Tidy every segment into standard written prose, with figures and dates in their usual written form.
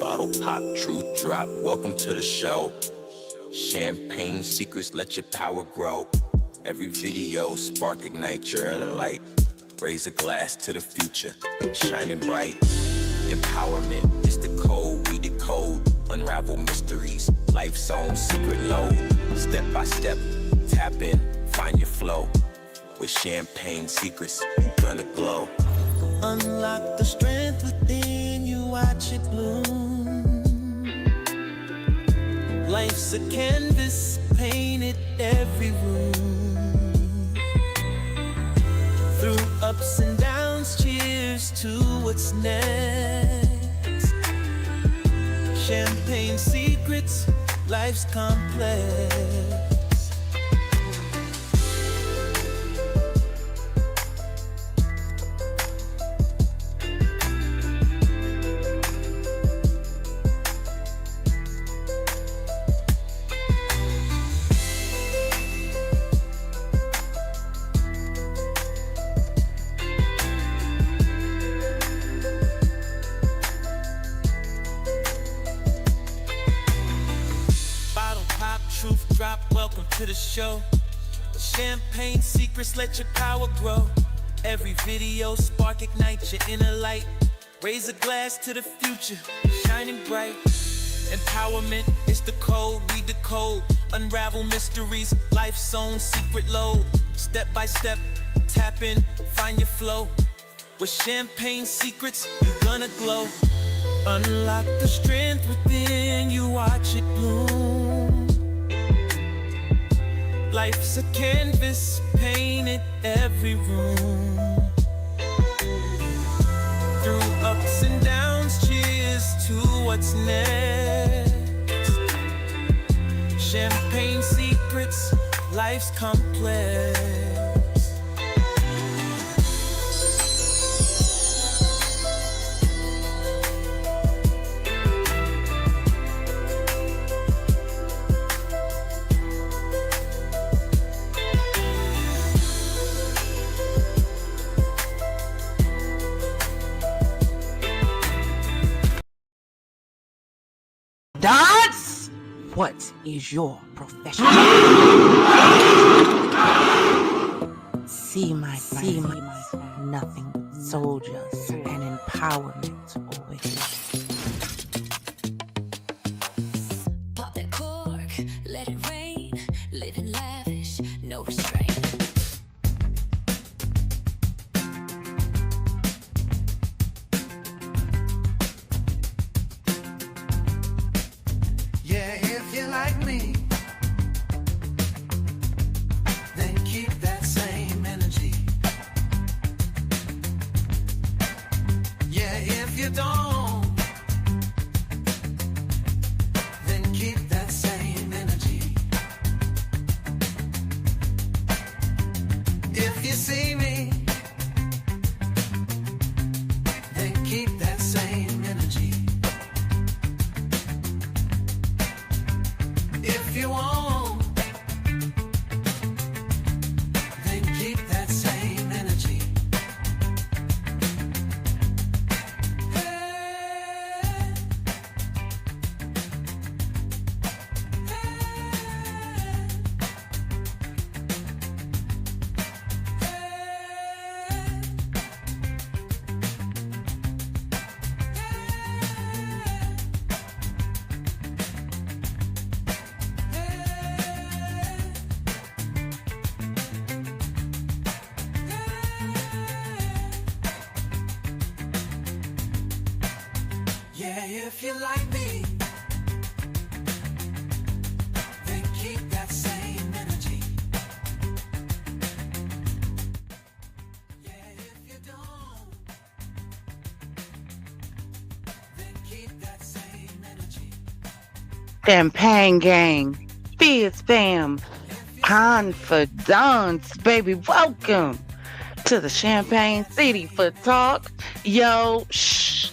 Bottle pop, truth drop, welcome to the show. Champagne secrets, let your power grow. Every video, spark, ignite your inner light. Raise a glass to the future, shining bright. Empowerment is the code, we decode. Unravel mysteries, life's own secret load. Step by step, tap in, find your flow. With champagne secrets, you gonna glow. Unlock the strength within you, watch it bloom. Life's a canvas, painted every room. Through ups and downs, cheers to what's next. Champagne secrets, life's complex. To the show, champagne secrets, let your power grow. Every video, spark, ignite your inner light. Raise a glass to the future, shining bright. Empowerment is the code, we decode. Unravel mysteries, life's own secret load. Step by step, tap in, find your flow. With champagne secrets, you're gonna glow. Unlock the strength within you, watch it bloom. Life's a canvas, painted every room. Through ups and downs, cheers to what's next. Champagne secrets, life's complex. Dance? What is your profession? See my nothing but soldiers and empowerment over here. Pop that cork, let it rain, living lavish, no restraint. Like me, then keep that same energy. Yeah, if you don't, then keep that same energy. If you see me, then keep that same energy. If you won't, then keep that same energy. Hey. Yeah, if you like me, then keep that same energy. Yeah, if you don't, then keep that same energy. Champagne gang, Fizz fam, confidants, baby, welcome to the Champagne City for talk. Yo, shh.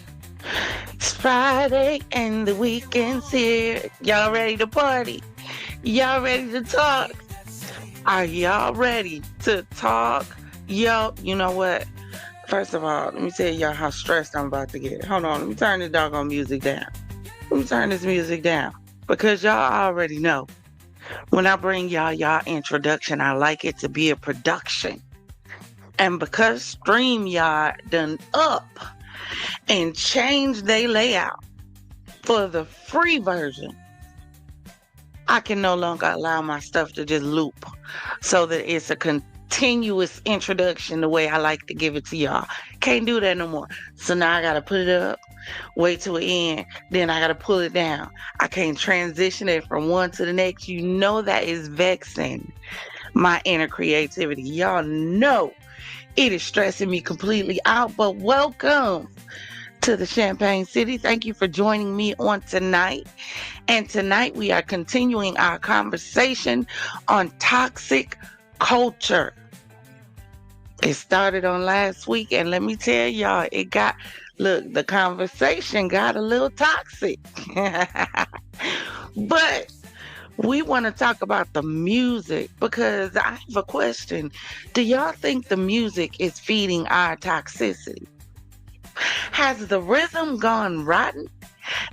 It's Friday and the weekend's here. Y'all ready to party? Y'all ready to talk? Are y'all ready to talk? Yo, you know what? First of all, let me tell y'all how stressed I'm about to get. Hold on, let me turn the doggone music down. Let me turn this music down because y'all already know. When I bring y'all introduction, I like it to be a production. And because StreamYard done up and changed their layout for the free version, I can no longer allow my stuff to just loop so that it's a continuous introduction the way I like to give it to y'all. Can't do that no more. So now I gotta put it up, wait till the end, then I gotta pull it down. I can't transition it from one to the next. You know that is vexing my inner creativity. Y'all know it is stressing me completely out, but welcome to the Champagne City. Thank you for joining me on tonight. And tonight we are continuing our conversation on toxic culture. It started on last week, and let me tell y'all, the conversation got a little toxic. But we want to talk about the music because I have a question. Do y'all think the music is feeding our toxicity? Has the rhythm gone rotten?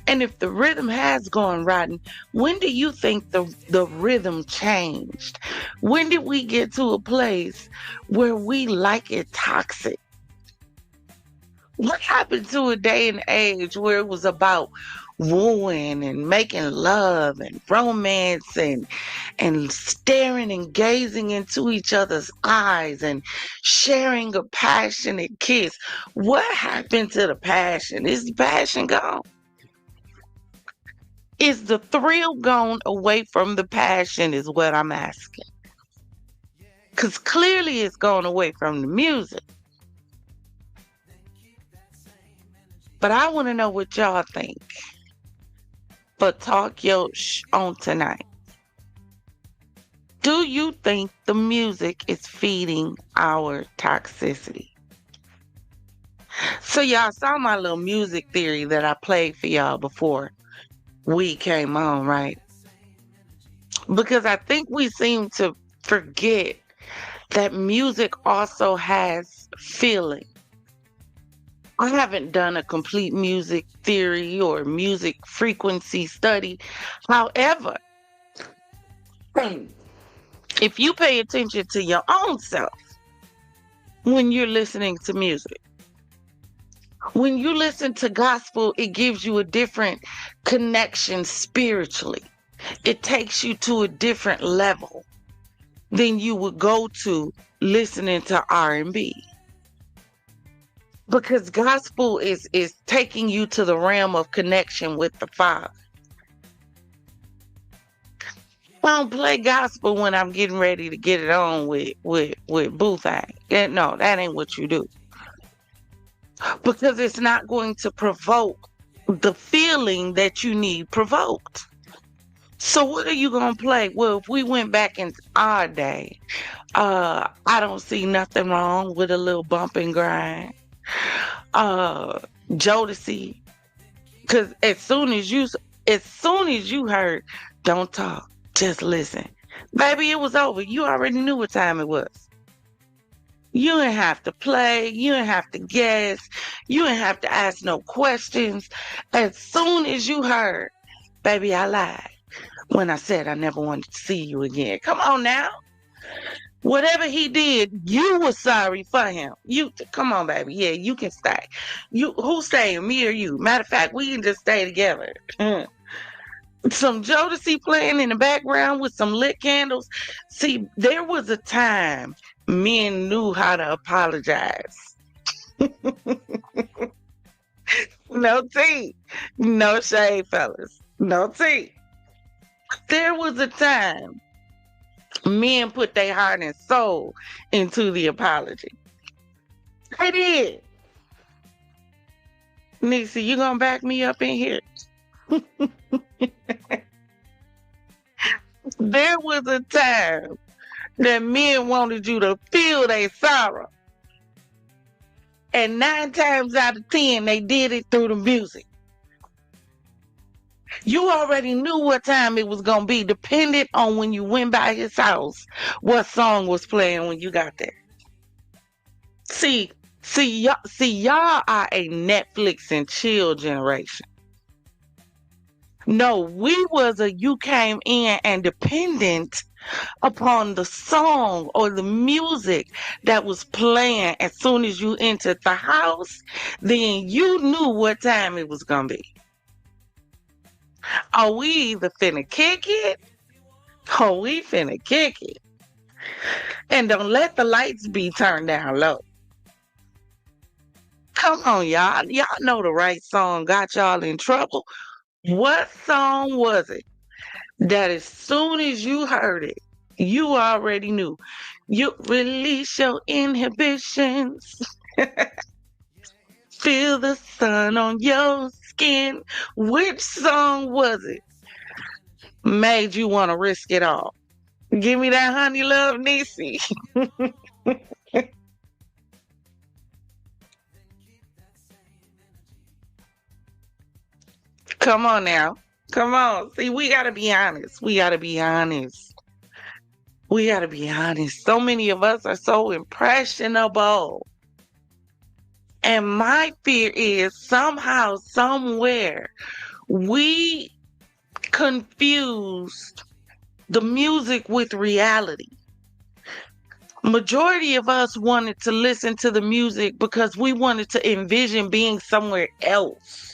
And if the rhythm has gone rotten, when do you think the rhythm changed? When did we get to a place where we like it toxic? What happened to a day and age where it was about wooing and making love and romance and staring and gazing into each other's eyes and sharing a passionate kiss? What happened to the passion? Is the passion gone? Is the thrill gone away from the passion is what I'm asking. Because clearly it's gone away from the music. But I want to know what y'all think. But talk Yo Shhh on tonight. Do you think the music is feeding our toxicity? So y'all saw my little music theory that I played for y'all before we came on, right? Because I think we seem to forget that music also has feeling. I haven't done a complete music theory or music frequency study. However, if you pay attention to your own self when you're listening to music, when you listen to gospel, it gives you a different connection spiritually. It takes you to a different level than you would go to listening to R&B. Because gospel is taking you to the realm of connection with the Father. I don't play gospel when I'm getting ready to get it on with boo thing. No, that ain't what you do. Because it's not going to provoke the feeling that you need provoked. So what are you going to play? Well, if we went back in our day, I don't see nothing wrong with a little bump and grind. Jodeci. Because as soon as you heard, don't talk, just listen. Baby, it was over. You already knew what time it was. You didn't have to play. You didn't have to guess. You didn't have to ask no questions. As soon as you heard, baby, I lied when I said I never wanted to see you again. Come on now. Whatever he did, you were sorry for him. Come on, baby. Yeah, you can stay. Who's staying, me or you? Matter of fact, we can just stay together. Some Jodeci playing in the background with some lit candles. See, there was a time men knew how to apologize. No tea. No shade, fellas. No tea. There was a time men put their heart and soul into the apology. They did. Nisa, you gonna back me up in here? There was a time that men wanted you to feel their sorrow. And 9 times out of 10, they did it through the music. You already knew what time it was going to be, depending on when you went by his house, what song was playing when you got there. See, y'all are a Netflix and chill generation. No, we was a you came in and dependent upon the song or the music that was playing as soon as you entered the house, then you knew what time it was gonna be. Are we either finna kick it or we finna kick it? And don't let the lights be turned down low. Come on, y'all. Y'all know the right song got y'all in trouble. What song was it that as soon as you heard it, you already knew? You release your inhibitions. Feel the sun on your skin. Which song was it made you want to risk it all? Give me that honey love Nisi. Come on now. Come on. See, we got to be honest. We got to be honest. We got to be honest. So many of us are so impressionable. And my fear is somehow, somewhere, we confused the music with reality. Majority of us wanted to listen to the music because we wanted to envision being somewhere else.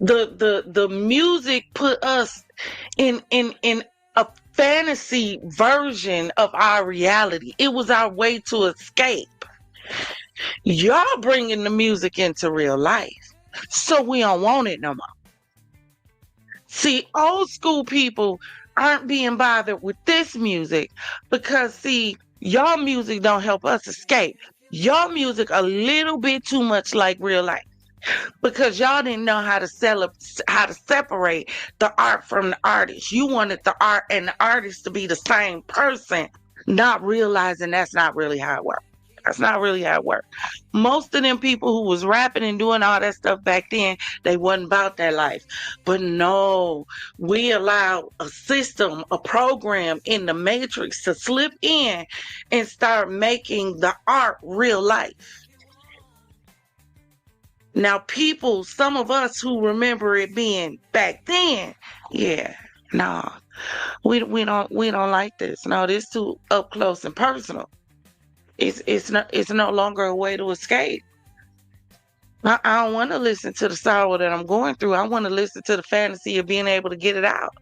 The music put us in a fantasy version of our reality. It was our way to escape. Y'all bringing the music into real life, so we don't want it no more. See, old school people aren't being bothered with this music because, see, y'all music don't help us escape. Y'all music a little bit too much like real life because y'all didn't know how to how to separate the art from the artist. You wanted the art and the artist to be the same person, not realizing that's not really how it works. That's not really how it works. Most of them people who was rapping and doing all that stuff back then, they wasn't about that life. But no, we allowed a system, a program in the matrix to slip in and start making the art real life. Now, people, some of us who remember it being back then, yeah, no, we don't like this. No, this too up close and personal. It's no longer a way to escape. I don't want to listen to the sorrow that I'm going through. I want to listen to the fantasy of being able to get it out.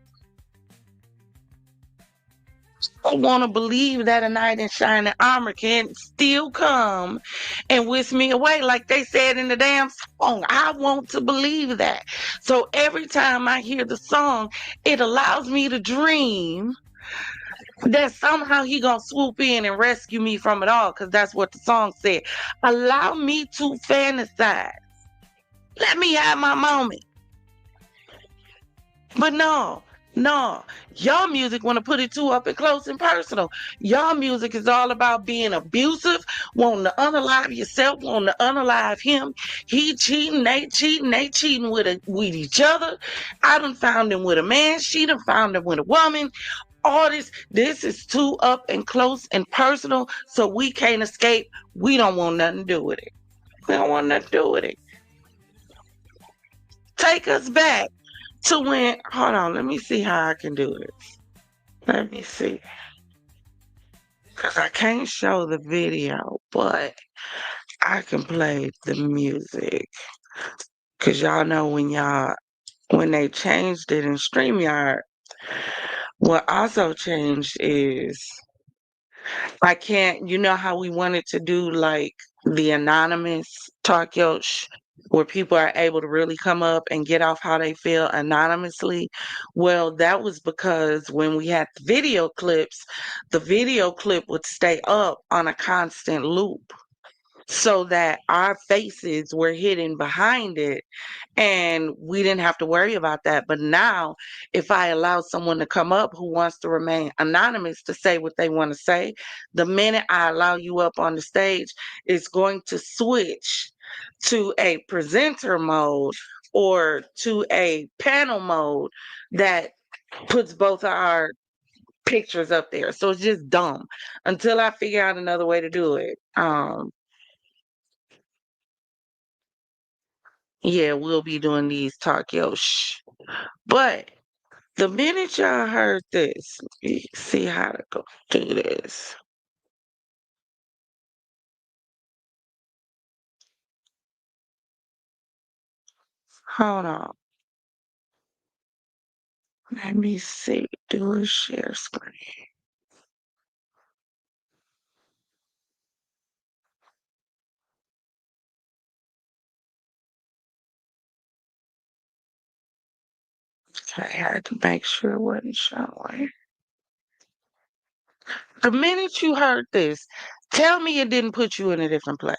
I want to believe that a knight in shining armor can still come and whisk me away, like they said in the damn song. I want to believe that. So every time I hear the song, it allows me to dream that somehow he gonna swoop in and rescue me from it all, because that's what the song said. Allow me to fantasize. Let me have my moment. But no, no, y'all music want to put it too up and close and personal. Y'all music is all about being abusive, wanting to unalive yourself, wanting to unalive him. He cheating, they cheating with each other. I done found him with a man, she done found him with a woman. All this is too up and close and personal, so we can't escape. We don't want nothing to do with it. We don't want nothing to do with it. Take us back to when, hold on, let me see how I can do it. Let me see. Because I can't show the video, but I can play the music. Because y'all know when they changed it in StreamYard, what also changed is I can't, you know how we wanted to do like the anonymous talk Yo Shhh, where people are able to really come up and get off how they feel anonymously? Well, that was because when we had the video clip would stay up on a constant loop so that our faces were hidden behind it and we didn't have to worry about that. But now, if I allow someone to come up who wants to remain anonymous to say what they want to say, the minute I allow you up on the stage, it's going to switch to a presenter mode or to a panel mode that puts both of our pictures up there. So it's just dumb until I figure out another way to do it. Yeah, we'll be doing these talk yo shh. But the minute y'all heard this, you see how to go do this. Hold on. Let me see. Do a share screen. I had to make sure it wasn't showing. The minute you heard this, tell me it didn't put you in a different place.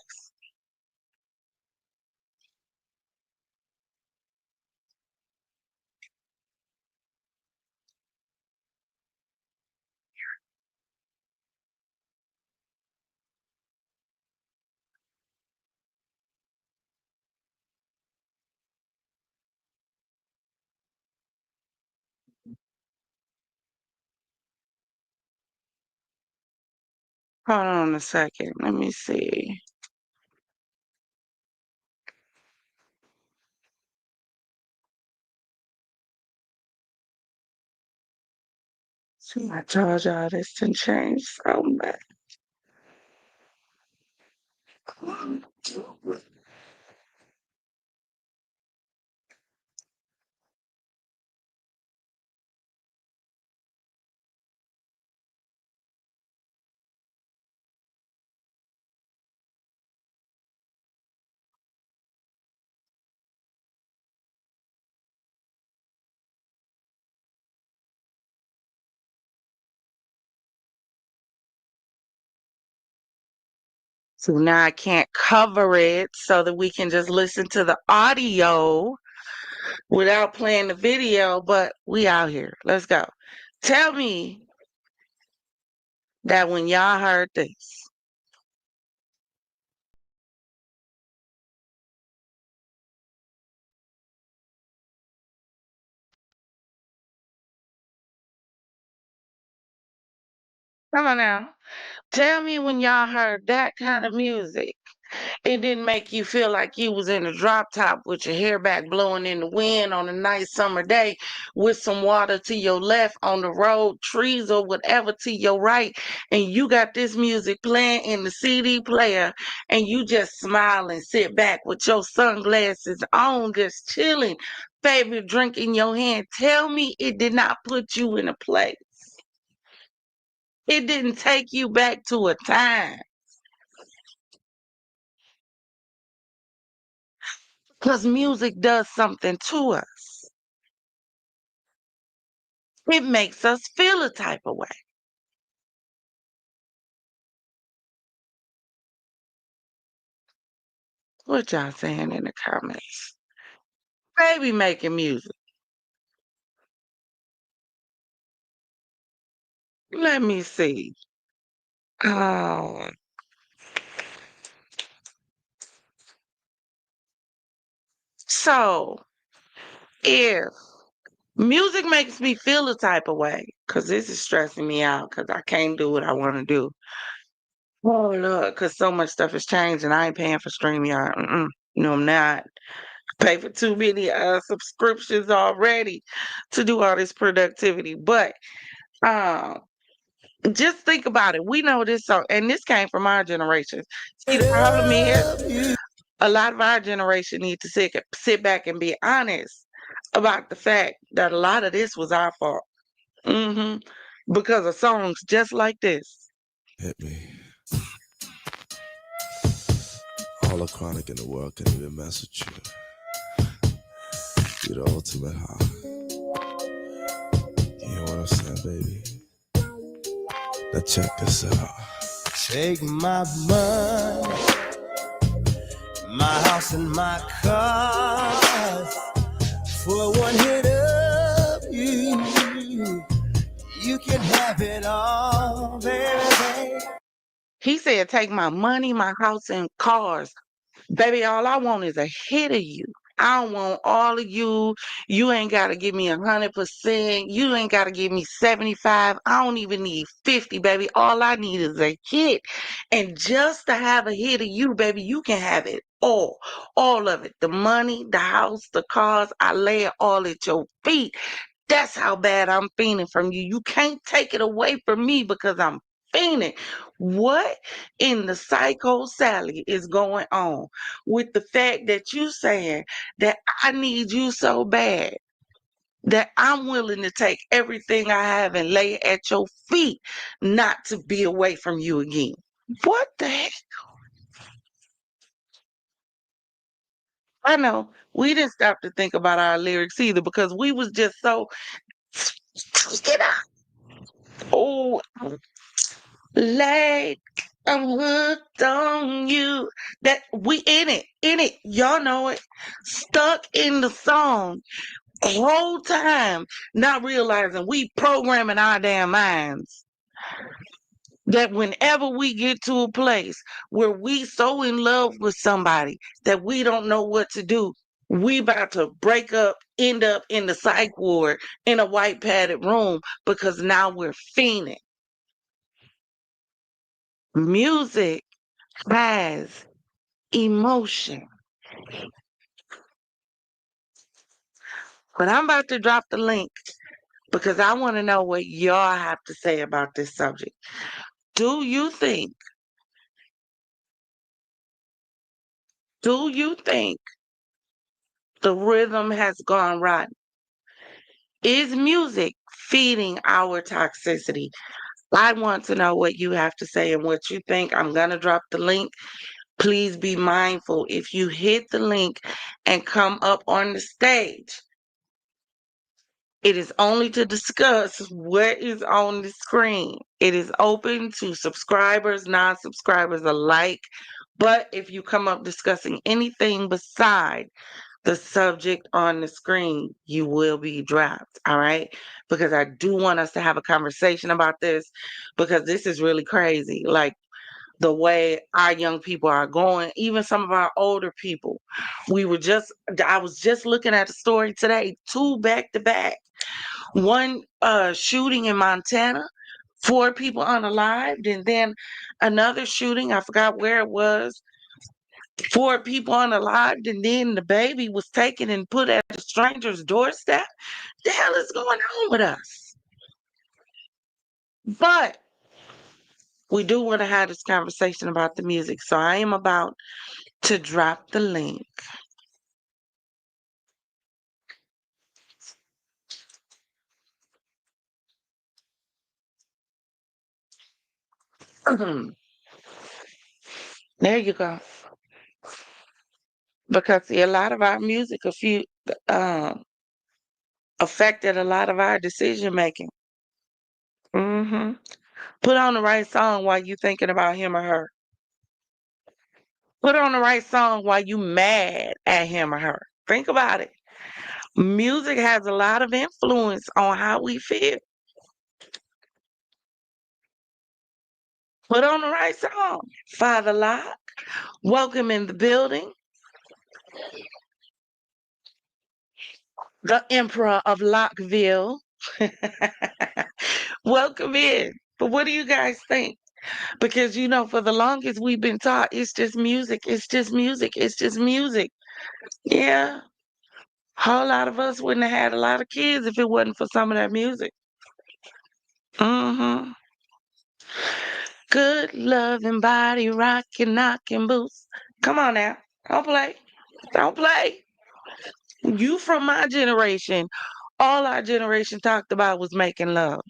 Hold on a second. Let me see. See, I told y'all this didn't change so much. So now I can't cover it so that we can just listen to the audio without playing the video, but we out here. Let's go. Tell me that when y'all heard this, come on now. Tell me when y'all heard that kind of music. It didn't make you feel like you was in a drop top with your hair back blowing in the wind on a nice summer day with some water to your left on the road, trees or whatever to your right, and you got this music playing in the CD player and you just smile and sit back with your sunglasses on, just chilling, favorite drink in your hand. Tell me it did not put you in a place. It didn't take you back to a time. Because music does something to us. It makes us feel a type of way. What y'all saying in the comments? Baby making music. Let me see. Oh, so if music makes me feel a type of way, because this is stressing me out because I can't do what I want to do. Oh, look, because so much stuff has changed and I ain't paying for StreamYard. No, I'm not. Pay for too many subscriptions already to do all this productivity. But um, just think about it. We know this song, and this came from our generation. See, the problem is a lot of our generation need to sit back and be honest about the fact that a lot of this was our fault. hmm Because of songs just like this. Hit me. All the chronic in the world can even mess with you. You're the ultimate high. You know what I'm saying, baby? Now check this out. Take my money, my house and my cars. For one hit of you, you can have it all, baby. He said, take my money, my house, and cars. Baby, all I want is a hit of you. I don't want all of you. You ain't got to give me 100%. You ain't got to give me 75. I don't even need 50, baby. All I need is a hit. And just to have a hit of you, baby, you can have it all of it. The money, the house, the cars, I lay it all at your feet. That's how bad I'm feeling from you. You can't take it away from me because I'm fiending. What in the psycho Sally is going on with the fact that you saying that I need you so bad that I'm willing to take everything I have and lay it at your feet not to be away from you again? What the heck? I know we didn't stop to think about our lyrics either because we was just so get out. Oh, like I'm hooked on you. That we in it. Y'all know it. Stuck in the song whole time, not realizing we programming our damn minds that whenever we get to a place where we so in love with somebody that we don't know what to do, we about to break up, end up in the psych ward in a white padded room because now we're fiending. Music has emotion. But I'm about to drop the link because I want to know what y'all have to say about this subject. Do you think, do you think the rhythm has gone rotten? Is music feeding our toxicity? I want to know what you have to say and what you think. I'm going to drop the link. Please be mindful if you hit the link and come up on the stage. It is only to discuss what is on the screen. It is open to subscribers, non-subscribers alike. But if you come up discussing anything beside the subject on the screen, you will be dropped. All right. Because I do want us to have a conversation about this because this is really crazy. Like the way our young people are going, even some of our older people. I was just looking at the story today, two back to back. One shooting in Montana, four people unalived, and then another shooting, I forgot where it was, four people unalived, and then the baby was taken and put at a stranger's doorstep. The hell is going on with us? But we do want to have this conversation about the music. So I am about to drop the link. There you go. Because see, a lot of our music um, affected a lot of our decision making. Put on the right song while you thinking about him or her. Put on the right song while you mad at him or her. Think about it. Music has a lot of influence on how we feel. Put on the right song. Father Locke, welcome in the building. The Emperor of Lockville. Welcome in. But what do you guys think? Because for the longest we've been taught it's just music, it's just music, it's just music. Yeah. Whole lot of us wouldn't have had a lot of kids if it wasn't for some of that music. Mm-hmm. Good loving body, rocking, knocking boots. Come on now. Don't play. Don't play. You from my generation, all our generation talked about was making love.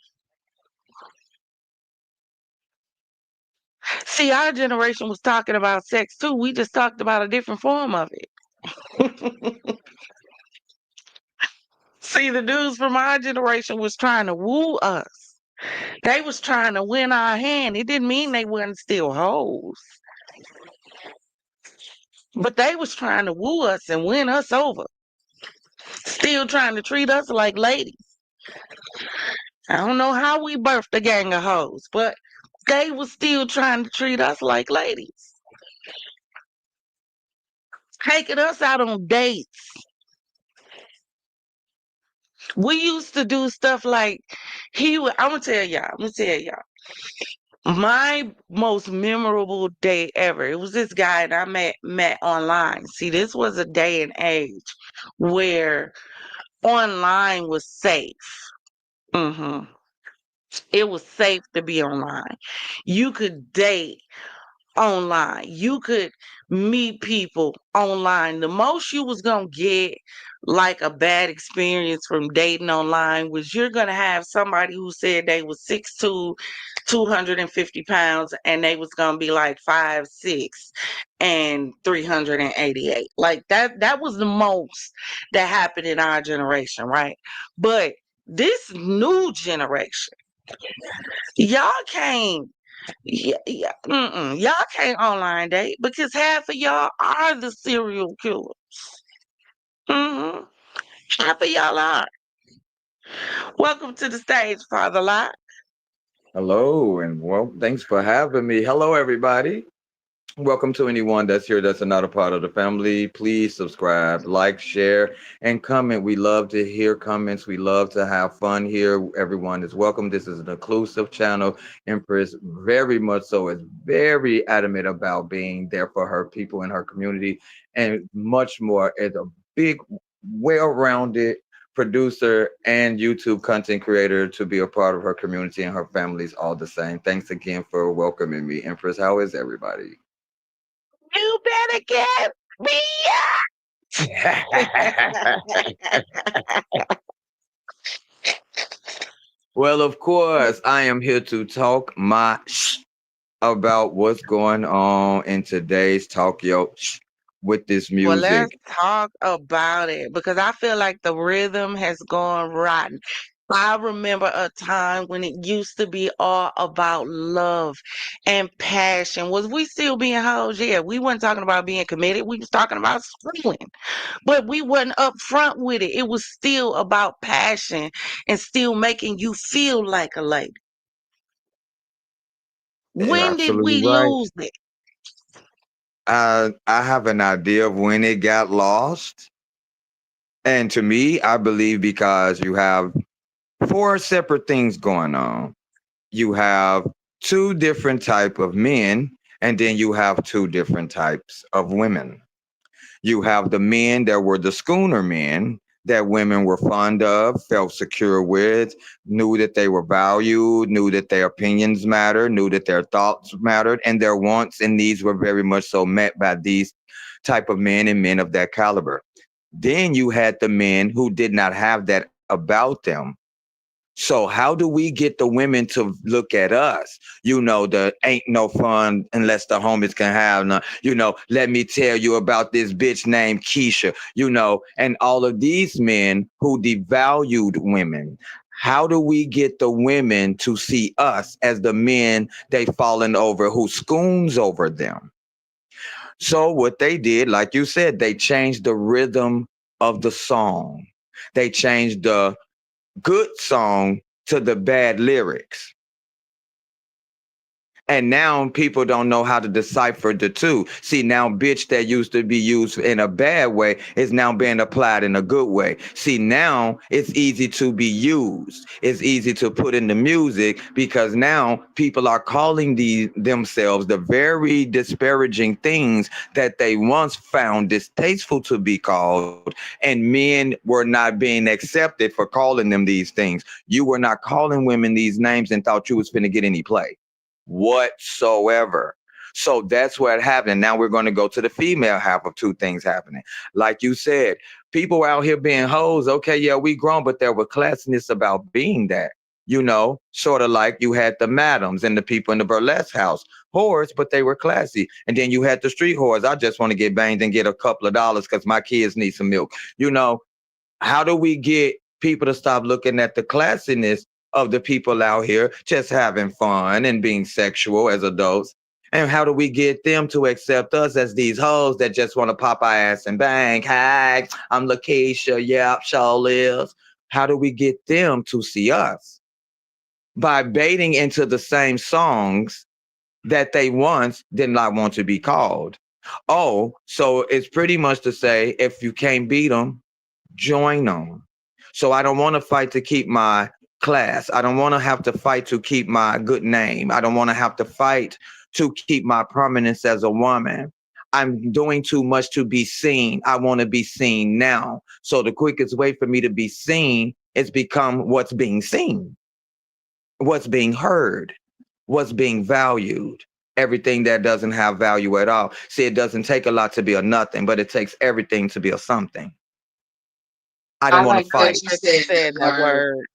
See, our generation was talking about sex too. We just talked about a different form of it. See, the dudes from our generation was trying to woo us. They was trying to win our hand. It didn't mean they wasn't still hoes. But they was trying to woo us and win us over. Still trying to treat us like ladies. I don't know how we birthed a gang of hoes, but they was still trying to treat us like ladies. taking us out on dates. We used to do stuff like he would. I'm gonna tell y'all. I'm gonna tell y'all. My most memorable day ever. It was this guy and I met online. See, this was a day and age where online was safe. hmm It was safe to be online. You could date online. You could meet people online. The most you was gonna get like a bad experience from dating online was you're gonna have somebody who said they was 6'2", 250 pounds, and they was gonna be like 5'6" and 388. Like that was the most that happened in our generation, right? But this new generation, y'all can't y'all can't online date because half of y'all are the serial killer. hmm Half of y'all are. Welcome to the stage, Father Lot. Hello, and well, thanks for having me. Hello, everybody. Welcome to anyone that's here that's another part of the family. Please subscribe, like, share, and comment. We love to hear comments. We love to have fun here. Everyone is welcome. This is an inclusive channel. Empress very much so is very adamant about being there for her people in her community and much more as a big, well-rounded producer and YouTube content creator to be a part of her community and her family's all the same. Thanks again for welcoming me. Empress, how is everybody? You better get me Well, of course, I am here to talk my about what's going on in today's Talk Yo with this Well, let's music. talk about it because I feel like the rhythm has gone rotten. I remember a time when it used to be all about love and passion. Was we still being hoes? Yeah, we weren't talking about being committed. We was talking about schooling, but we wasn't upfront with it. It was still about passion and still making you feel like a lady. You're When did absolutely we right. lose it? I have an idea of when it got lost. And to me, I believe because you have four separate things going on. You have two different type of men, and then you have two different types of women. You have the men that were the schooner men that women were fond of, felt secure with, knew that they were valued, knew that their opinions mattered, knew that their thoughts mattered, and their wants and needs were very much so met by these type of men and men of that caliber. Then you had the men who did not have that about them. So how do we get the women to look at us? The ain't no fun unless the homies can have none. Let me tell you about this bitch named Keisha, and all of these men who devalued women. How do we get the women to see us as the men they fallen over who scoons over them? So what they did, like you said, they changed the rhythm of the song. They changed the good song to the bad lyrics. And now people don't know how to decipher the two. See, now bitch that used to be used in a bad way is now being applied in a good way. See, now it's easy to be used. It's easy to put in the music because now people are calling themselves the very disparaging things that they once found distasteful to be called. And men were not being accepted for calling them these things. You were not calling women these names and thought you was finna get any play whatsoever. So that's what happened. Now we're going to go to the female half of two things happening. Like you said, people out here being hoes. Okay, yeah, we grown, but there was classiness about being that. Sort of like you had the madams and the people in the burlesque house, whores, but they were classy. And then you had the street whores. I just want to get banged and get a couple of dollars because my kids need some milk. How do we get people to stop looking at the classiness of the people out here just having fun and being sexual as adults? And how do we get them to accept us as these hoes that just want to pop our ass and bang? Hi, I'm Lakeisha. Yep, sure lives. How do we get them to see us? By baiting into the same songs that they once did not want to be called. Oh, so it's pretty much to say if you can't beat them, join them. So I don't want to fight to keep my class. I don't want to have to fight to keep my good name. I don't want to have to fight to keep my prominence as a woman. I'm doing too much to be seen. I want to be seen now. So the quickest way for me to be seen is become what's being seen, what's being heard, what's being valued. Everything that doesn't have value at all. See, it doesn't take a lot to be a nothing, but it takes everything to be a something. I I don't want like to that fight. you said that word,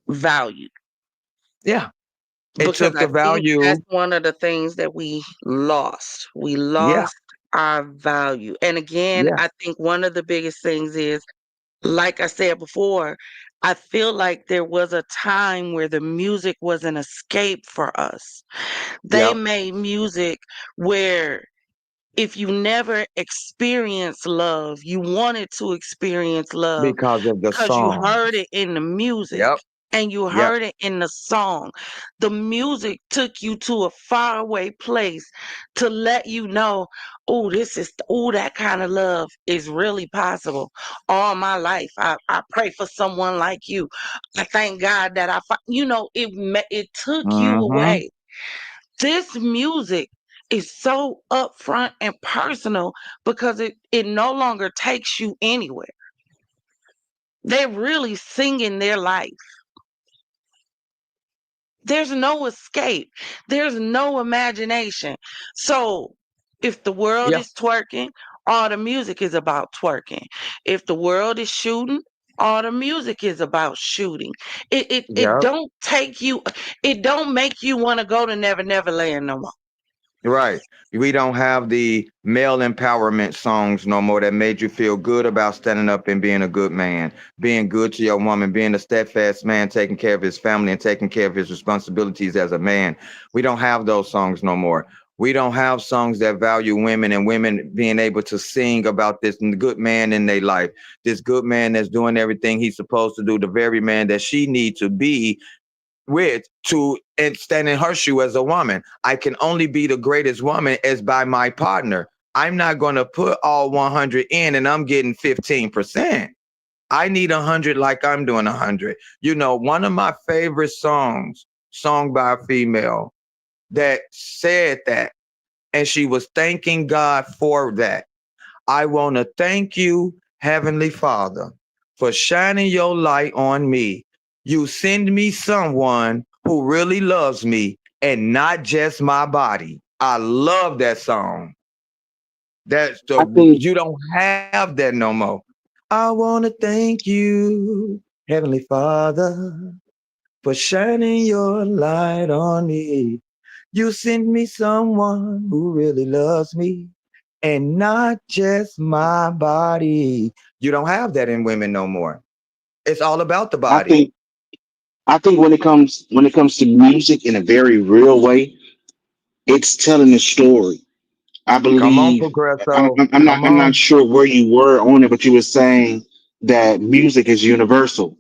value, Yeah. It because took I the think value. that's one of the things that we lost. We Yeah. lost our value. And again, Yeah. I think one of the biggest things is, like I said before, I feel like there was a time where the music was an escape for us. They Yep. made music where if you never experienced love, you wanted to experience love Because of the because you song. heard it in the music Yep. and you Yep. heard it in the song. The music took you to a faraway place to let you know, oh, that kind of love is really possible. All my life, I pray for someone like you. I thank God that it took you Mm-hmm. away. This music is so upfront and personal because it no longer takes you anywhere. They're really singing their life. There's no escape. There's no imagination. So if the world Yeah. is twerking, all the music is about twerking. If the world is shooting, all the music is about shooting. It Yep. don't take you, it don't make you want to go to Never Never Land no more. Right. We don't have the male empowerment songs no more that made you feel good about standing up and being a good man, being good to your woman, being a steadfast man, taking care of his family and taking care of his responsibilities as a man. We don't have those songs no more. We don't have songs that value women and women being able to sing about this good man in their life, this good man that's doing everything he's supposed to do, the very man that she needs to be with to and stand in her shoe as a woman. I can only be the greatest woman as by my partner. I'm not going to put all 100 in and I'm getting 15%. I need 100 like I'm doing 100. You know, one of my favorite songs, sung by a female that said that, and she was thanking God for that. I want to thank you, Heavenly Father, for shining your light on me. You send me someone who really loves me and not just my body. I love that song. That's I the think you don't have that no more. I want to thank you, Heavenly Father, for shining your light on me. You send me someone who really loves me and not just my body. You don't have that in women no more. It's all about the I body. think when it comes to music in a very real way, it's telling a story. I Come on, believe Progresso. Come I'm not on. sure where you were on it, but you were saying that music is universal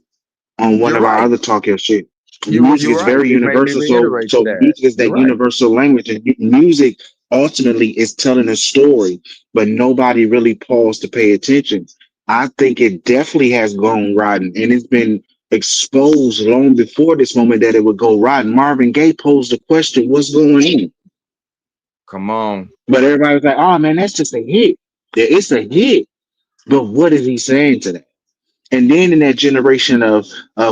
on one You're of our right. other talk shit. You're Music is right. very It made me universal. reiterate to So that. music is You're that right. universal language, and music ultimately is telling a story, but nobody really paused to pay attention. I think it definitely has gone rotten, and it's been exposed long before this moment that it would go rotten. Marvin Gaye posed the question, "What's going on?" Come on. But everybody was like, "Oh man, that's just a hit. Yeah, it's a hit." But what is he saying to that? And then in that generation of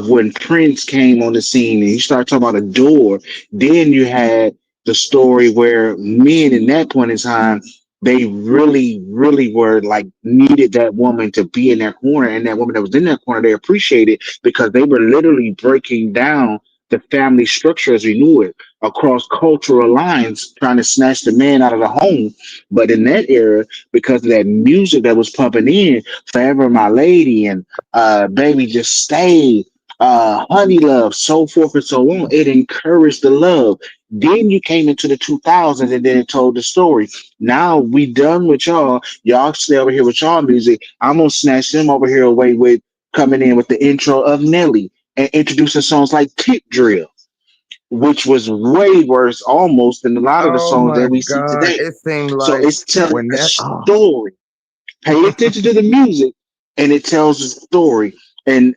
when Prince came on the scene and you start talking about a door, then you had the story where men in that point in time, they really, really were like needed that woman to be in their corner. And that woman that was in that corner, they appreciated because they were literally breaking down the family structure as we knew it across cultural lines, trying to snatch the man out of the home. But in that era, because of that music that was pumping in, Forever My Lady and baby just stay, honey love, so forth and so on. It encouraged the love. Then you came into the 2000s and then it told the story. Now we done with y'all. Y'all stay over here with y'all music. I'm gonna snatch them over here away with coming in with the intro of Nelly and introducing songs like Tip Drill. which was way worse almost than a lot of the Oh songs my that we see God. today. It seemed So like it's telling when a that story. Pay attention to the music, and it tells a story. And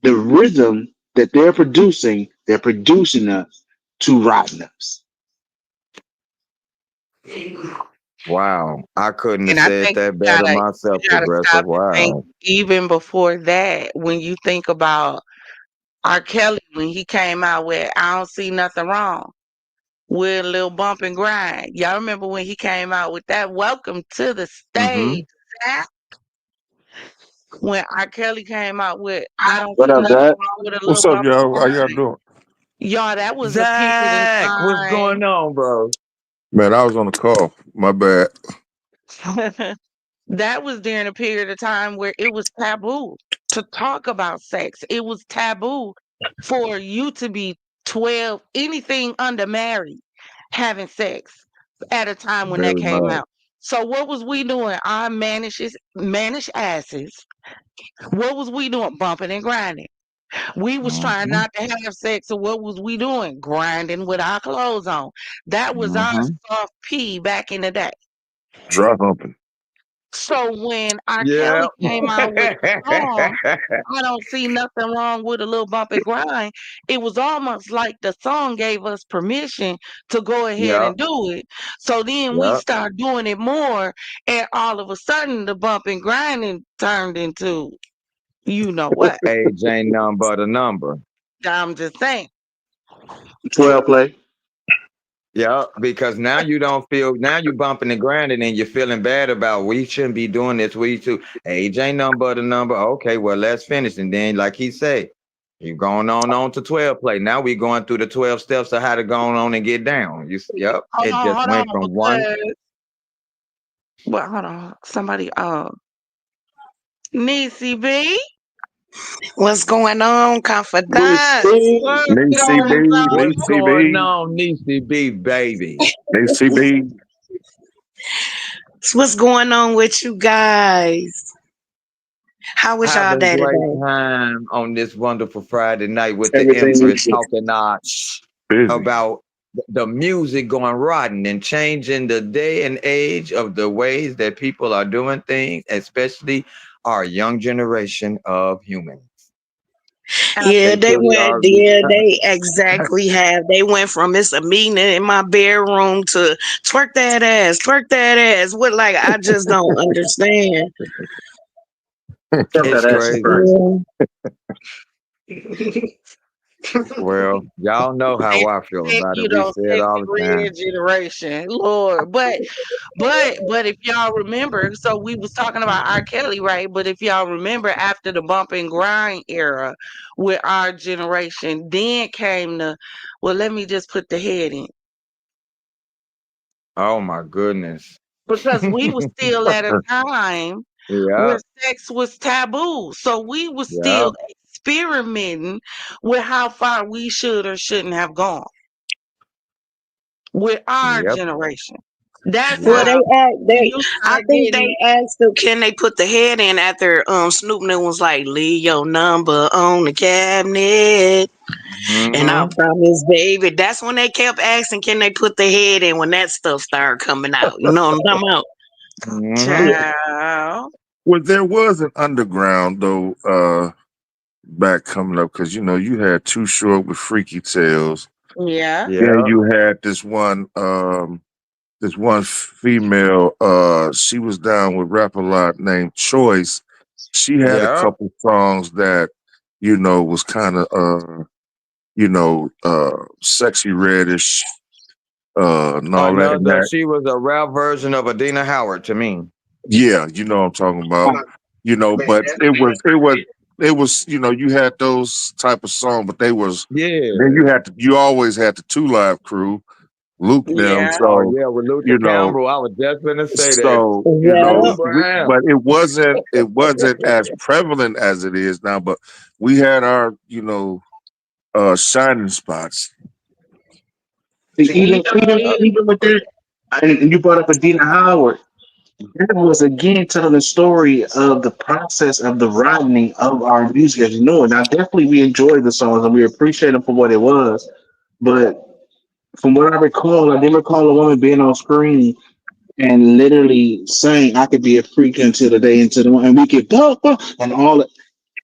the rhythm that they're producing us to rotten us. wow. I couldn't have And I said think that better you myself, gotta Progressive. stop and think Wow. even before that, when you think about R. Kelly when he came out with I don't see nothing wrong with a little bump and grind. Y'all remember when he came out with that? Welcome to the Mm-hmm. stage. Zach? When R. Kelly came out with I don't What see up, nothing Zach? wrong with a little What's up, bump y'all? How and y'all doing? y'all, that was a period in Zach, what's going on, bro? Man, I was on the call. My bad. time. That was during a period of time where it was taboo to talk about sex. It was taboo for you to be 12, anything under married, having sex at a time when that Very came much. out. So what was we doing? Our mannish asses. What was we doing? Bumping and grinding. We was trying Mm-hmm. not to have sex, so what was we doing? Grinding with our clothes on. That was our Mm-hmm. soft pee back in the day. Dry humping. So when R. Yeah. Kelly came out with the song, I don't see nothing wrong with a little bump and grind. It was almost like the song gave us permission to go ahead Yep. and do it. So then we Yep. start doing it more, and all of a sudden the bump and grinding turned into you know what. Age ain't nothing but a number. I'm just saying. 12 play. Yeah, because now you don't feel now you bumping and grinding and you're feeling bad about we shouldn't be doing this. We too age ain't nothing but a number. Okay, well let's finish. And then like he say, you going on to 12 play. Now we going through the 12 steps of how to go on and get down. Yep. It just Hold went on, from one. because well, hold on. Somebody Niecy B, What's going on, confidants? Misty. what's Knee going CB, knee What's on? going CB, on, Niecy B baby? knee CB. What's going on with you guys? How was y'all Having day great today? time on this wonderful Friday night with the Everything. Empress talking Busy. about the music going rotten and changing the day and age of the ways that people are doing things, especially our young generation of humans. Yeah, They they truly went are. there. They exactly have. They went from it's a meeting in my bedroom to twerk that ass. What like I just don't understand. Fuck It's that ass is crazy. crazy. Yeah. Well, y'all know how They I feel sick, about it. you We know, say it sexy all the red time. generation, Lord. But if y'all remember, so we was talking about R. Kelly, right? But if y'all remember, after the bump and grind era with our generation, then came the well. Let me just put the head in Oh my goodness. because we was still at a time where Yep. sex was taboo, so we was Yep. still experimenting with how far we should or shouldn't have gone with our Yep. generation. That's Well, Yep. how they. you I start think they getting asked them, can they put the head in after Snoop Dogg was like, leave your number on the cabinet. And I Mm-hmm. promise, baby. That's when they kept asking, can they put the head in when that stuff started coming out? You know what I'm talking about? Mm-hmm. child. Well, there was an underground though, back coming up because you had Too Short with Freaky Tales. Yeah. Then Yep. you had this one female. She was down with Rap a Lot named Choice. She had a Yep. couple songs that was kind of sexy reddish, and all that. And Another, that, she was a rap version of Adina Howard to me. yeah, you know what I'm talking about. But it was, you had those type of songs, but they was, and then Yeah. you always had the Two Live Crew, Luke them. Yeah. Oh So, yeah, with Luther you know, Campbell. I was just gonna say that. so, Yeah. Bobby Brown. but it wasn't as prevalent as it is now, but we had our, shining spots. See, even with that, and you brought up Adina Howard. That was again telling the story of the process of the writing of our music as you know it. Now, definitely we enjoyed the songs and we appreciate them for what it was. But from what I recall, I didn't recall a woman being on screen and literally saying, "I could be a freak until the day into the one," and we could and all.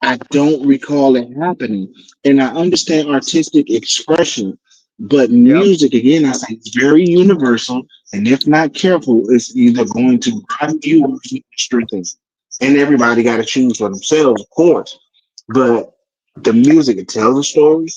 I don't recall it happening. And I understand artistic expression, but Yep. music, again, I say it's very universal. And if not careful, it's either going to drive you or strengthen you. And everybody got to choose for themselves, of course. But the music, it tells a story,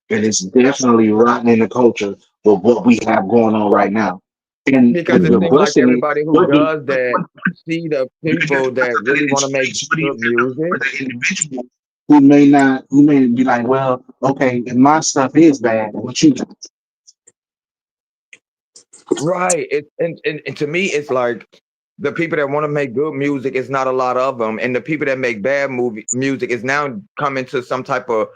and it's definitely rotten in the culture with what we have going on right now. And Because it the seems like question is, everybody who what do does that see the people that really want to make what do you good feel about for music. the individual who may not, who may be like, well, okay, if my stuff is bad, what you got? Right. And to me, it's like the people that want to make good music is not a lot of them, and the people that make bad music is now coming to some type of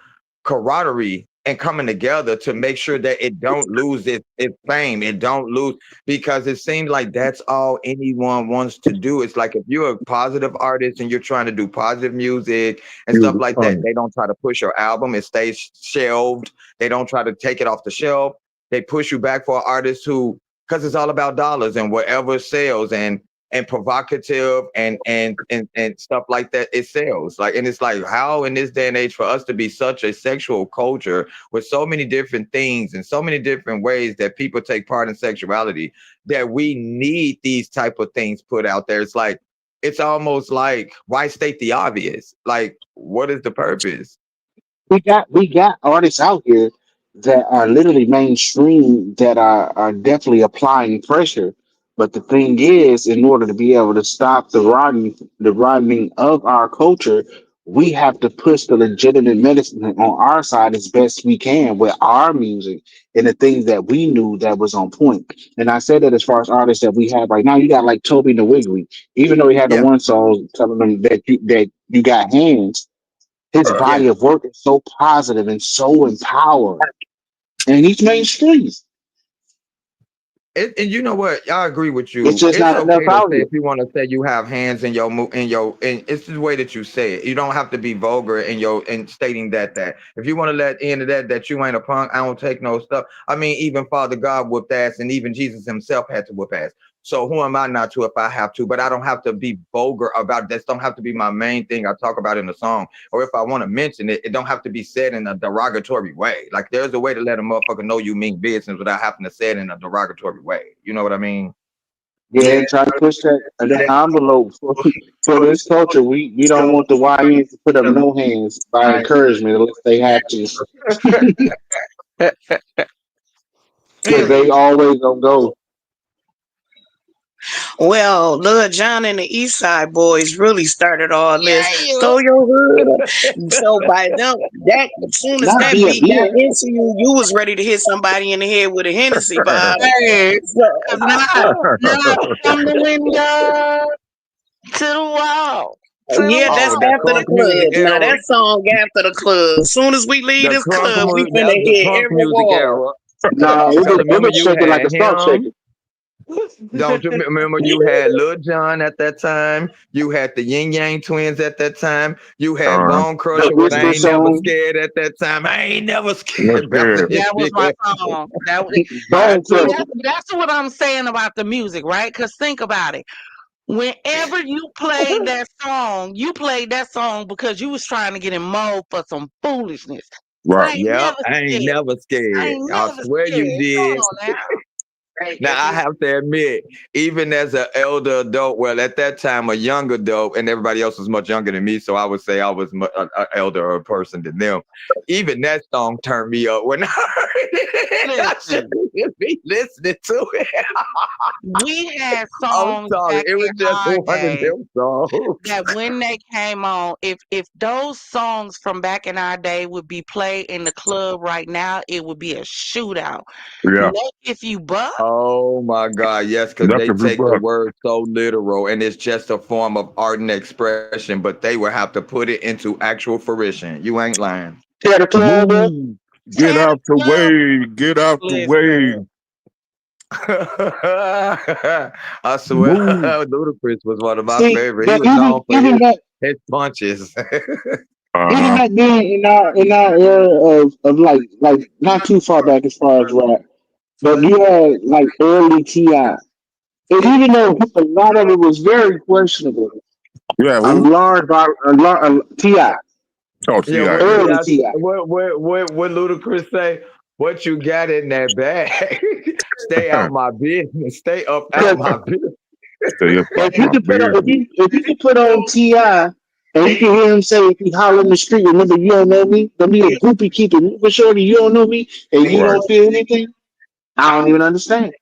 camaraderie and coming together to make sure that it don't lose its fame, it don't lose, because it seems like that's all anyone wants to do. It's like if you're a positive artist and you're trying to do positive music and stuff like that, they don't try to push your album. It stays shelved. They don't try to take it off the shelf. They push you back for artists who, because it's all about dollars and whatever sells, and provocative and stuff like that, it sells. Like, and it's like, how in this day and age for us to be such a sexual culture with so many different things and so many different ways that people take part in sexuality, that we need these type of things put out there. It's like, it's almost like, why state the obvious? Like, what is the purpose? We got artists out here that are literally mainstream that are definitely applying pressure. But the thing is, in order to be able to stop the rotting of our culture, we have to push the legitimate medicine on our side as best we can with our music and the things that we knew that was on point. And I said that as far as artists that we have right now, you got like Toby the Wiggly, even though he had the Yeah, one song telling them that you got hands, his yeah. body of work is so positive and so empowering, and he's mainstream. And you know what? I agree with It's you. just It's not enough okay to out say, here. if you want to say you have hands in and it's the way that you say it. You don't have to be vulgar in stating that. If you want to let into that you ain't a punk, I don't take no stuff. I mean, even Father God whooped ass, and even Jesus himself had to whoop ass. So who am I not to if I have to? But I don't have to be vulgar about this. Don't have to be my main thing I talk about in the song. Or if I want to mention it, it don't have to be said in a derogatory way. Like, there's a way to let a motherfucker know you mean business without having to say it in a derogatory way. You know what I mean? Yeah, try to push that envelope for this culture. We don't want the YNs to put up no hands by encouragement unless they have to, because they always gonna go. Well, Lil John and the East Side Boys really started all this. Yeah. Throw your hood up. So by them, that as soon as Not that being beat got here. into you, you was ready to hit somebody in the head with a Hennessy bottle. Hey, So, cause now from the window to the wall, to the yeah, that's Oh, that after wall. the crunk music club. Now era. that song after the club. As soon as we leave The this club, we finna that's the hit crunk every music wall. era. Nah, Because it remember, was you shaking like had a stump him. shaking. Don't you remember, you had Lil Jon at that time? You had the Yin Yang Twins at that time. You had Bone The Crusher with I whisper Ain't Never song, Scared at that time. I ain't never Look scared. Best of here. his That was big my ass. song. Mine Bone See, too. Crusher. that's what I'm saying about the music, right? Because think about it. Whenever you played that song because you was trying to get him mold for some foolishness. I Right. ain't Yep, never I ain't scared. never I scared. ain't I never swear you scared. Come did. on now. Hey, Now I have to admit, even as an elder adult, well, at that time a young adult, and everybody else was much younger than me, so I would say I was an elder person than them. Even that song turned me up when I heard it. I listen, shouldn't be listening to it. we had I'm songs sorry, back it in was just our one of day them songs. that when they came on, if those songs from back in our day would be played in the club right now, it would be a shootout. Yeah. Look, if you buck, Oh my God, yes, because That they could be take the bad. word so literal, and it's just a form of art and expression, but they will have to put it into actual fruition. You ain't lying. Tear the club up. Move. Get tear the out the club. way. Get out the way. Listen, I swear, Move. Ludacris was one of my See, favorite. He but was known for even that, his punches. even Uh-huh. back then in our era of like not too far back as far as rap, but you had like early Ti. And even though a lot of it was very questionable, Yeah, a who? large, Ti, Yeah, Oh, what T.I. Ti? Yeah. early Ti. What Ludacris say? What you got in that bag? Stay out my business. Stay up out Because my business. Stay up off if you my could put on, business. if you could put on Ti, and you can hear him say, if he holler in the street, remember you don't know me. Don't be a groupie keeping for sure that you don't know me and you Right. don't feel anything. I don't even understand.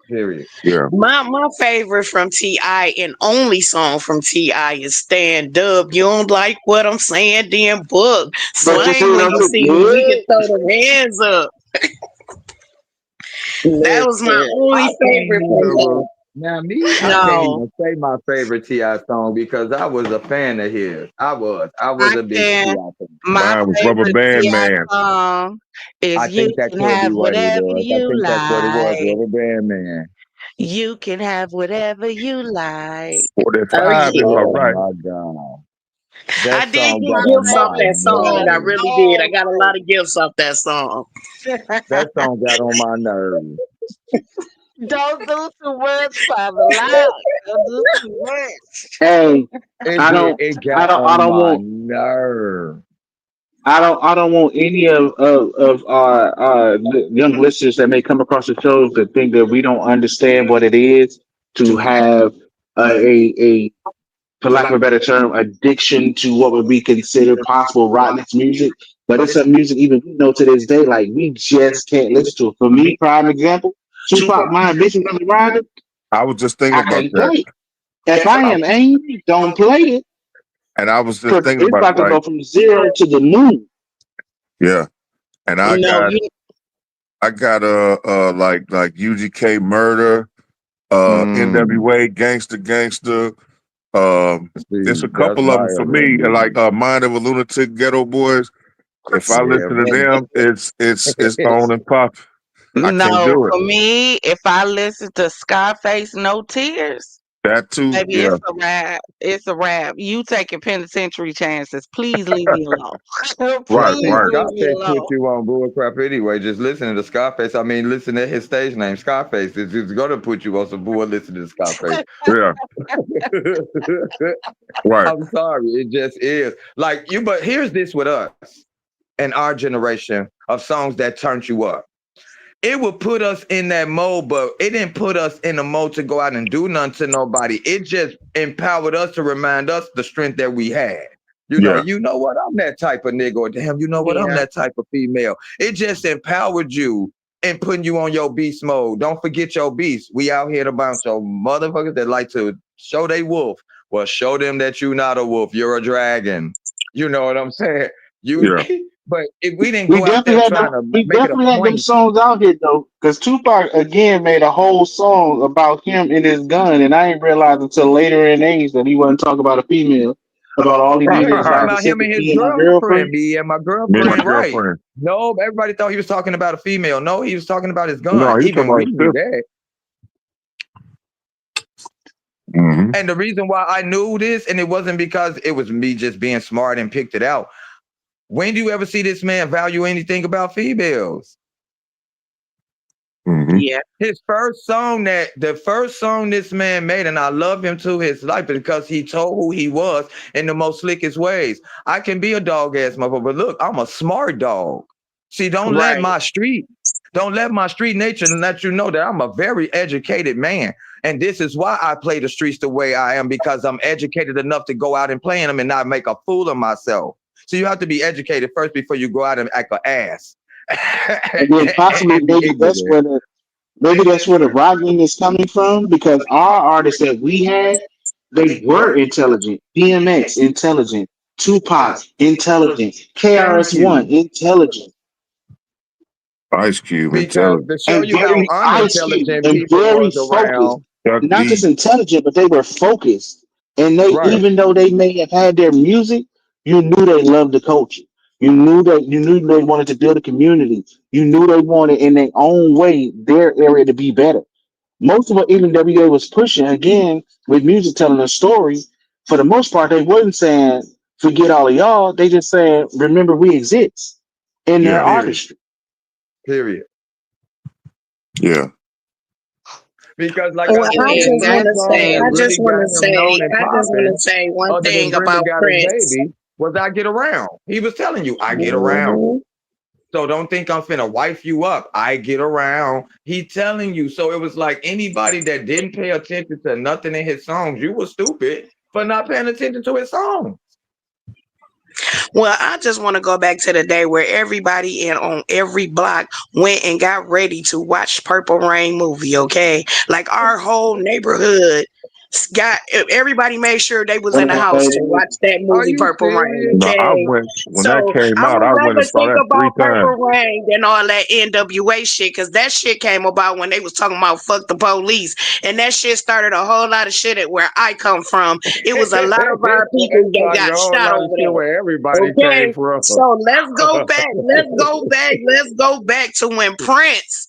Period. Yeah. My favorite from Ti and only song from Ti is "Stand Up." You don't like what I'm saying? Then book But you see slang what when I'm you saying? see me. We can throw them hands up. That was my Listen, I only can't favorite from even him. now me. I can't No, even say my favorite Ti song because I was a fan of his. I was I a big Ti can. fan. My Mine was Rubber favorite Band T.I. Man. song is I "You think that Can could be Have what it Whatever was. I You think that's what it was. Like. Rubber Band Man. You can have whatever you like." 45, if Oh I'm Oh yeah, right. my god, I that did song get got on gifts off my that song. I That nerves. really did. I song, got a lot of gifts off that song. That song got on my nerves. don't do too much, Father Loud. Don't do too much. Hey, It I did. don't, It got I on don't my want, nerve. I don't want any of our young listeners that may come across the show to think that we don't understand what it is to have a for lack of a better term, addiction to what would be considered possible rottenness music. But it's some music even we know to this day, like we just can't listen to it. For me, prime example, Tupac, my bitches on the rider, I was just thinking I about can't that. play it. If I am angry, don't play it. And I was just Cause thinking it's about about to like, go from zero to the moon. yeah. And No, you I got like UGK Murder, Mm. NWA Gangster. Um, See, it's a that's couple of them my for me. And like Mind of a Lunatic, Ghetto Boys. If I yeah, listen to them, it's man. on and pop. I can't No, do it. for me, if I listen to Scarface, No Tears, That too, baby, yeah. it's a wrap. It's a wrap. You taking penitentiary chances. Please leave me alone. Right, Please And right. leave me Scarface put alone. you on bull crap anyway. Just listening to Scarface. I mean, listen to his stage name, Scarface. It's gonna put you on some bull. Listen to Scarface. Yeah, right. I'm sorry, it just is. Like you, but here's this with us and our generation of songs that turned you up. It would put us in that mode, but it didn't put us in the mode to go out and do nothing to nobody. It just empowered us to remind us the strength that we had. Yeah, You know what? I'm that type of nigga, or damn, you know what? I'm yeah. that type of female. It just empowered you and putting you on your beast mode. Don't forget your beast. We out here a bunch of motherfuckers that like to show they wolf. Well, show them that you not a wolf. You're a dragon. You know what I'm saying? You yeah. but if we didn't go out there trying to We make it a definitely had them point. songs out here though. Cause Tupac again made a whole song about him and his gun, and I didn't realize until later in age that he wasn't talking about a female. About all he Yeah, he needed was was talking like I about said him to and his be my girlfriend, girlfriend. me and my Me and my girlfriend, right? girlfriend. No, everybody thought he was talking about a female. No, he was talking about his No, gun. he talking Even about we his knew sister. that. Hmm. And the reason why I knew this, and it wasn't because it was me just being smart and picked it out. When do you ever see this man value anything about females? Hmm. Yeah. The first song this man made, and I love him to his life because he told who he was in the most slickest ways. I can be a dog ass motherfucker, but look, I'm a smart dog. See, Right. don't let my street nature let you know that I'm a very educated man. And this is why I play the streets the way I am, because I'm educated enough to go out and play in them and not make a fool of myself. So you have to be educated first before you go out and act an ass And then possibly and be ignorant. maybe that's where the rocking is coming from because our artists that we had, they were intelligent. DMX intelligent, Tupac intelligent, Thank KRS-One you. intelligent, Ice Cube Because intelligent. to show and you how very Ice Cube unintelligent and people very was focused. around, Chuck Not just D. intelligent, but they were focused. And they, right? even though they may have had their music, you knew they loved the culture. You knew they wanted to build a community. You knew they wanted in their own way their area to be better. Most of what even WA was pushing, again, with music telling a story, for the most part, they wasn't saying Forget all of y'all. They just saying, remember we exist in their Yeah, Period. artistry. Period. yeah. Because like Well, I I said, just one want to song say, that really got him known and I just want popping, to say one other than thing Brenda about Got a Prince. Baby, was I Get Around. He was telling you, I get around. Hmm. So don't think I'm finna wife you up. I get around. He telling you. So it was like anybody that didn't pay attention to nothing in his songs, you were stupid for not paying attention to his songs. Well, I just want to go back to the day where everybody in on every block went and got ready to watch Purple Rain movie. Okay, like our whole neighborhood got everybody made sure they was in the house to watch that Are movie you Purple Rain. serious? No, I Okay, went when that so came I out. would I went and rather saw think that three about times. Purple Rain than all that NWA shit, because that shit came about when they was talking about fuck the police, and that shit started a whole lot of shit at where I come from. It was a lot of our people It that started got a whole shot lot of over shit there. where everybody came Okay, from. so let's go back. Let's go back. Let's go back to when Prince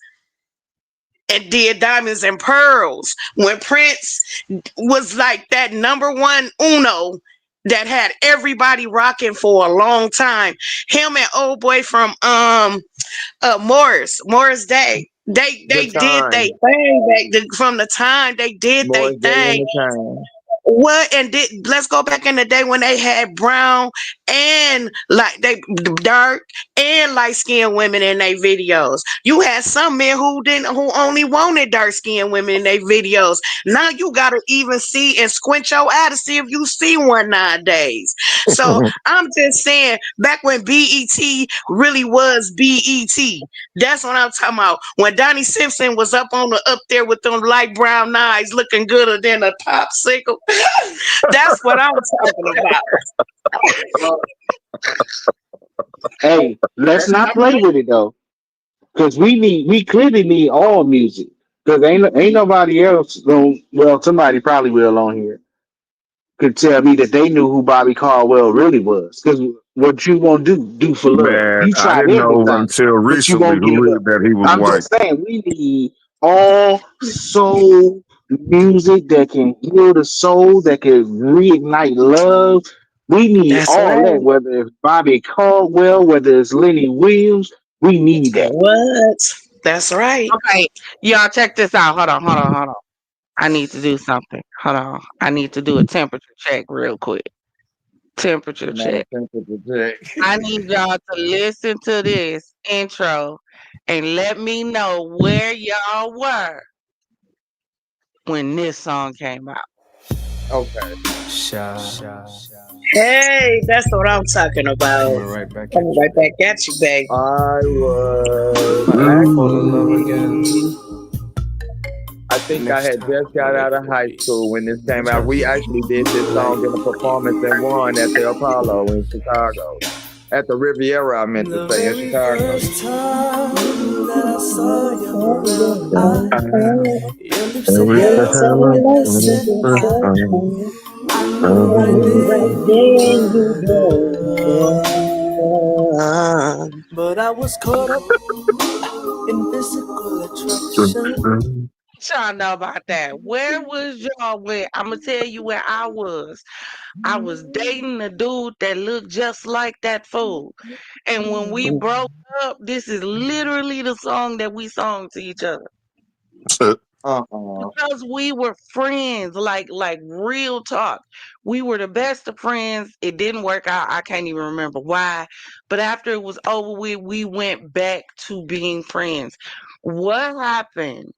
and did Diamonds and Pearls. When Prince was like that number one uno that had everybody rocking for a long time. Him and old boy from Morris Day. The They did they time. thing from the time they did they Boys Day in thing. the time. What and did let's go back in the day when they had brown and like they dark and light skinned women in their videos. You had some men who only wanted dark skinned women in their videos. Now you gotta even see and squint your eye to see if you see one nowadays. So I'm just saying, back when BET really was BET, that's what I'm talking about. When Donnie Simpson was up there with them light brown eyes, looking gooder than a popsicle. That's what I'm talking about. Hey, let's not play with it though, because we clearly need all music. Because ain't nobody else going. Well, somebody probably will on here could tell me that they knew who Bobby Caldwell really was. Because what you gonna do for love? Man, You I tried didn't know everything, until but you recently won't give up. that he was I'm white. just saying we need all soul music that can heal the soul, that can reignite love. We need That's all that, right. whether it's Bobby Caldwell, whether it's Lenny Williams, we need that. What? That's right. Okay, y'all check this out. Hold on. I need to do something. Hold on. I need to do a temperature check real quick. Temperature Not a check. temperature check. I need y'all to listen to this intro and let me know where y'all were when this song came out. Okay. Hey, that's what I'm talking about. Coming right back at you, babe. I was Ooh. actually, I think I had just got out of high school when this came out. We actually did this song in a performance and won at the Apollo in Chicago. At the Riviera, I meant to The say, in very Chicago. first time that I saw your brown I eyes, your lips said wish I hello had and you a said hi. I knew right Right then you there, were you the go. one. But I was caught up in physical attraction. What y'all know about that? Where was y'all when I'm gonna tell you where I was. I was dating a dude that looked just like that fool. And when we broke up, this is literally the song that we sung to each other. Uh-uh. Because we were friends, like real talk. We were the best of friends. It didn't work out. I can't even remember why. But after it was over with, we went back to being friends. What happened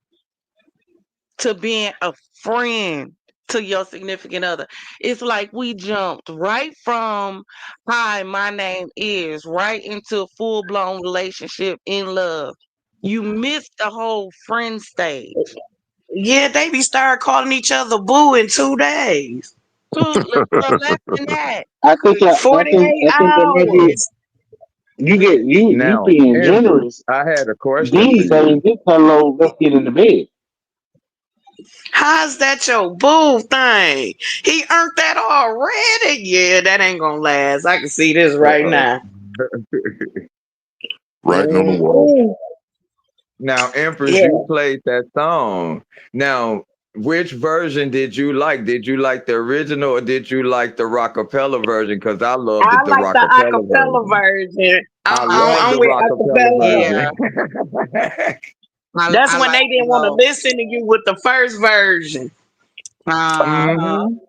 to being a friend to your significant other? It's like we jumped right from hi, my name is right into a full blown relationship in love. You missed the whole friend stage. Yeah, they be start calling each other boo in 2 days. Girl, less than that. I 48 think that maybe hours. you Now, being Empress, generous. I had a question for These you. days, this hello, let's get in the bed. How's that your boo thing? He earned that already. Yeah, that ain't gonna last. I can see this right Uh-oh. now. Writing on the wall. Mhm. Now, Empress, Yeah. you played that song. Now, which version did you like? Did you like the original or did you like the rockapella version? Because I loved I the like the rockapella acapella version. version. I I'm, love I'm, the I'm with rockapella acapella. Yeah, version. That's I when like they it didn't want to both. listen to you with the first version. Uh-huh. Mhm.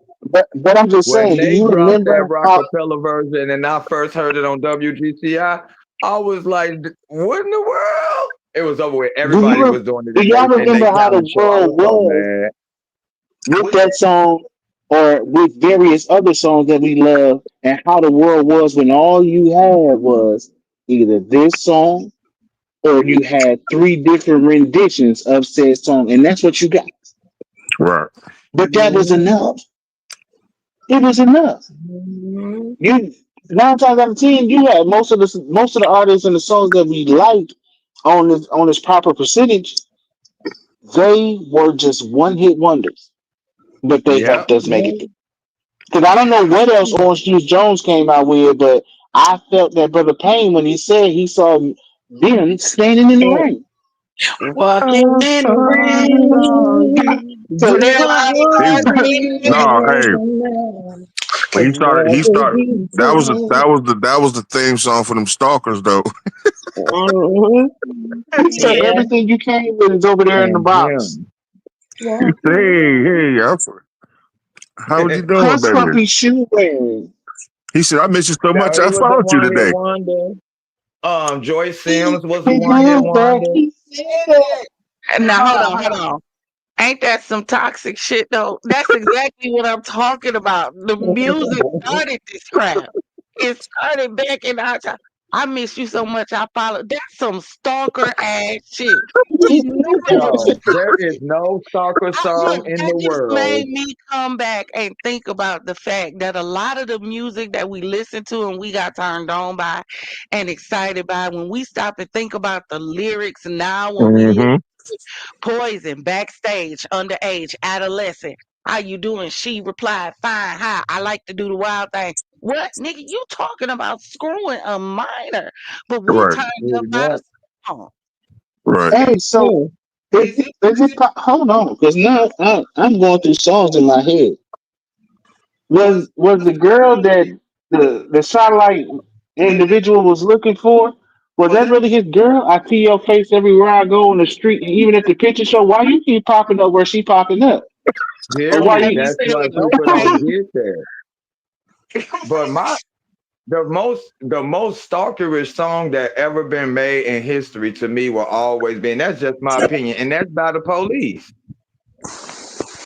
But I'm just When saying, do they you dropped that remember how rockapella version and I first heard it on WGCI, I was like, what in the world? It was over with. do Everybody you was doing it do y'all in remember their how the talent show. I world was so was mad. with that song or with various other songs that we love and how the world was when all you had was either this song or you had three different renditions of said song, and that's what you got. Right. But that was enough. It was enough. Mhm. You 9 times out of 10, you had most of the artists and the songs that we liked on this proper percentage. They were just one hit wonders, but they Yep. helped us make it. Because I don't know what else Orange Juice Jones came out with, but I felt that Brother Payne when he said he saw them standing in the rain. Walking in the I saw rain. you So What Everybody He, start was singing. no, hey, it? when Could he never started. be That was the theme song for them stalkers though. Mhm. he said Yeah. everything you came with is over there in the and box. him. He said, hey, how was you doing, Hush baby? puppy shoe wearing. He said, I miss you so much. No, he I was a found you one hit today. wonder. Joyce He Sims was a one hit said that. wonder. He said that. Now Hold hold on, on, hold hold on. on. Ain't that some toxic shit though? That's exactly what I'm talking about. The music started this crap. It started back in our time. I miss you so much. I follow. That's some stalker ass shit. He knew it was. Yo, there is no stalker song Look, in that the just made world. me come back and think about the fact that a lot of the music that we listen to and we got turned on by and excited by, when we stop and think about the lyrics now, when we Mm-hmm. Poison, backstage, underage, adolescent. How you doing? She replied, fine, hi. I like to do the wild thing. What, nigga? You talking about screwing a minor, but we Right, turned up Pretty by the much. song. right. Hey, so hold on, because now I'm going through songs in my head. Was the girl that the satellite individual was looking for? Was that really his girl? I see your face everywhere I go on the street, and even at the picture show. Why you keep popping up where she popping up? Or Hear why me. Because you? you That's said why no people don't face. get there. But the most stalkerish song that ever been made in history to me will always be, and that's just my opinion, and that's by the Police.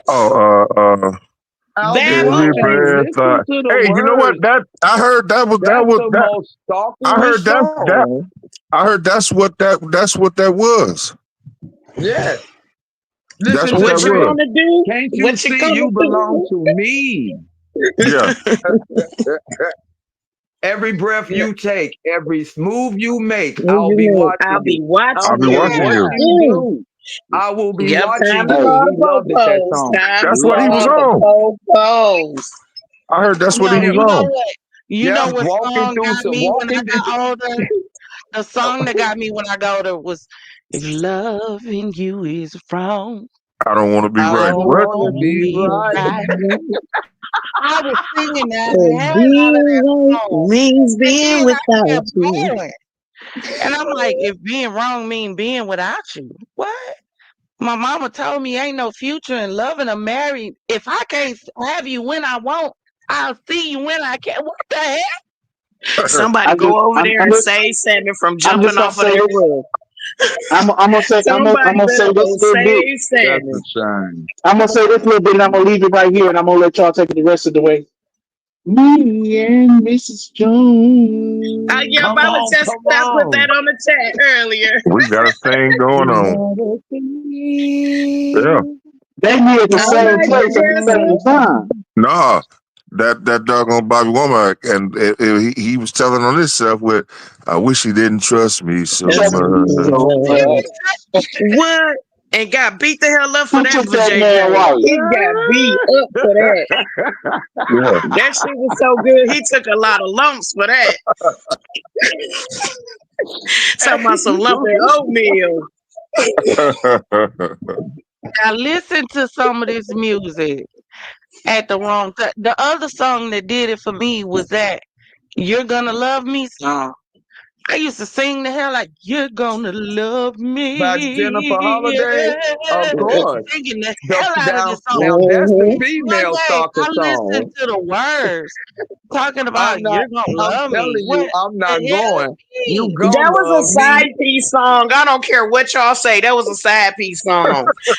Oh, I'll be That every watching you. breath. part. Listen to the Hey, you know what? words. That I heard That's the that most I stalkerish heard song. I heard that's what that was. Yes. That's Listen what to that What you this. was. gonna do? Can't you What you see gonna you belong do? to me? Yeah. Every breath you take, every move you make, What I'll you be mean? watching I'll you. be I I'll don't watching be care watching you. what you. you Mm. do. I will be Yep, watching time to you. Hey, call He the loved it, that popos. song. Time to That's what he was call Loved the it. on. popos. I heard that's what he No, was you know on. what? You know Yep, what song got me when I walking through. got older? The song that got me when I got older was "If Loving You Is Wrong, I don't want to be I I right. don't don't What? wanna wanna be be right. right." I was singing that Cause hell out of being that right song, means and being then I without kept you. going. And I'm like, if being wrong mean being without you, what? My mama told me ain't no future in loving or married. If I can't have you when I want, I'll see you when I can. What the hell? Somebody I just go over there and save Salmon from I'm just jumping gonna off of say that this. roof. I'm Somebody gonna better say go this little bit. save That's a Salmon. shame. I'm gonna say this little bit, and I'm gonna leave it right here, and I'm gonna let y'all take it the rest of the way. Me and Mrs. Jones. Yeah, Come Mama on, just come I put that on. on the chat earlier. We got a thing going You on. gotta Yeah. feel They be at the All same right, place at the same Professor. time. Nah. That doggone Bobby Womack, and he was telling on himself with, I wish he didn't trust me so That's Trust me much. so much. what? And got beat the hell up for Who that took for that J man J. wife? He got beat up for that. Yeah. That shit was so good. He took a lot of lumps for that. Talking about some lumpy oatmeal. I listened to some of this music at the wrong time. The other song that did it for me was that "You're Gonna Love Me" song. I used to sing the hell like "You're gonna love By Jennifer me," Holiday, of yeah. course. Singing the hell out of this song. Now that's the One female day stalker I listened song. to the words talking I'm about not. "You're gonna I'm love me." telling What you, I'm not the hell going. it You mean? gonna That was a love side me. piece song. I don't care what y'all say. That was a side piece song.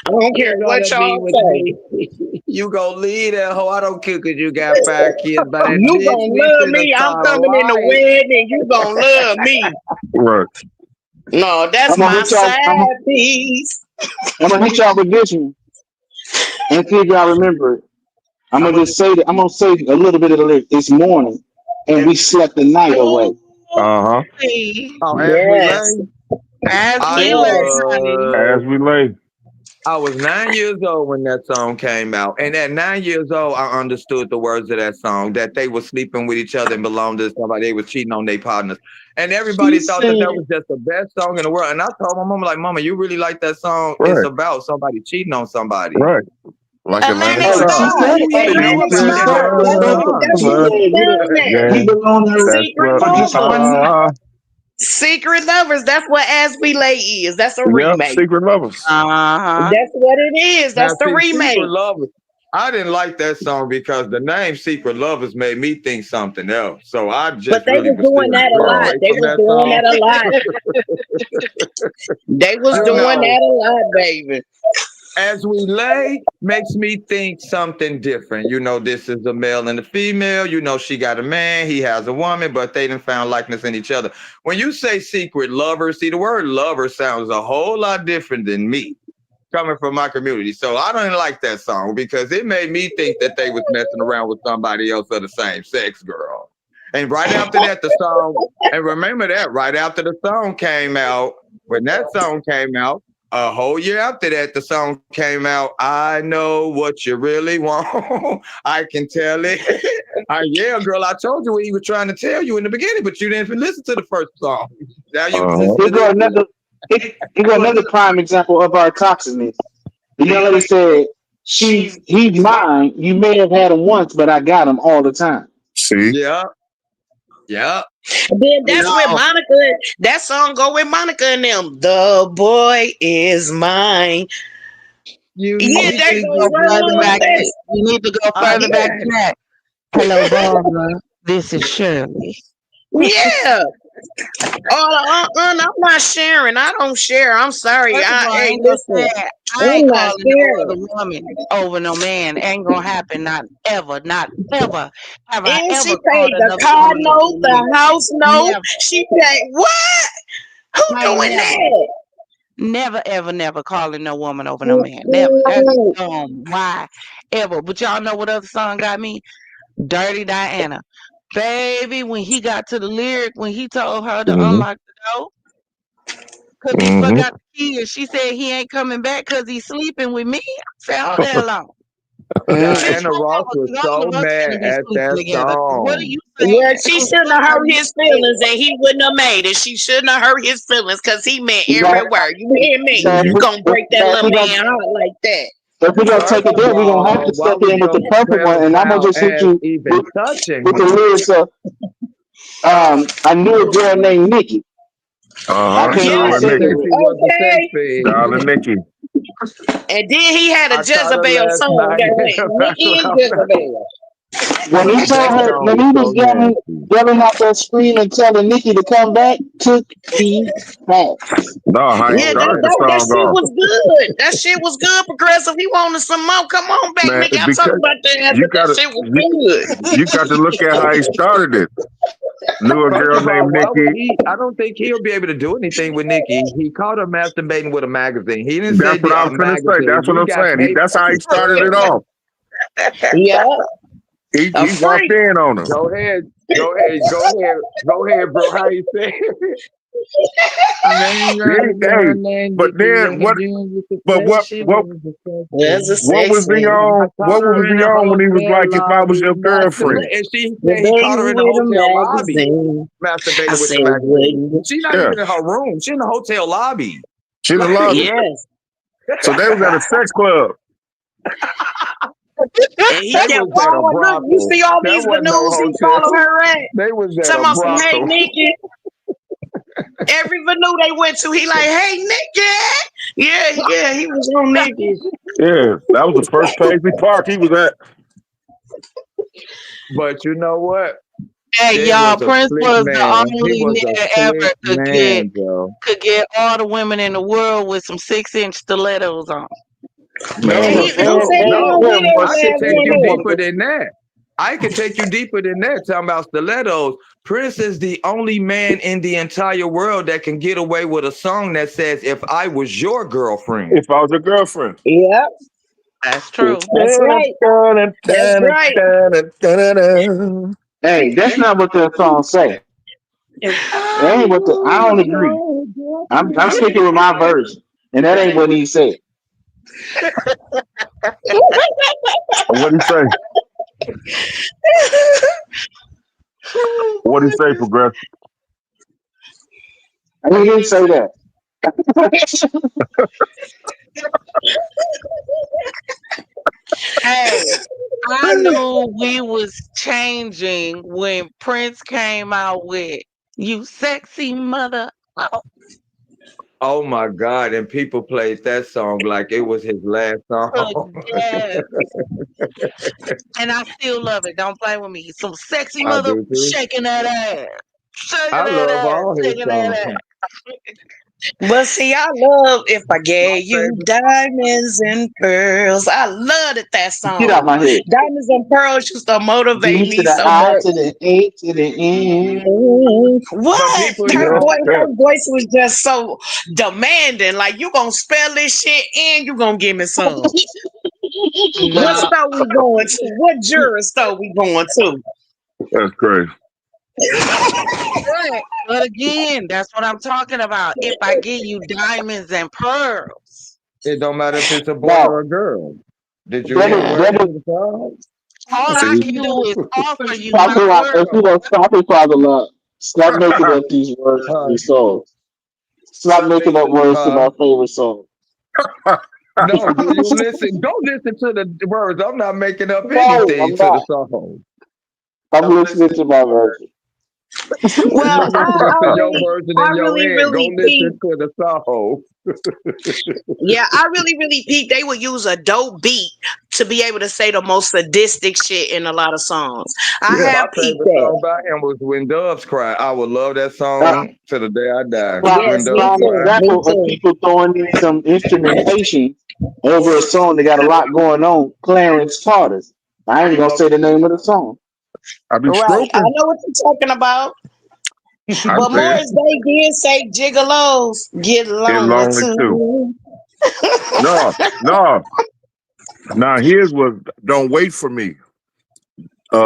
I don't care You're what gonna be y'all with say. me. You gonna leave that hoe. I don't care 'cause you got 5 kids by that You bitch. gonna We love finna me. I'm start a coming in the riot. wedding and you gonna love me. Right. No, that's I'm gonna my hit y'all. side piece. I'm gonna hit y'all with this one and see if y'all remember it. I'm I'm gonna gonna just say that. I'm gonna say a little bit of the lyric. It's morning, and we slept the night away. Uh-huh. Ooh, oh, as we Yes. lay. as I we lay, Yes. honey. As was we lay. I was 9 years old when that song came out. And at 9 years old, I understood the words of that song, that they were sleeping with each other and belonged to somebody. They were cheating on their partners. And She everybody thought that said, that was just the best song in the world. And I told my mama, like, Mama, you really like that song? It's Right. about somebody cheating on somebody. Right. Like Atlantic Atlantic Oh, Star. she Star. said, Who "Hey, knew Atlantic about she that Star. said, damn That's she what song? we said, found at. he Yeah. belonged to her." That's Secret what But just one Lovers. night. Secret Lovers. That's what As We Lay is. That's a yep, remake. Secret Lovers. Uh-huh. That's what it is. Now, That's the see, Secret remake. Lovers. I didn't like that song because the name Secret Lovers made me think something else. So I But just they really was was doing steering that a clear lot. Oh. away They from was that doing song. that a lot. They was You doing know, that a lot, baby. as we lay makes me think something different. You know, this is a male and a female. You know, she got a man, he has a woman, but they done found likeness in each other. When you say secret lover, see, the word lover sounds a whole lot different than me coming from my community. So I don't like that song because it made me think that they was messing around with somebody else of the same sex, girl. And right after that, the song, and remember that, right after the song came out, when that song came out, a whole year after that, the song came out. I know what you really want. I can tell it. Yeah, girl, I told you what he was trying to tell you in the beginning, but you didn't even listen to the first song. Now you Uh-huh. listen Here to go this. another. Here go another prime example of our toxicness. The young lady said, he's mine. You may have had him once, but I got him all the time." See? Yeah, yeah. Then that's where No. Monica, that song go with Monica and them. The boy is mine. You Yeah, need We that need to to goes go get right with further along with back. that. me. We need to go I further back Yeah. than that. Hello, Barbara. This is Shirley. Yeah. I'm not sharing. I don't share. I'm sorry. First of all, I Hey, ain't gonna listen. say it. I I'm ain't not calling no sharing. other woman over no man. Ain't gonna happen. Not ever. Not ever. Have I And she ever called paid the another car woman over note, no man? the house note. Never. She paid what? Who I ain't doing never. that? Never, ever, never calling no woman over no man. Never. That's Mm-mm. dumb. Why? Ever. But y'all know what other song got me? Dirty Diana. Baby, when he got to the lyric, when he told her to Mm-hmm. unlock the door, because he Mm-hmm. forgot the key, and she said he ain't coming back because he's sleeping with me. I said, hold the hell on. Bitch, Diana Ross whatever, was because all so of us mad finna be at sleeping that together. 'Cause what are song. you Well, saying? she 'Cause shouldn't what have are hurt you his saying? feelings, and he wouldn't have made it. She shouldn't have hurt his feelings because he meant You every got word. You hear me? so. Mm-hmm. Gonna break that So if little we gonna man heart like that. First take it of there, we're gonna have all, to why step was in with your the perfect one, and I'm gonna pedophile just hit ass you even touching with the him? lyrics of I knew a girl named Nikki. I Uh-huh. can't even Yes. Darling Mama say said Nikki. it. she was a sex Okay. fiend. Darling Nikki. And then he had a I caught her Jezebel last song night. that went Nikki and Jezebel. When he told That her, song when was he was so nasty. yelling out that screen and telling Nikki to come back, took me back. No, how he Yeah, Oh started yeah. the that song shit off. was good. That shit was good, progressive. He wanted some more. Come on back, Man, nigga. I talk because about that you after that gotta shit was good. you got to look at how he started it. Knew a First girl of all, named why would Nikki. he? I don't think he'll be able to do anything with Nikki. He caught her masturbating with a magazine. He didn't say That's what I a was gonna say. magazine. That's what You I'm got saying. paper. That's how he started it off. Yeah, a He walked freak. in on her. Go ahead. Go ahead. Go ahead. Go ahead, bro. How you say? And then Then got a hey, girl named but Nikki then and what? again with the But flesh. what? She What? was a sex There's a fiend. What sex was he thing. I on? caught What was her in he a on when he was hotel like, "If I was lobby your girlfriend"? masturbating. And The he day caught you her in the with a hotel lobby magazine. I masturbating with the said, magazine. wouldn't. She's not Yeah, even in her room. She's in the hotel lobby. she's a Like, lobby. Yes. So they was at a sex club. And he They kept was at a following. Look, you brothel. see all That these wasn't no venues he hotel. follow her at? They was at Talking a about some, hey, brothel. Nikki. Every venue they went to, he like, hey, Nikki. Yeah, he was on Nikki. Yeah, that was the first Paisley Park he was at. But you know what? Hey, There y'all, was a Prince slick was the man. He only was a nigga slick ever man, Joe. could get all the women in the world with some 6-inch stilettos on. And No, he said he no, don't no. hit I every could last take one you of them. deeper than that. I could take you deeper than that. Talking about stilettos. Prince is the only man in the entire world that can get away with a song that says, "If I was your girlfriend." If I was a girlfriend. Yep, That's true. that's right. That's right. Hey, that's not what the song say. That ain't what the. I don't agree. I'm sticking with my version, and that ain't what he said. What do you say? What do you say, Progressive? He didn't say that. Hey, I knew we was changing when Prince came out with "You Sexy Mother." Oh my God! And people played that song like it was his last song. Yes. And I still love it. Don't play with me. Some sexy I mother do too. shaking that ass. Shaking I that love ass. all his Shaking that songs. ass. But see, I love If I My Gave You favorite. Diamonds and Pearls. I loved it, that Get out song. my head. Diamonds and Pearls used to motivate D to me the so I much. to the A to the N. But What? people Yeah, yeah. Her voice was just so demanding. Like, you gonna spell this shit and you gonna give me some. What No. store we going to? What jewelry store we going to? That's crazy. But again, that's what I'm talking about. If I give you diamonds and pearls, It don't matter if it's a boy Now or a girl. Did you that hear is words that to the song? all is. I can do is offer you Stop my it out. If you world. don't stop it, Father Love. Stop making up these words to Uh, these songs. Stop making up words to uh, my favorite song. no, do you listen? Go listen to the words. I'm not making up No, anything I'm to the not. song. I'm listening to my version. Well, You listen to your version I in your really, head. Go really listen think, to the song. yeah, I really, really peep. They would use a dope beat to be able to say the most sadistic shit in a lot of songs. I Yeah. My have peeped favorite that. song by him was "When Doves Cry." I would love that Uh, song to the day I die. When Yes, me Doves prime too. Cry. Me example of too. people throwing in some instrumentation over a song that got a lot going on. Clarence Carter's. I ain't gonna say the name of the song. I be Right. I stroking. know what you're talking about. I But say it. Morris Day did say gigolos get Get lonely lonely too. too. No, no. Now his was "Don't Wait for Me." He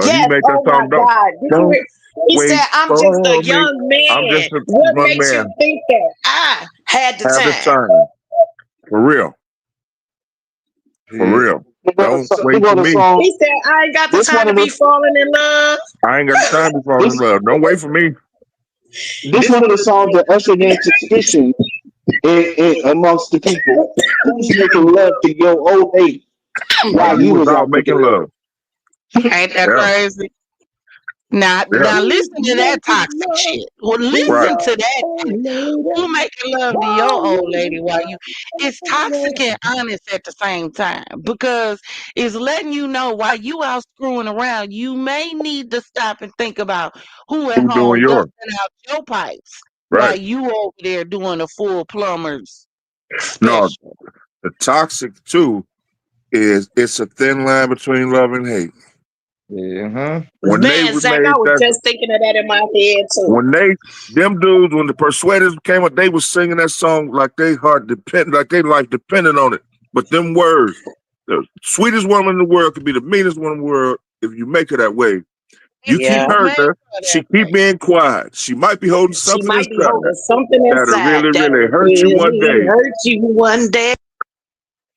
Yes. made that Oh my song. God. Did you Don't hear? He wait said, I'm just a for me. young I'm man. just a What young makes you man. think that I had the Have the time? time. For real. For Yeah. real. They go Don't to, they wait go for to me. song. He said, I ain't got the This time one to of be the falling in love. I ain't got the time to fall in this love. Don't wait for me. this one of the songs that ushered in suspicion amongst the people. Who's making love to your old lady while You you was was out out making making love? love. Ain't that Yeah. crazy? Now, Yeah. now listen to that toxic shit. Well, Right. listen to that shit. Who making love to your old lady while you? It's toxic and honest at the same time because it's letting you know while you out screwing around, you may need to stop and think about who at Who doing home yours? busting out your pipes while Right. you over there doing a full plumber's No, special. the toxic too is it's a thin line between love and hate. Yeah. When they Man, Zach, I remade was that, just thinking of that in my head too. when they them dudes, when the Persuaders came up, they was singing that song like they heart depend, like they life depended on it. But them words, the sweetest woman in the world could be the meanest one in the world if you make her that way. You If keep Yeah. you hurting make her, her she that keep way. being quiet. She might be holding She something might be inside holding something that'll inside really, really that'll hurt you one really day. hurt you one day.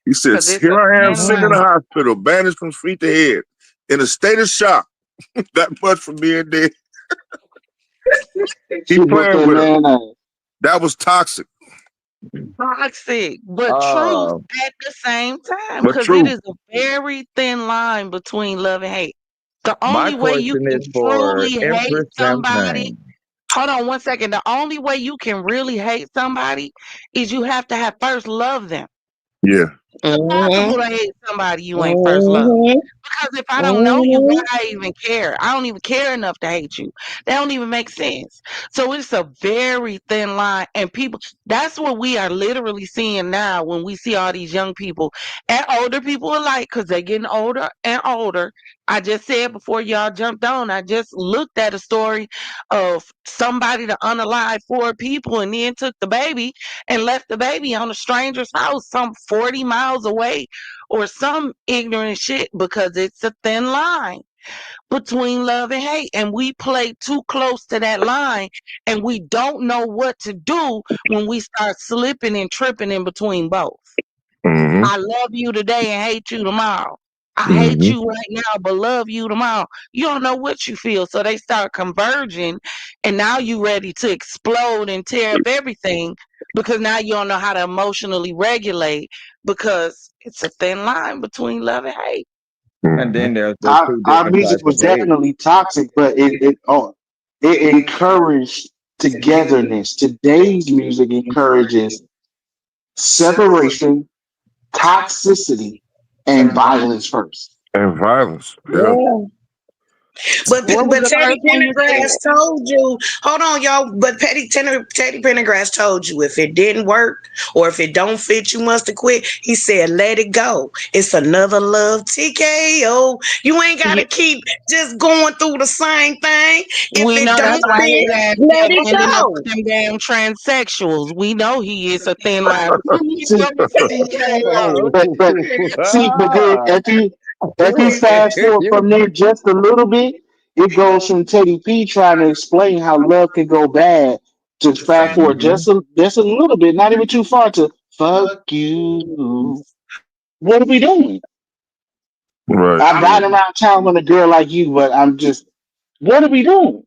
He says, Because it's "Here a I am thin sitting in the line. hospital, bandaged from feet to head, in a state of shock. That much from being dead." He She whooped playing that with her. man ass. That was toxic. toxic, but truth Uh, at the same time, But because it true. is a very thin line between love and hate. The my only way you question can is for truly hate Empress somebody, Champagne. hold on one second. The only way you can really hate somebody is you have to have first love them. Yeah. Impossible Mm-hmm. to hate somebody you ain't first love. Mm-hmm. Because if I don't know you, why Mm-hmm. I even care? I don't even care enough to hate you. That don't even make sense. So it's a very thin line. And people, that's what we are literally seeing now when we see all these young people and older people alike, because they're getting older and older. I just said before y'all jumped on, I just looked at a story of somebody that unalived four people and then took the baby and left the baby on a stranger's house some 40 miles away or some ignorant shit, because it's a thin line between love and hate. And we play too close to that line and we don't know what to do when we start slipping and tripping in between both. Mm-hmm. I love you today and hate you tomorrow. I hate Mm-hmm. you right now, but love you tomorrow. You don't know what you feel. So they start converging, and now you ready to explode and tear up everything because now you don't know how to emotionally regulate, because it's a thin line between love and hate. And Mm-hmm. then there's the Our two our different music types was of hate. definitely toxic, but it encouraged togetherness. Today's music encourages separation, toxicity, and violence first. And violence. Yeah. Yeah. But What was but the Teddy first one you Pendergrass said? told you, hold on, y'all. But Teddy Pendergrass told you if it didn't work or if it don't fit, you must have quit. He said, let it go. It's another love TKO. You ain't Yeah, gotta keep just going through the same thing. If we it know that's don't why fit, his ass let kept it ending up go. with them damn transsexuals. We know he is a thin line between See, love and TKO. but see, but then Ah. if you fast forward from there just a little bit, it goes from Teddy P trying to explain how love can go bad to fast forward Mhm. just a little bit, not even too far to fuck you. What are we doing? Right. I'm riding around town with a girl like you, but I'm just what are we doing?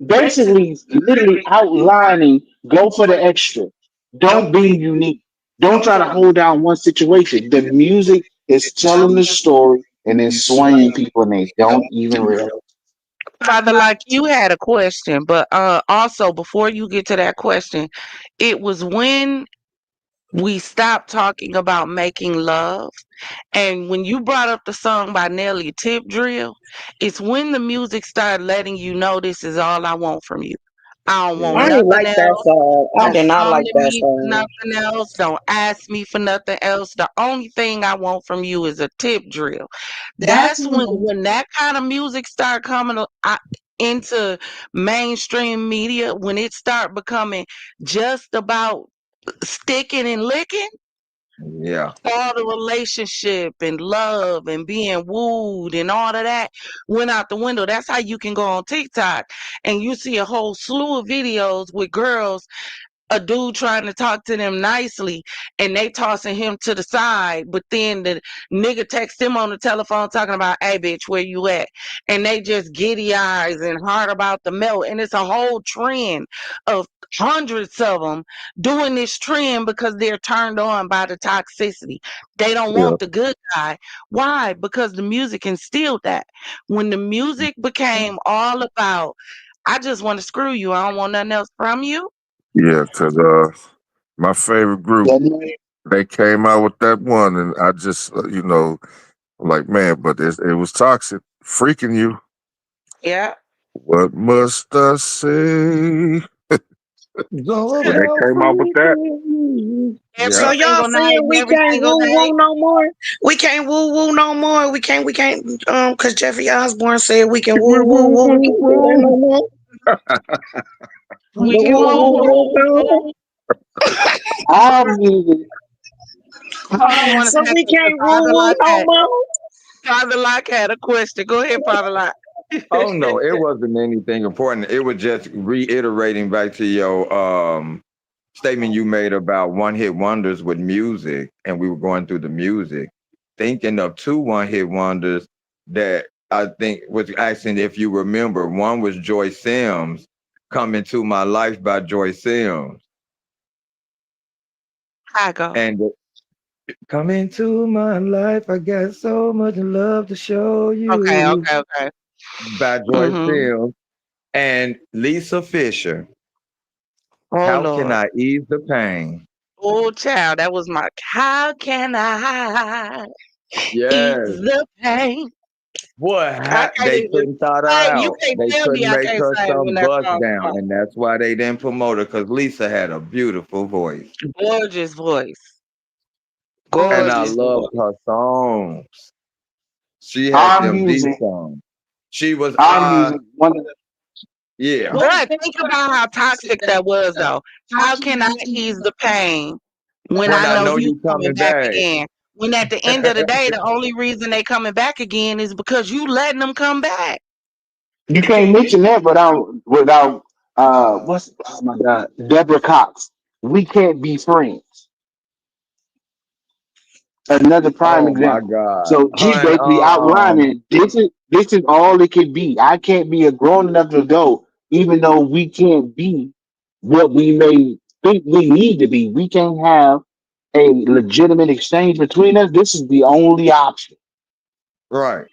Basically, literally outlining go for the extra. Don't be unique. Don't try to hold down one situation. The music is telling the story and then swaying people and they don't even realize. Father, like you had a question, but also before you get to that question, it was when we stopped talking about making love. And when you brought up the song by Nelly, Tip Drill, it's when the music started letting you know this is all I want from you. I don't want I Yeah. ain't nothing like that else. song. I Don't did not come like to that me for song. nothing else. Don't ask me for nothing else. The only thing I want from you is a tip drill. That's when that kind of music start coming into mainstream media, when it start becoming just about sticking and licking, Yeah. all the relationship and love and being wooed and all of that went out the window. That's how you can go on TikTok and you see a whole slew of videos with girls, a dude trying to talk to them nicely and they tossing him to the side, but then the nigga text him on the telephone talking about, hey bitch, where you at? And they just giddy eyes and hard about the melt. And it's a whole trend of hundreds of them doing this trend because they're turned on by the toxicity. They don't Yeah. want the good guy. Why? Because the music instilled that. When the music became all about, I just want to screw you, I don't want nothing else from you. Yeah. Cause my favorite group, they came out with that one, and I just I'm like, man, but it was toxic, freaking you. Yeah. What must I say? It's all When they about came out with that, freaking. Every So Yeah. y'all single night saying and we every can't single woo day. woo no more? We can't woo woo no more. We can't cause Jeffrey Osborne said we can woo woo woo. We can't do that no more. We The can woo woo woo woo. woo gone. Our music, Hold on one So we second, because can't woo woo no more. Father Lock had a question. Go ahead, Father Lock. Oh no, it wasn't anything important. It was just reiterating back to your statement you made about one hit wonders with music, and we were going through the music, thinking of two one hit wonders that I think was asking if you remember. One was Joy Sims, "Come Into My Life" by Joy Sims. I go. And come into my life. I got so much love to show Okay, you okay, okay. by Joyce Mm-hmm. Fields and Lisa Fisher. Oh How can Lord. I ease the pain? Oh child, that was my how can I ease Yes. the pain? I can't They even couldn't thought her sing. You out. can't They tell me couldn't I make can't her sing when some that bust song come down, on. and that's why they didn't promote her because Lisa had a beautiful voice, Gorgeous voice. and I Gorgeous loved voice. her songs. She had Our them deep music, songs. She was our music, one of the yeah. But think about how toxic that was though. How can I ease the pain when When I I know know you you coming coming back back. again? When at the end of the day, the only reason they coming back again is because you letting them come back. you can't mention that without what's oh my god, Deborah Cox. We can't be friends. Another prime Oh my example. God. So she's Her and basically outlining this is all it could be. I can't be a grown enough adult, even though we can't be what we may think we need to be. We can't have a legitimate exchange between us. This is the only option. right.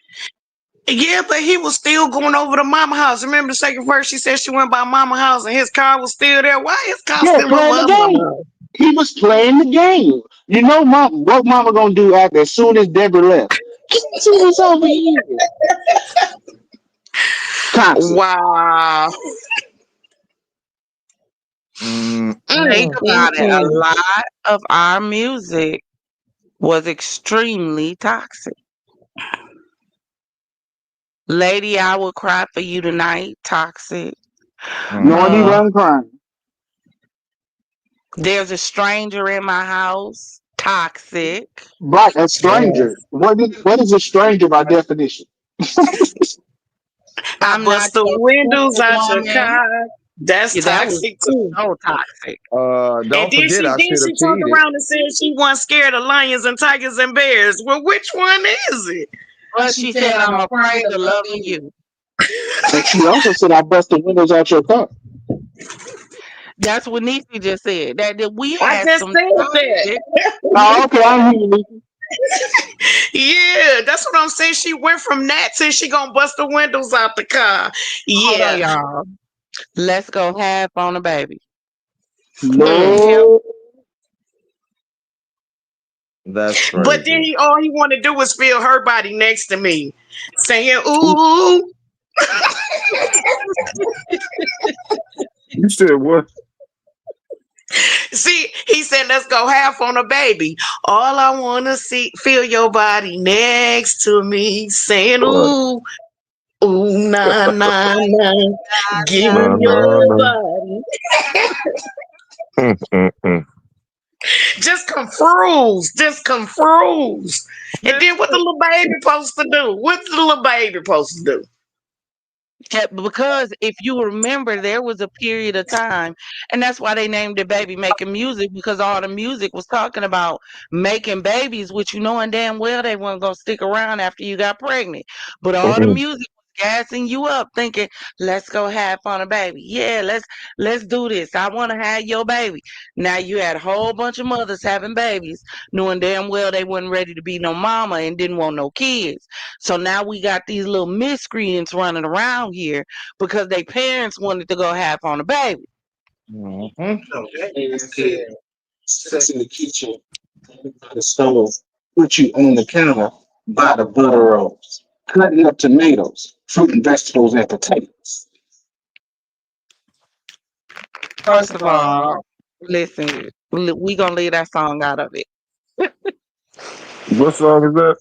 Yeah, but he was still going over to mama house. Remember the second verse? She said she went by mama house and his car was still there. Why his car Yeah, still over playing the her mama game. house? He was playing the game. You know, what mama gonna do after as soon as Deborah left? Get this over here. Toxic. Wow. Mm, Think Mm, mm. mm, about it. A mm. lot of our music was extremely toxic. Lady, I will cry for you tonight. Toxic. You Mm. only Uh, run crime. there's a stranger in my house. Toxic. Right, a Yeah. stranger. What is a stranger by definition? I I'm not bust the your windows out your superwoman. car. That's Yeah, that was toxic too. so toxic. Don't And then forget she I then should she have turned peed it. around and said she wasn't scared of lions and tigers and bears. Well, which one is it? But she said, I'm afraid of loving you. And she also said, I bust the windows out your car. That's what Niecy just said. That we I had just some said that. toxic. Oh, okay, I hear you, Nikki. Yeah, that's what I'm saying. She went from that to she gonna bust the windows out the car. Hold on, Yeah. y'all. Let's go half on a baby. Mm. Him. No. That's But then crazy. all he want to do is feel her body next to me, saying, "Ooh." You said what? See, he said, "Let's go half on a baby." All I want to see, feel your body next to me, saying, Right. "Ooh, ooh, nah, nah, nah." Give No, him no, your no. body. Mm, mm, mm. Just confuse. Just confuse. And then what the little baby supposed to do? What's the little baby supposed to do? Yeah, because if you remember, there was a period of time, and that's why they named it Baby Making Music, because all the music was talking about making babies, which you knowing damn well they weren't gonna stick around after you got pregnant. But all the Mm-mm. music was gassing you up, thinking, "Let's go half on a baby. Yeah, let's do this. I want to have your baby." Now you had a whole bunch of mothers having babies, knowing damn well they wasn't ready to be no mama and didn't want no kids. So now we got these little miscreants running around here because their parents wanted to go half on a baby. Hmm. No, that man said, sex in the kitchen, by the stove, put you on the counter by the butter rolls, cutting up tomatoes, fruit and vegetables, and potatoes. First of all, listen, we gonna leave that song out of it. What song is that?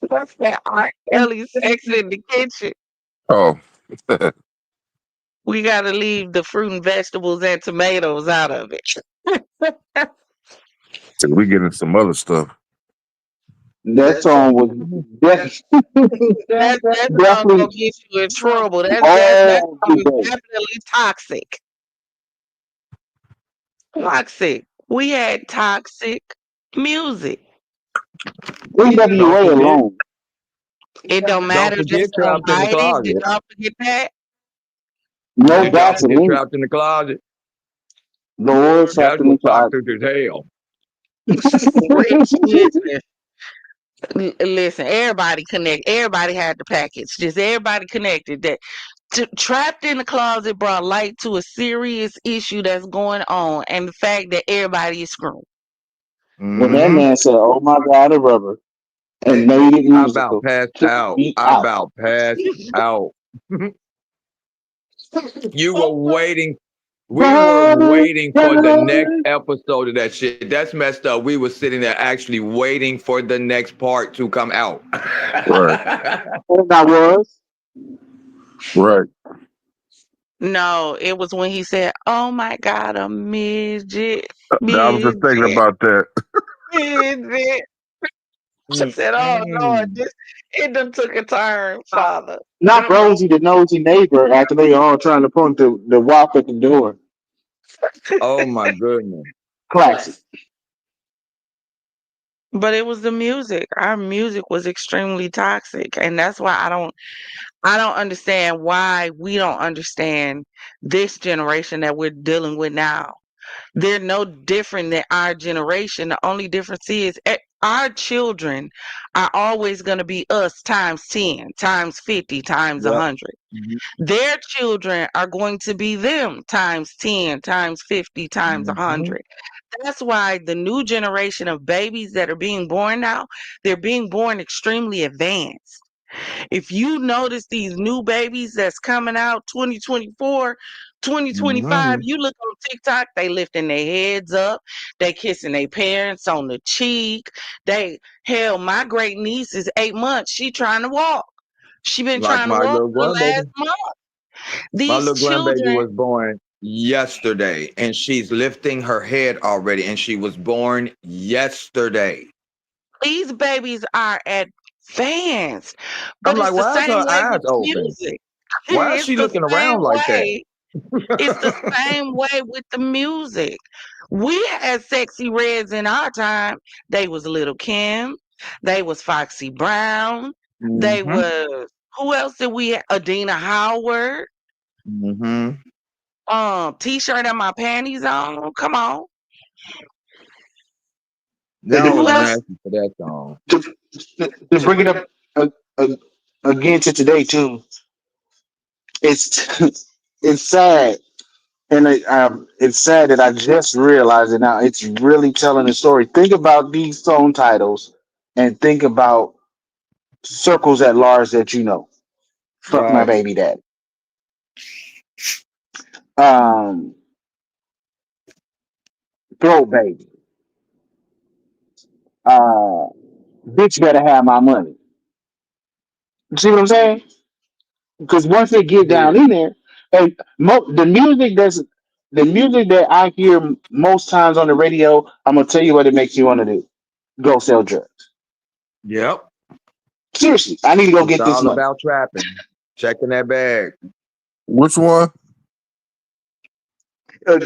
That's that R. Kelly Sex in the Kitchen. Oh, We gotta leave the fruit and vegetables and tomatoes out of it. so we getting some other stuff. That song was That song definitely gonna get you in trouble. That all song the is way. definitely toxic. Toxic. We had toxic music. Don't NWA forget, alone. It don't don't matter. forget Just don't trapped in the bite it. Did closet. y'all forget that? No Did y'all forget Vaseline. trapped in the closet? Lord That trapped in was the closet. toxic as hell. Listen, listen. Everybody connect. Everybody had the package. Just everybody connected. That trapped in the closet brought light to a serious issue that's going on, and the fact that everybody is screwed. When that Hmm. man said, "Oh my God," a rubber, and made it I about musical, passed took out. me I out. about passed out. You were waiting. We were Brother, waiting for the next brother. episode of that shit. That's messed up. We were sitting there actually waiting for the next part to come out. Right. And I was. Right. No, it was when he said, "Oh my God, a midget, I was just thinking midget, about that. midget." I said, "Oh Lord, Mm-mm. this it done took a turn, Father." Not Rosie, the nosy neighbor, after they all trying to point the wop at the door. Oh my goodness. Classic. But it was the music. Our music was extremely toxic, and that's why I don't understand why we don't understand this generation that we're dealing with now. They're no different than our generation. The only difference is our children are always going to be us times 10, times 50, times Yep. 100. Mm-hmm. Their children are going to be them times 10, times 50, times Mm-hmm. 100. That's why the new generation of babies that are being born now, they're being born extremely advanced. If you notice these new babies that's coming out 2024, 2025, Mm-hmm. you look on TikTok, they lifting their heads up, they kissing their parents on the cheek. Hell, my great niece is 8 months. She trying to walk. She been Like trying to my walk little for the last grandbaby. month. My These little grandbaby children, was born yesterday and she's lifting her head already and she was born yesterday. these babies are advanced, I'm but it's like, the why is same her way eyes with the open? music. Why is It's she the looking same around like that? way. It's the same way with the music. We had sexy reds in our time. They was Little Kim. They was Foxy Brown. They Mm-hmm. was who else did we have? Adina Howard. Mm-hmm. T-shirt and my panties on. Come on. Y'all Who was else? nasty for that song. to, to bring it up uh, uh, again to today too. It's it's sad, and it's sad that I just realized it now. It's really telling a story. Think about these song titles, and think about circles at large that you know. Fuck my Right. baby daddy. Um, throat baby. Uh, bitch better have my money. You see what I'm saying? Because once they get down Yeah. in there, and the music that I hear most times on the radio, I'm gonna tell you what it makes you want to do: go sell drugs. Yep. Seriously, I need to go It's get this all money. about trapping. Checking that bag. Which one?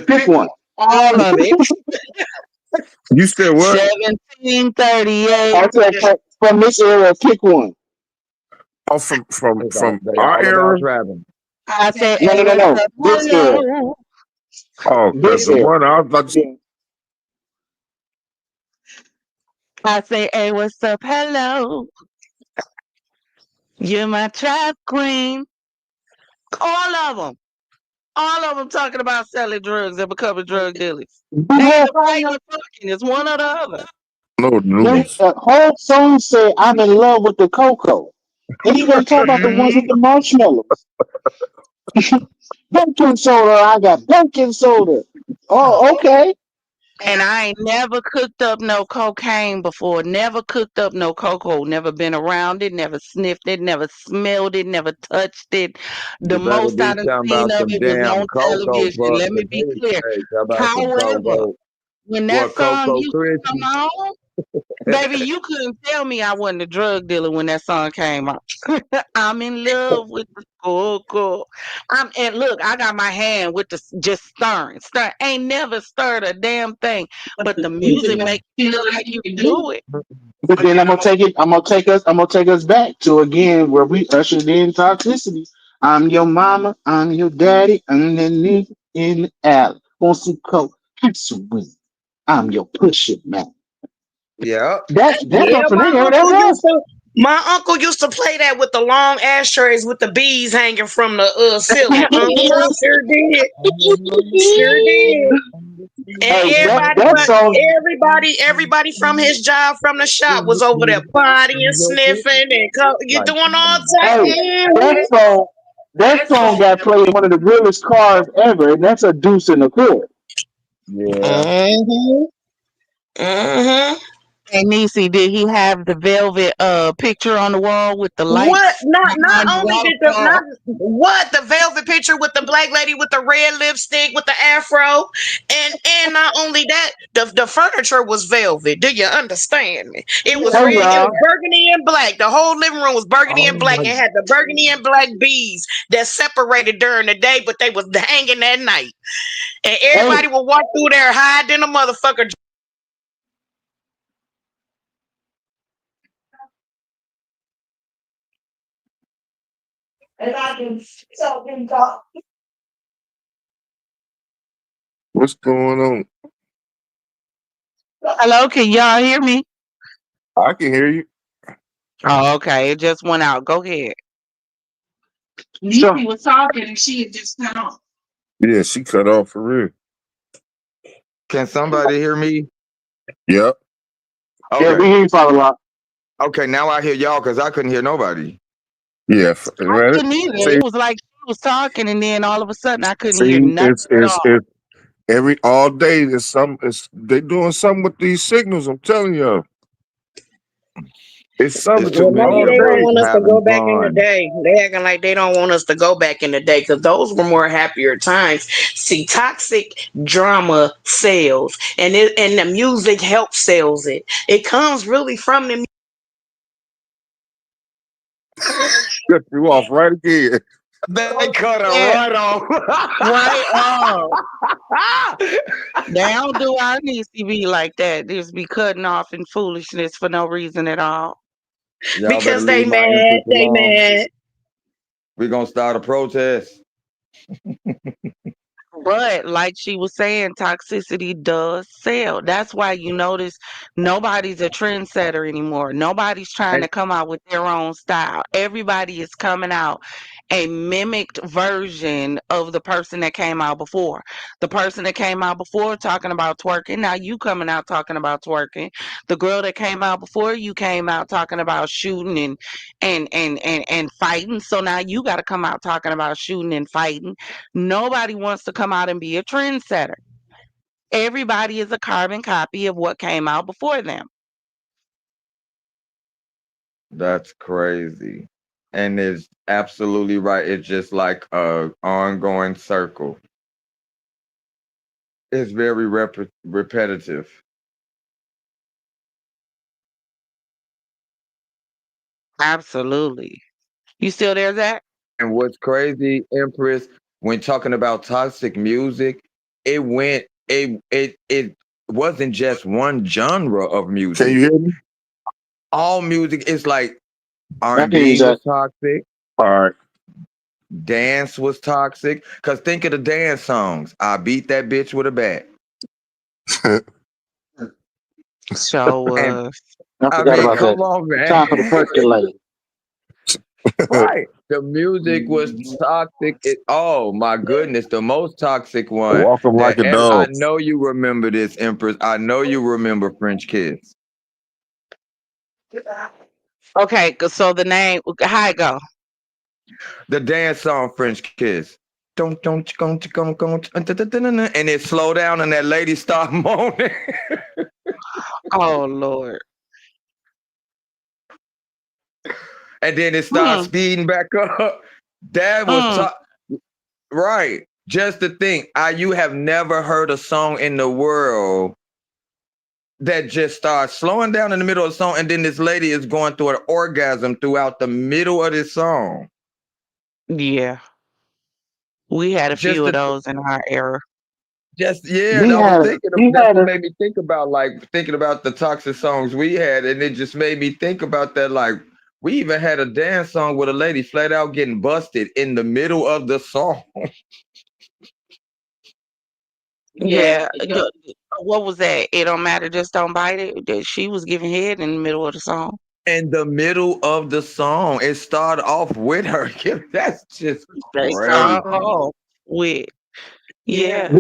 Pick one. All of it. You said what? 1738. I said from this era, pick one. Oh, from They our all about era. trapping. I said, No, no, hey, no, what's no. up? This era. Hello. Oh, This the era. one I was about to. Yeah. I say, hey, what's up? Hello. You're my trap queen. All of them. All of them talking about selling drugs and becoming drug dealers. The They ain't whole, afraid of fucking. It's one or the other. No new ones. the whole song said, "I'm in love with the cocoa." And you gonna talk about the ones with Mhm. the marshmallows? Pumpkin soda. I got pumpkin soda. Oh, okay. And I ain't never cooked up no cocaine before. Never cooked up no cocoa. Never been around it. Never sniffed it. Never smelled it. Never touched it. The You better most I be done talking seen about of some it was damn on cocoa television. puffs Let me and be hey, clear. hey, talk about some However, cocoa. when that What song Cocoa used to come Christmas? on, baby, you couldn't tell me I wasn't a drug dealer when that song came out. I'm in love with the cocoa. And look, I got my hand with the just stirring. Stir ain't never stirred a damn thing, but the music make you feel like you can do it. But then I'm gonna take it. I'm gonna take us back to again where we ushered in toxicity. I'm your mama. I'm your daddy. Underneath in the alley. Want some coke? Have some weed. I'm your pusher man. Yeah. That's Yeah, not familiar. That's us. my uncle used to play that with the long ashtrays with the bees hanging from the ceiling. Sure did. Sure did. And Hey, everybody, that but song. everybody from his job from the shop was over there partying, sniffing, and you doing all type. Hey, that song got played in one of the realest cars ever, and that's a deuce in the court. Yeah. Mm-hmm. Mm-hmm. And Niecy, did he have the velvet picture on the wall with the What? lights Not behind the only did the not waterfall? what the velvet picture with the black lady with the red lipstick with the afro, and not only that, the furniture was velvet. Do you understand me? It was Hey, red. It was y'all. burgundy and black. The whole living room was burgundy and black, and had the burgundy and black bees that separated during the day, but they was hanging at night, and Hey, everybody would walk through there hiding a motherfucker. What's going on? Hello, can y'all hear me? I can hear you. Oh, okay. It just went out. Go ahead. so Niecy was talking and she had just cut off. Yeah, she cut off for real. Can somebody hear me? Yep. yeah, we Okay. hear you, Father Law. Okay, now I hear y'all because I couldn't hear nobody. Yeah. I Man, couldn't either. see, It was like she was talking and then all of a sudden I couldn't hear see, nothing at all. it's every all day. There's some. It's they doing something with these signals. I'm telling you, it's It's something too Well, many maybe all of they don't us day. want us to go having back in the fun. day. They acting like they don't want us to go back in the day because those were more happier times. See, toxic drama sells, and the music helps sells it. It comes really from the Cut you off right again. They cut her Yeah, right off. right on. They don't do our needs to be like that. Just be cutting off in foolishness for no reason at all. Y'all better because they leave my mad. interest They alone. mad. We're gonna start a protest. But like she was saying, toxicity does sell. That's why you notice nobody's a trendsetter anymore. Nobody's trying And to come out with their own style. Everybody is coming out a mimicked version of the person that came out before. The person that came out before talking about twerking. Now you coming out talking about twerking. The girl that came out before you came out talking about shooting and fighting. So now you got to come out talking about shooting and fighting. Nobody wants to come out and be a trendsetter. Everybody is a carbon copy of what came out before them. that's crazy. And it's absolutely right. It's just like a ongoing circle. It's very repetitive. Absolutely. You still there, Zach? And what's crazy, Empress, when talking about toxic music, it wasn't just one genre of Can you music. hear me? All music is like R I and can B use that. was toxic, All right. dance was toxic. Cause think of the dance songs. I beat that bitch with a bat. So And I I forgot mean, about come that. on, man. Time for the percolate. Right. The music was toxic. Oh my goodness, the most toxic one Walk them like that a I dog. know you remember this, Empress. I know you remember French Kiss. okay, so the name how it go? The dance song French Kiss. Don't, and it slow down and that lady start moaning. Oh Lord. And then it starts Hmm. speeding back up. That was Hmm. right. Just to think, you have never heard a song in the world that just starts slowing down in the middle of the song, and then this lady is going through an orgasm throughout the middle of this song. Yeah. We had a Just few of to those in our era. Just yeah, We and I was had thinking of we that's had what a made me think about thinking about the toxic songs we had, and it just made me think about that. Like we even had a dance song with a lady flat out getting busted in the middle of the song. Yeah. What was that? It don't matter, just don't bite it. She was giving head in the middle of the song. In the middle of the song, it started off with her. That's just They crazy. start off with, yeah.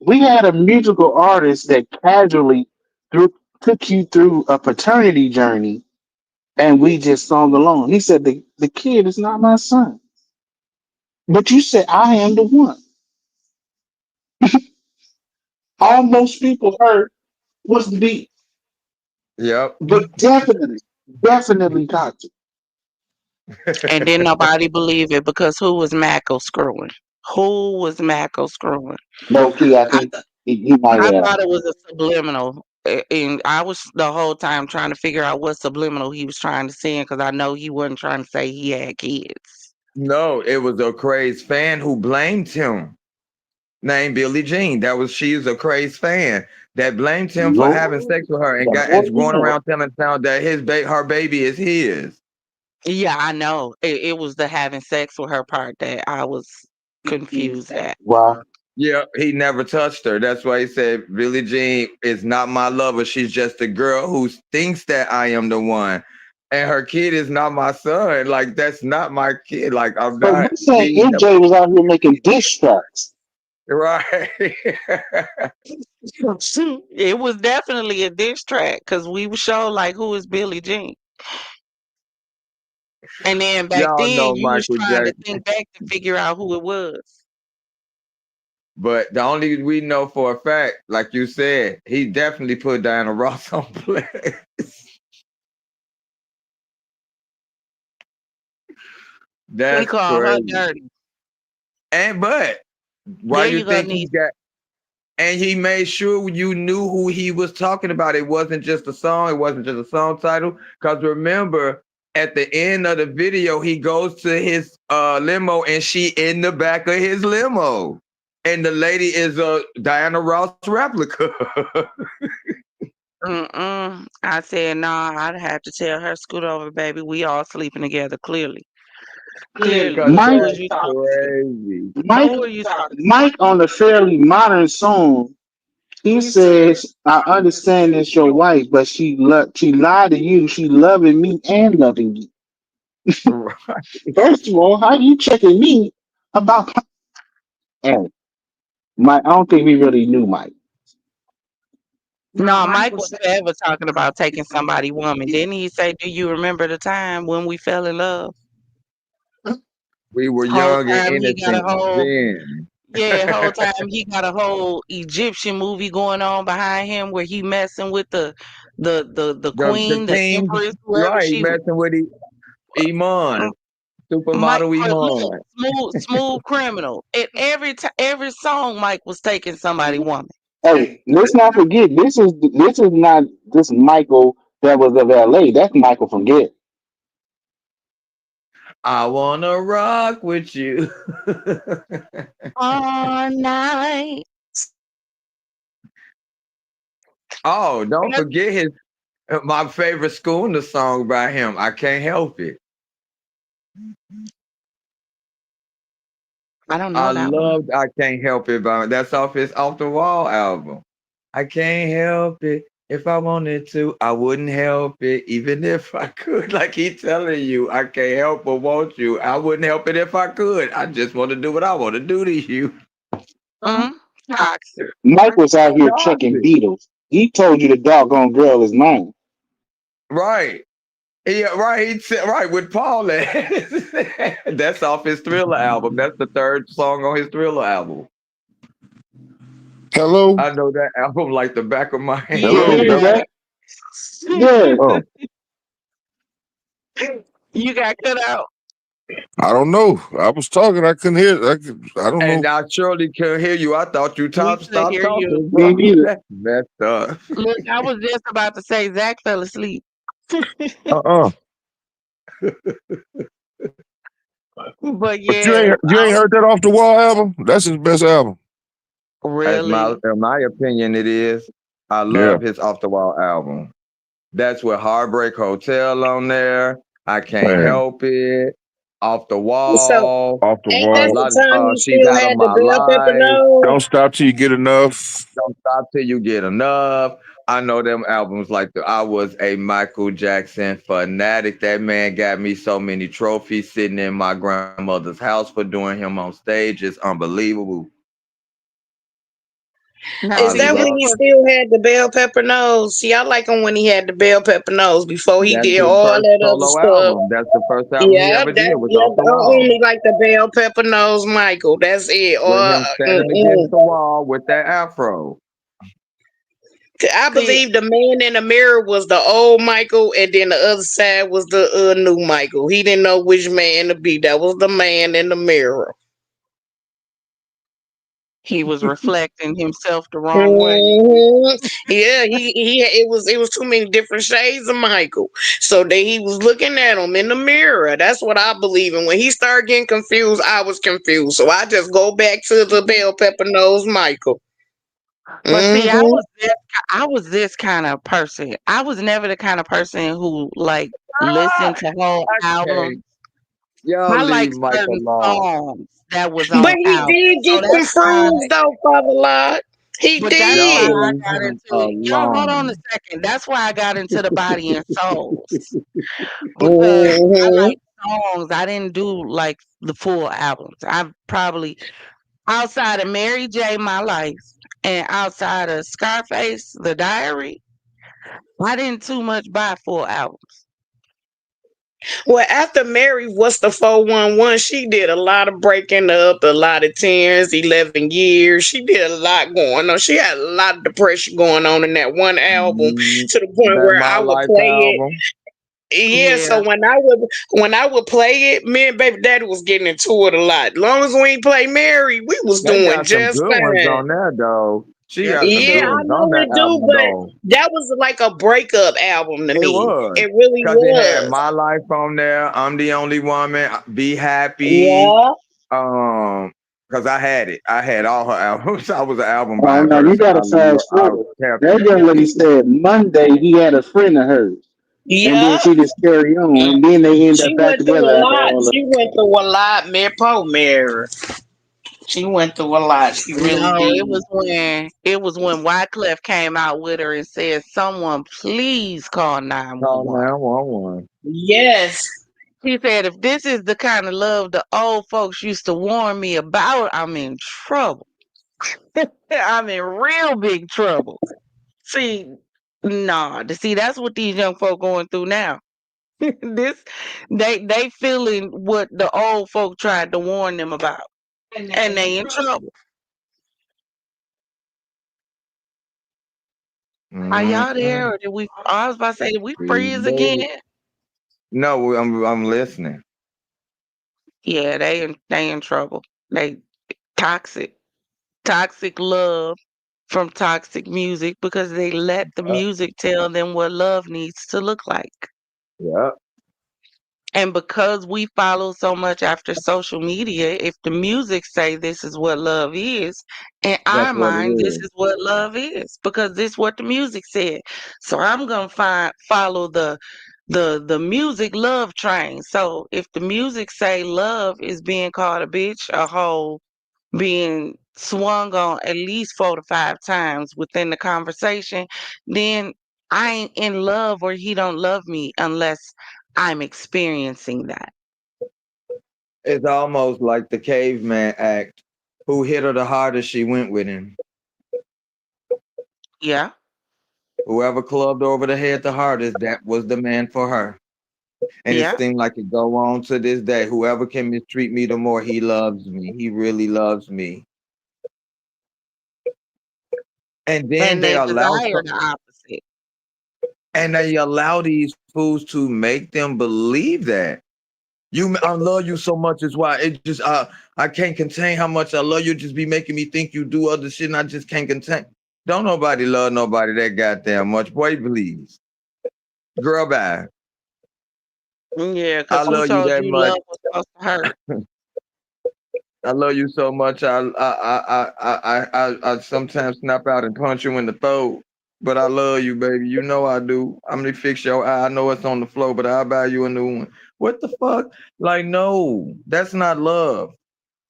We had a musical artist that casually took you through a paternity journey, and we just sung along. He said the kid is not my son, but you said I am the one. All most people heard was the beat, Yep. but definitely got to. And then nobody believe it because who was Mako screwing? Who was Mako screwing? Low key, I I think he might I have. thought it was a subliminal, and I was the whole time trying to figure out what subliminal he was trying to send because I know he wasn't trying to say he had kids. No, it was a crazed fan who blamed him, named Billie Jean. She's a crazed fan that blamed him for having Lord, sex with her and going Lord. around telling town that her baby is his. Yeah, I know. It was the having sex with her part that I was confused at. Wow. Yeah, he never touched her. That's why he said Billie Jean is not my lover. She's just a girl who thinks that I am the one. And her kid is not my son. Like, that's not my kid. Like, I'm But not. we saying He never, MJ was out here making diss tracks. right. It was definitely a diss track because we were showing like who is Billie Jean. And then back Y'all then know you was Michael trying to Jackson. think back to figure out who it was. But the only we know for a fact, like you said, he definitely put Diana Ross on blast. He That's called her crazy. dirty. But why There you you go, think he niece. got? And he made sure you knew who he was talking about. It wasn't just a song. It wasn't just a song title. Because remember, at the end of the video, he goes to his limo and she in the back of his limo. And the lady is a Diana Ross replica. I said, nah, I'd have to tell her, scoot over, baby. We all sleeping together, clearly. Clearly. Because Who Mike, is that's you talking to? crazy. Mike, Who are you talking Mike on a fairly modern song. He says, "I understand it's your wife, but she lied to you. She loving me and loving you. Right. First of all, how you checking me about?" Hey, Mike, I don't think we really knew Mike. to? No, Mike was forever talking about taking somebody's woman. Didn't he say, do you remember the time when we fell in love? We were Whole young and time he got a innocent whole then. whole time he got a whole Egyptian movie going on behind him where he messing with the The queen, the king, empress, whoever right, she was. messing with Iman, Mike, supermodel look, Iman. smooth criminal. At every song, Mike was taking somebody woman. Hey, let's not forget this is not this Michael that was of L.A. That's Michael from Get. I wanna rock with you. All night. Oh, don't forget his my favorite Schooner song by him. I can't help it. I don't I know that one. loved I Can't Help It by that's off his Off the Wall album. I can't help it. If I wanted to, I wouldn't help it, even if I could. Like he telling you, I can't help but want you. I wouldn't help it if I could. I just want to do what I want to do to you. Mm, toxic. Mike was out here checking Toxic. Beatles. He told you the doggone girl is mine. Right. Yeah, right. Right with Paul. That's off his Thriller album. That's the third song on his Thriller album. Hello. I know that album like the back of my hand. You Hello. hear Yeah. that? Yeah. Oh, You got cut out. I don't know. I was talking. I couldn't hear. I don't know. And I surely can hear you. I thought you We could stopped hear you. talking, Me bro. neither. That's messed up. Look, I was just about to say Zach fell asleep. Uh-uh. But But yeah, you ain't heard that Off the Wall album? That's his best album. really. In my opinion, it is. I Yeah. love his Off the Wall album. That's with Heartbreak Hotel on there. I Can't Man. Help It. Off the So wall. Off the ain't A that wall. the lot. time you She's still out of had the my bell pepper life. nose? Don't stop till you get enough. Don't stop till you get enough. I know them albums like I was a Michael Jackson fanatic. That man got me so many trophies sitting in my grandmother's house for doing him on stage. It's unbelievable. Now, I Is see, that this when love he was still had the bell pepper nose? See, I like him when he had the bell pepper nose before he that's did his all first that other solo stuff. album. That's the first album he Yeah, ever did that was yeah, Off the I Wall. only like the bell pepper nose Michael. That's it. With Or him standing against the wall with that afro. I see, believe the man in the mirror was the old Michael, and then the other side was the new Michael. He didn't know which man to be. That was the man in the mirror. he was reflecting himself the wrong way. Yeah, it was too many different shades of Michael. So that he was looking at him in the mirror. That's what I believe. And when he started getting confused, I was confused. So I just go back to the bell pepper nose Michael. But see, Hmm I was this kind of person. I was never the kind of person who like listened Ah, to whole I albums. can't. Y'all I like leave Mike certain alone. songs that was But on he albums. did So get that's why confused though, Father Lot. He but that's Y'all why did. I leave got him into y'all hold on a alone. second. That's why I got into the body and souls. Because I Hmm like songs. I didn't do like the full albums. I probably outside of Mary J. My Life and outside of Scarface, The Diary, I didn't too much buy full albums. Well, after Mary, what's the 411? She did a lot of breaking up, a lot of tears, 11 years. She did a lot going on. She had a lot of depression going on in that one album to the point That where My I would Life play it. album. Yeah, Yeah. so when I would play it, me and baby daddy was getting into it a lot. Long as we ain't play Mary, we was They doing got some just good ones fine. on there though. She Yes, got they some Yeah, good do. I ones on know that it do, album but though. that was like a breakup album to It me. was. It really Cause it had was. My Life on there. I'm the Only Woman. Be Happy. Yeah. Cause I had it. I had all her albums. I was an album Oh buying no, you person. gotta fast I forward. kept That it. young lady said Monday he had a friend of hers. And then Yeah. she just carry on. And then they end She up back went through a together after lot. all of She went through a lot, man. Poor Mary. She went through a lot. She really No, did. it was when Wyclef came out with her and said, "Someone please call Call 911." 911. Yes. He said, "If this is the kind of love the old folks used to warn me about, I'm in trouble. I'm in real big trouble." See, nah, see, that's what these young folk going through now. this, they feeling what the old folk tried to warn them about, and they in trouble. Are y'all Mm-mm. there, or did we? I was about to say, did we We freeze made again? it. No, I'm listening. Yeah, they in trouble. They toxic, toxic love from toxic music because they let the Yep. music tell them what love needs to look like. Yep. And because we follow so much after social media, if the music say this is what love is, in our That's what it mind, this is. is what love is because this is what the music said. So I'm gonna follow the music love train. So if the music say love is being called a bitch, a hoe, being swung on at least 4 to 5 times within the conversation, then I ain't in love or he don't love me unless I'm experiencing that. It's almost like the caveman act. Who hit her the hardest, she went with him. Yeah, Whoever clubbed over the head the hardest, that was the man for her. And it yeah. seemed like it go on to this day. Whoever can mistreat me the more, he loves me. He really loves me. And then And they they allow desire the opposite. these fools to make them believe that. I love you so much is why it just I can't contain how much I love you. Just be making me think you do other shit and I just can't contain. Don't nobody love nobody that goddamn much. Boy, please. Girl, bye. Yeah, I because who love you told that you much. love was supposed to hurt? I love you so much. I sometimes snap out and punch you in the throat. But I love you, baby. You know I do. I'm gonna fix your eye. I know it's on the floor, but I'll buy you a new one. What the fuck? Like, no, that's not love.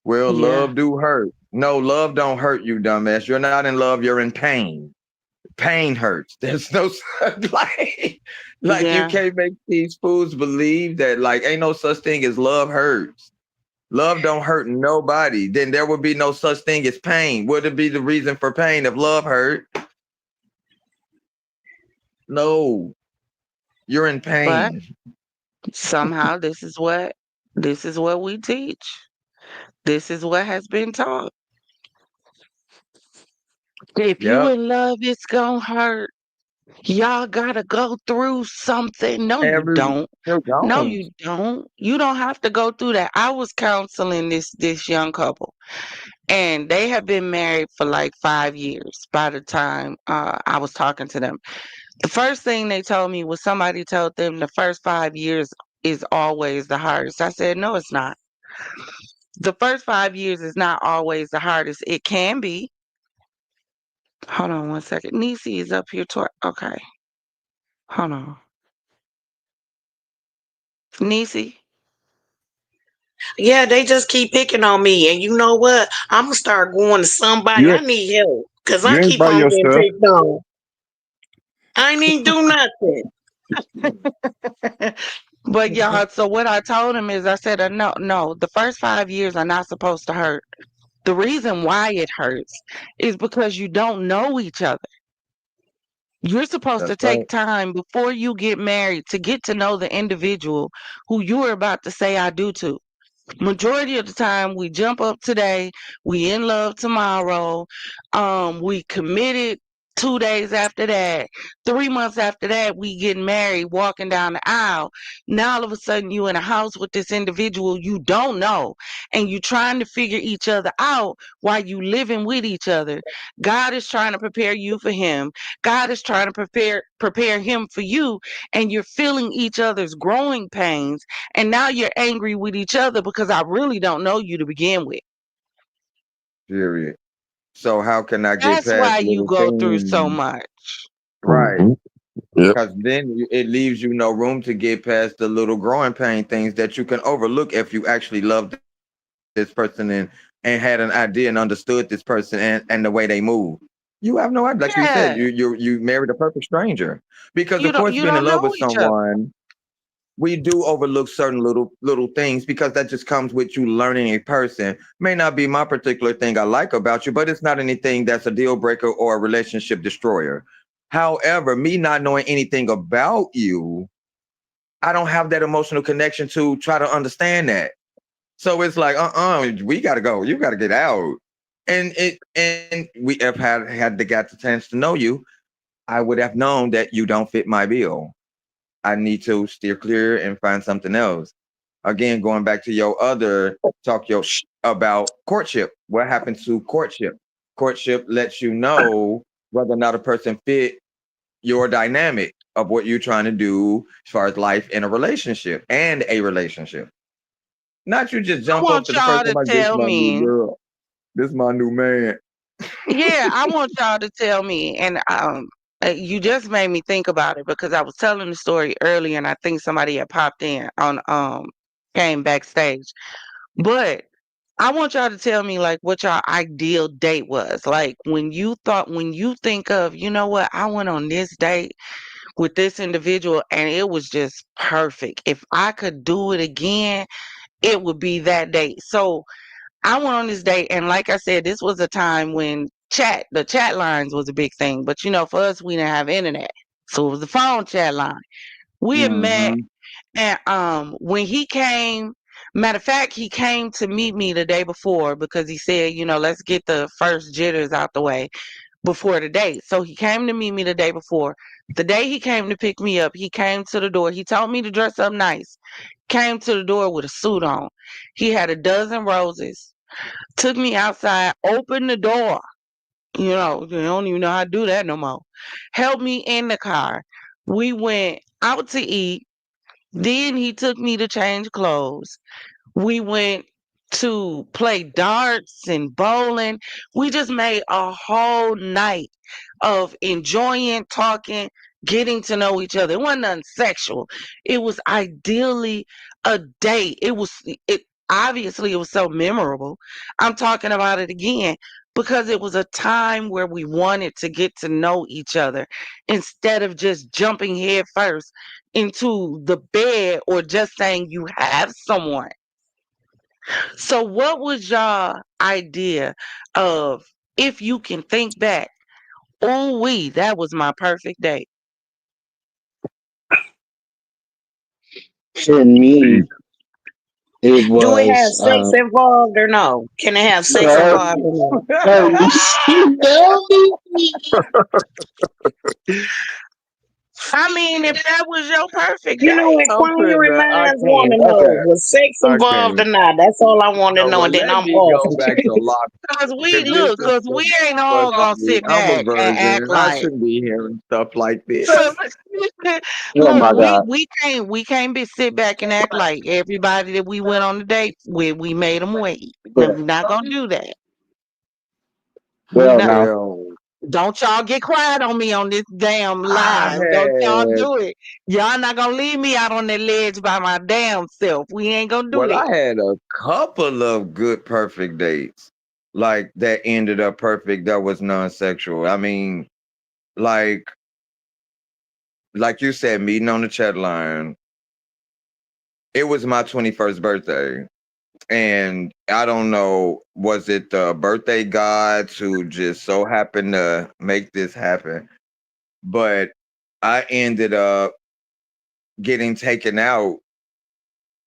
Well, Yeah. love do hurt. No, love don't hurt you, dumbass. You're not in love. You're in pain. Pain hurts. There's no like you Yeah. can't make these fools believe that like ain't no such thing as love hurts. Love don't hurt nobody. Then there would be no such thing as pain. Would it be the reason for pain if love hurt? No, you're in But pain. somehow this is what we teach. This is what has been taught. If you Yep. in love, it's gonna hurt. Y'all gotta go through something. No, you Every don't. you No, don't. you don't. You don't have to go through that. I was counseling this young couple, and they have been married for like 5 years by the time I was talking to them. The first thing they told me was somebody told them the first 5 years is always the hardest. I said, no, it's not. The first 5 years is not always the hardest. It can be. Hold on one second. Nisi is up here. Okay. Hold on. Nisi. Yeah, they just keep picking on me. And you know what? I'm going to start going to somebody. You I need help because you I ain't keep by on getting yourself. picked on. I ain't even do nothing. But y'all, so what I told him is I said, no, no, the first 5 years are not supposed to hurt. The reason why it hurts is because you don't know each other. You're supposed to That's take right. time before you get married to get to know the individual who you are about to say I do to. Majority of the time we jump up today, we in love tomorrow, we committed 2 days after that, 3 months after that we getting married, walking down the aisle. Now all of a sudden you in a house with this individual you don't know, and you trying to figure each other out while you living with each other. God is trying to prepare you for him. God is trying to prepare him for you, and you're feeling each other's growing pains, and now you're angry with each other because I really don't know you to begin with. Period. So how can I get That's past why you little go through so things? much. Right. Mhm. Yep. Because then it leaves you no room to get past the little growing pain things that you can overlook if you actually love this person and had an idea and understood this person and the way they move. You have no idea. Like you said, Yeah, you married a perfect stranger. Because of you course, don't you being in don't love know with each other. someone, we do overlook certain little things because that just comes with you learning a person. May not be my particular thing I like about you, but it's not anything that's a deal breaker or a relationship destroyer. However, me not knowing anything about you, I don't have that emotional connection to try to understand that. So it's like, we gotta go. You gotta get out. And we have had the got the chance to know you. I would have known that you don't fit my bill. I need to steer clear and find something else. Again, going back to your other talk, about courtship. What happens to courtship? Courtship lets you know whether or not a person fit your dynamic of what you're trying to do as far as life in a relationship and a relationship. Not you just I jump up want to the y'all person to like this tell my new me. girl, this my new man. Yeah, I want y'all to tell me. And you just made me think about it because I was telling the story earlier, and I think somebody had popped in on came backstage. But I want y'all to tell me like what your ideal date was. Like when you think of, you know what, I went on this date with this individual and it was just perfect. If I could do it again, it would be that date. So I went on this date, and like I said, this was a time when the chat lines was a big thing. But for us, we didn't have internet, so it was the phone chat line. We had met, Mm-hmm. and when he came, matter of fact, he came to meet me the day before because he said, let's get the first jitters out the way before the date. So he came to meet me the day before. The day he came to pick me up, he came to the door. He told me to dress up nice. Came to the door with a suit on. He had a dozen roses, took me outside, opened the door. They don't even know how to do that no more. Helped me in the car. We went out to eat. Then he took me to change clothes. We went. to play darts and bowling. We just made a whole night of enjoying, talking, getting to know each other. It wasn't nothing sexual. It was ideally a date. It obviously it was so memorable. I'm talking about it again because it was a time where we wanted to get to know each other instead of just jumping head first into the bed or just saying you have someone. So, what was your idea of if you can think back? Oh, that was my perfect date. For me, it Do it have was sex involved or no? Can it have sex uh, involved or no? you see, I mean, if that was your perfect You know, date, I'm putting inquiring that. I minds want can't. to know okay. was sex I involved or can't. not. That's all I want to No, know, well, and then let I'm me off. go back to lock because because this is because we ain't all gonna supposedly sit I'm a back and act virgin. I like. shouldn't be hearing stuff like this. So, Oh look, my God. we can't be sit back and act like everybody that we went on the date with, we made them wait. No, Well, we're not gonna do that. We well not. now, Well, Don't y'all get quiet on me on this damn I live. Don't y'all had do it. Y'all not gonna leave me out on that ledge by my damn self. We ain't gonna do well, that. I had a couple of good perfect dates, like that ended up perfect. That was non-sexual. I mean, like like you said, meeting on the chat line. It was my 21st birthday. And I don't know, was it the birthday gods who just so happened to make this happen? But I ended up getting taken out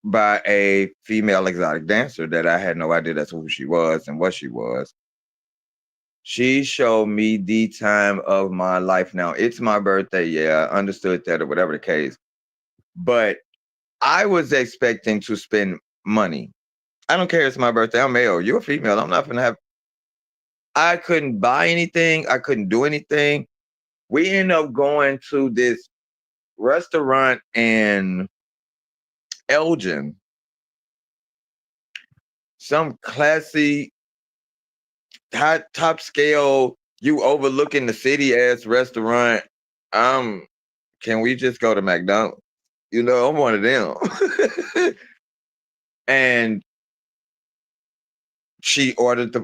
by a female exotic dancer that I had no idea that's who she was and what she was. She showed me the time of my life. Now, it's my birthday. Yeah, I understood that or whatever the case. But I was expecting to spend money. I don't care. It's my birthday. I'm male. You're a female. I'm not going to have. I couldn't buy anything. I couldn't do anything. We ended up going to this restaurant in Elgin, some classy, high top scale, you overlooking the city ass restaurant. Um, can we just go to McDonald's? You know, I'm one of them. And she ordered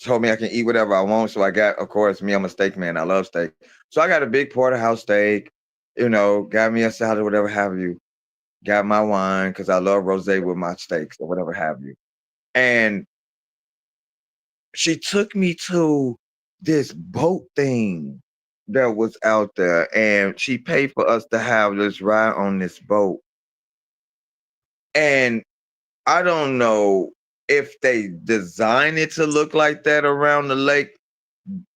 told me I can eat whatever I want. So I got, of course, me, I'm a steak man. I love steak. So I got a big porterhouse steak, got me a salad, whatever have you. Got my wine because I love rosé with my steaks or whatever have you. And she took me to this boat thing that was out there, and she paid for us to have this ride on this boat. And I don't know if they designed it to look like that around the lake.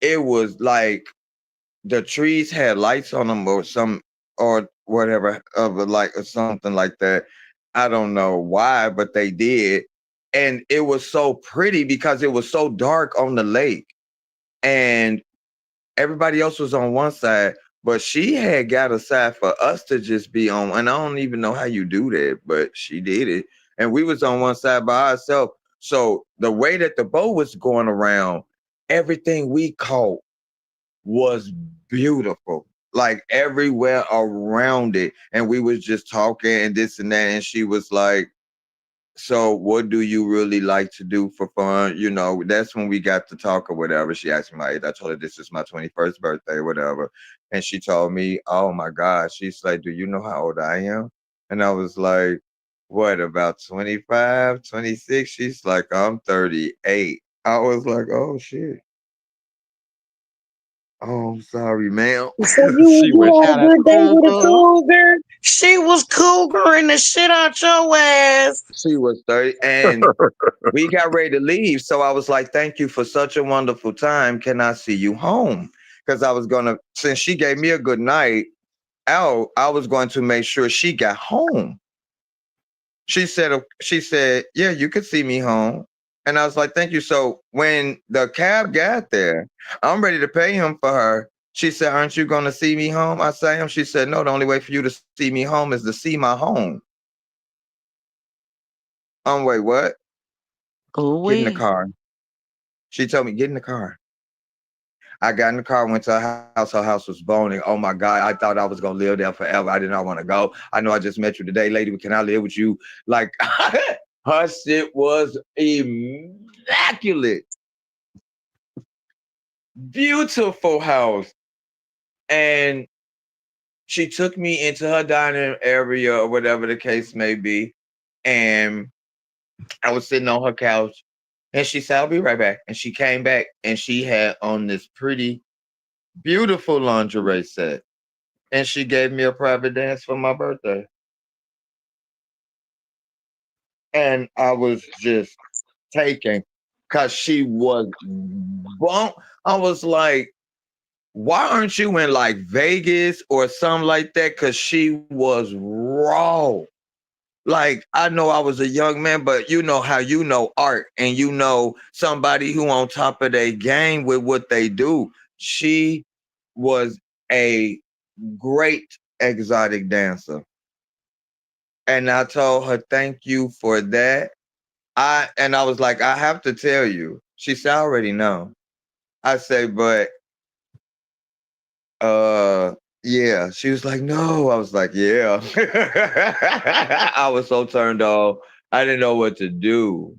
It was like the trees had lights on them or whatever of a light or something like that. I don't know why, but they did. And it was so pretty because it was so dark on the lake. And everybody else was on one side, but she had got a side for us to just be on. And I don't even know how you do that, but she did it. And we was on one side by ourselves. So the way that the boat was going around, everything we caught was beautiful. Like everywhere around it. And we was just talking and this and that. And she was like, so what do you really like to do for fun? That's when we got to talk or whatever. She asked me my age. I told her this is my 21st birthday, whatever. And she told me, oh my God. She's like, do you know how old I am? And I was like, what, about 25, 26? She's like, I'm 38. I was like, oh shit. Oh, I'm sorry, ma'am. So you She you was had a Got a good day with a cougar. cougar. She was cougaring the shit out your ass. she was 30 and we got ready to leave. So I was like, thank you for such a wonderful time. Can I see you home? Because I was gonna, since she gave me a good night out, I was going to make sure she got home. She said, yeah, you could see me home. And I was like, thank you. So when the cab got there, I'm ready to pay him for her. She said, aren't you going to see me home? I said, I am. She said, no, the only way for you to see me home is to see my home. Wait, what? Oh, Get in the we. car. She told me, get in the car. I got in the car, went to her house. Her house was boning. Oh my God. I thought I was gonna live there forever. I did not want to go. I know I just met you today, lady, but can I live with you? Like her shit was immaculate. Beautiful house. And she took me into her dining area or whatever the case may be. And I was sitting on her couch and she said, I'll be right back. And she came back and she had on this pretty, beautiful lingerie set. And she gave me a private dance for my birthday. And I was just taken because she was bump. I was like, why aren't you in like Vegas or something like that? Because she was raw. Like, I know I was a young man, but you know how you know art and you know somebody who on top of their game with what they do. She was a great exotic dancer. And I told her, thank you for that. I was like, I have to tell you. She said, I already know. I say, but yeah. She was like, no. I was like, yeah. I was so turned off. I didn't know what to do.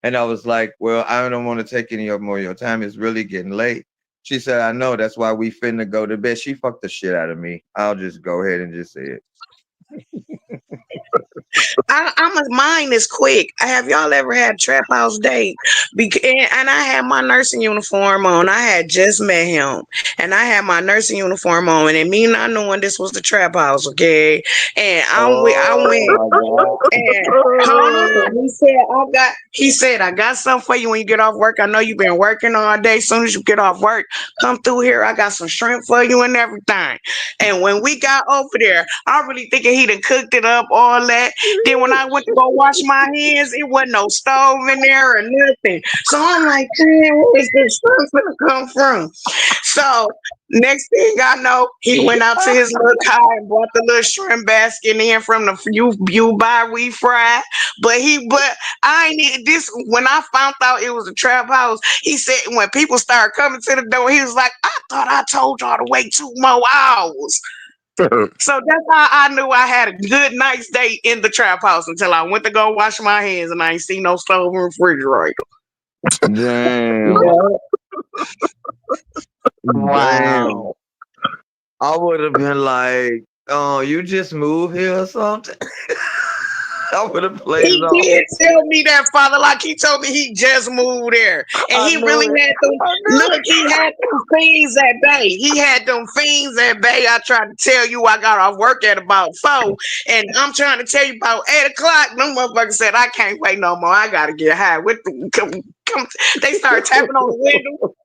And I was like, well, I don't want to take any more of your time. It's really getting late. She said, I know. That's why we finna go to bed. She fucked the shit out of me. I'll just go ahead and just say it. Mine is quick. Have y'all ever had a trap house date? And I had my nursing uniform on. I had just met him, and I had my nursing uniform on, and me not knowing this was the trap house, okay? And I Oh went my God. and hold on. He said, I got something for you when you get off work. I know you've been working all day. Soon as you get off work, come through here. I got some shrimp for you and everything. And when we got over there, I really thinking he done cooked it up, all that. Then when I went to go wash my hands, it wasn't no stove in there or nothing. So I'm like, man, where is this shrimp gonna come from? So next thing I know, he went out to his little car and brought the little shrimp basket in from the you buy we fry. But I ain't this when I found out it was a trap house. He said when people started coming to the door, he was like, I thought I told y'all to wait 2 more hours. So that's how I knew I had a good night's day in the trap house until I went to go wash my hands and I ain't seen no stove or refrigerator. Damn. Yeah. Damn. Wow. I would have been like, oh, you just moved here or something? I would have played it He off. did tell me that, father. Like he told me he just moved there, and I he knew really it. had them. I knew Look, he had them fiends at bay. He had them fiends at bay. I tried to tell you I got off work at about 4, and I'm trying to tell you about 8 o'clock. Them motherfuckers said I can't wait no more. I gotta get high. With the come, they started tapping on the window.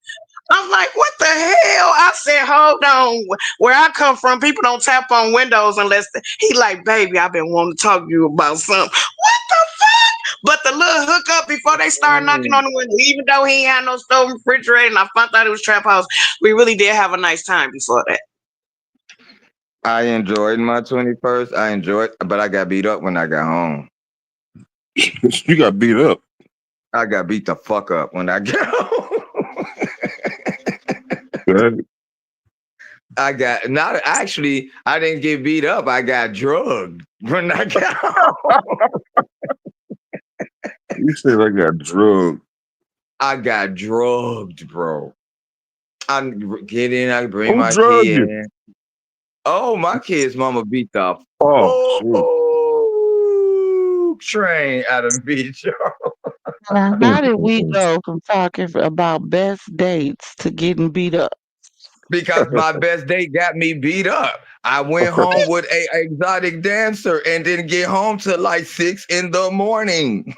I'm like, what the hell? I said, hold on. Where I come from, people don't tap on windows unless he like, baby, I've been wanting to talk to you about something. What the fuck? But the little hookup before they started knocking on the window, even though he ain't had no stove and refrigerator, and I found out it was trap house, we really did have a nice time before that. I enjoyed my 21st. I enjoyed, but I got beat up when I got home. You got beat up. I got beat the fuck up when I got home. Right? I got not actually. I didn't get beat up. I got drugged when I got home. You said I got drugged. I got drugged, bro. I get in. I bring Who my drugged kid you? in. Oh, my kid's mama beat the Oh, shit. full train out of me, Joe. Now, how did we go from talking about best dates to getting beat up? Because my best date got me beat up. I went home with a exotic dancer and didn't get home till like 6 in the morning.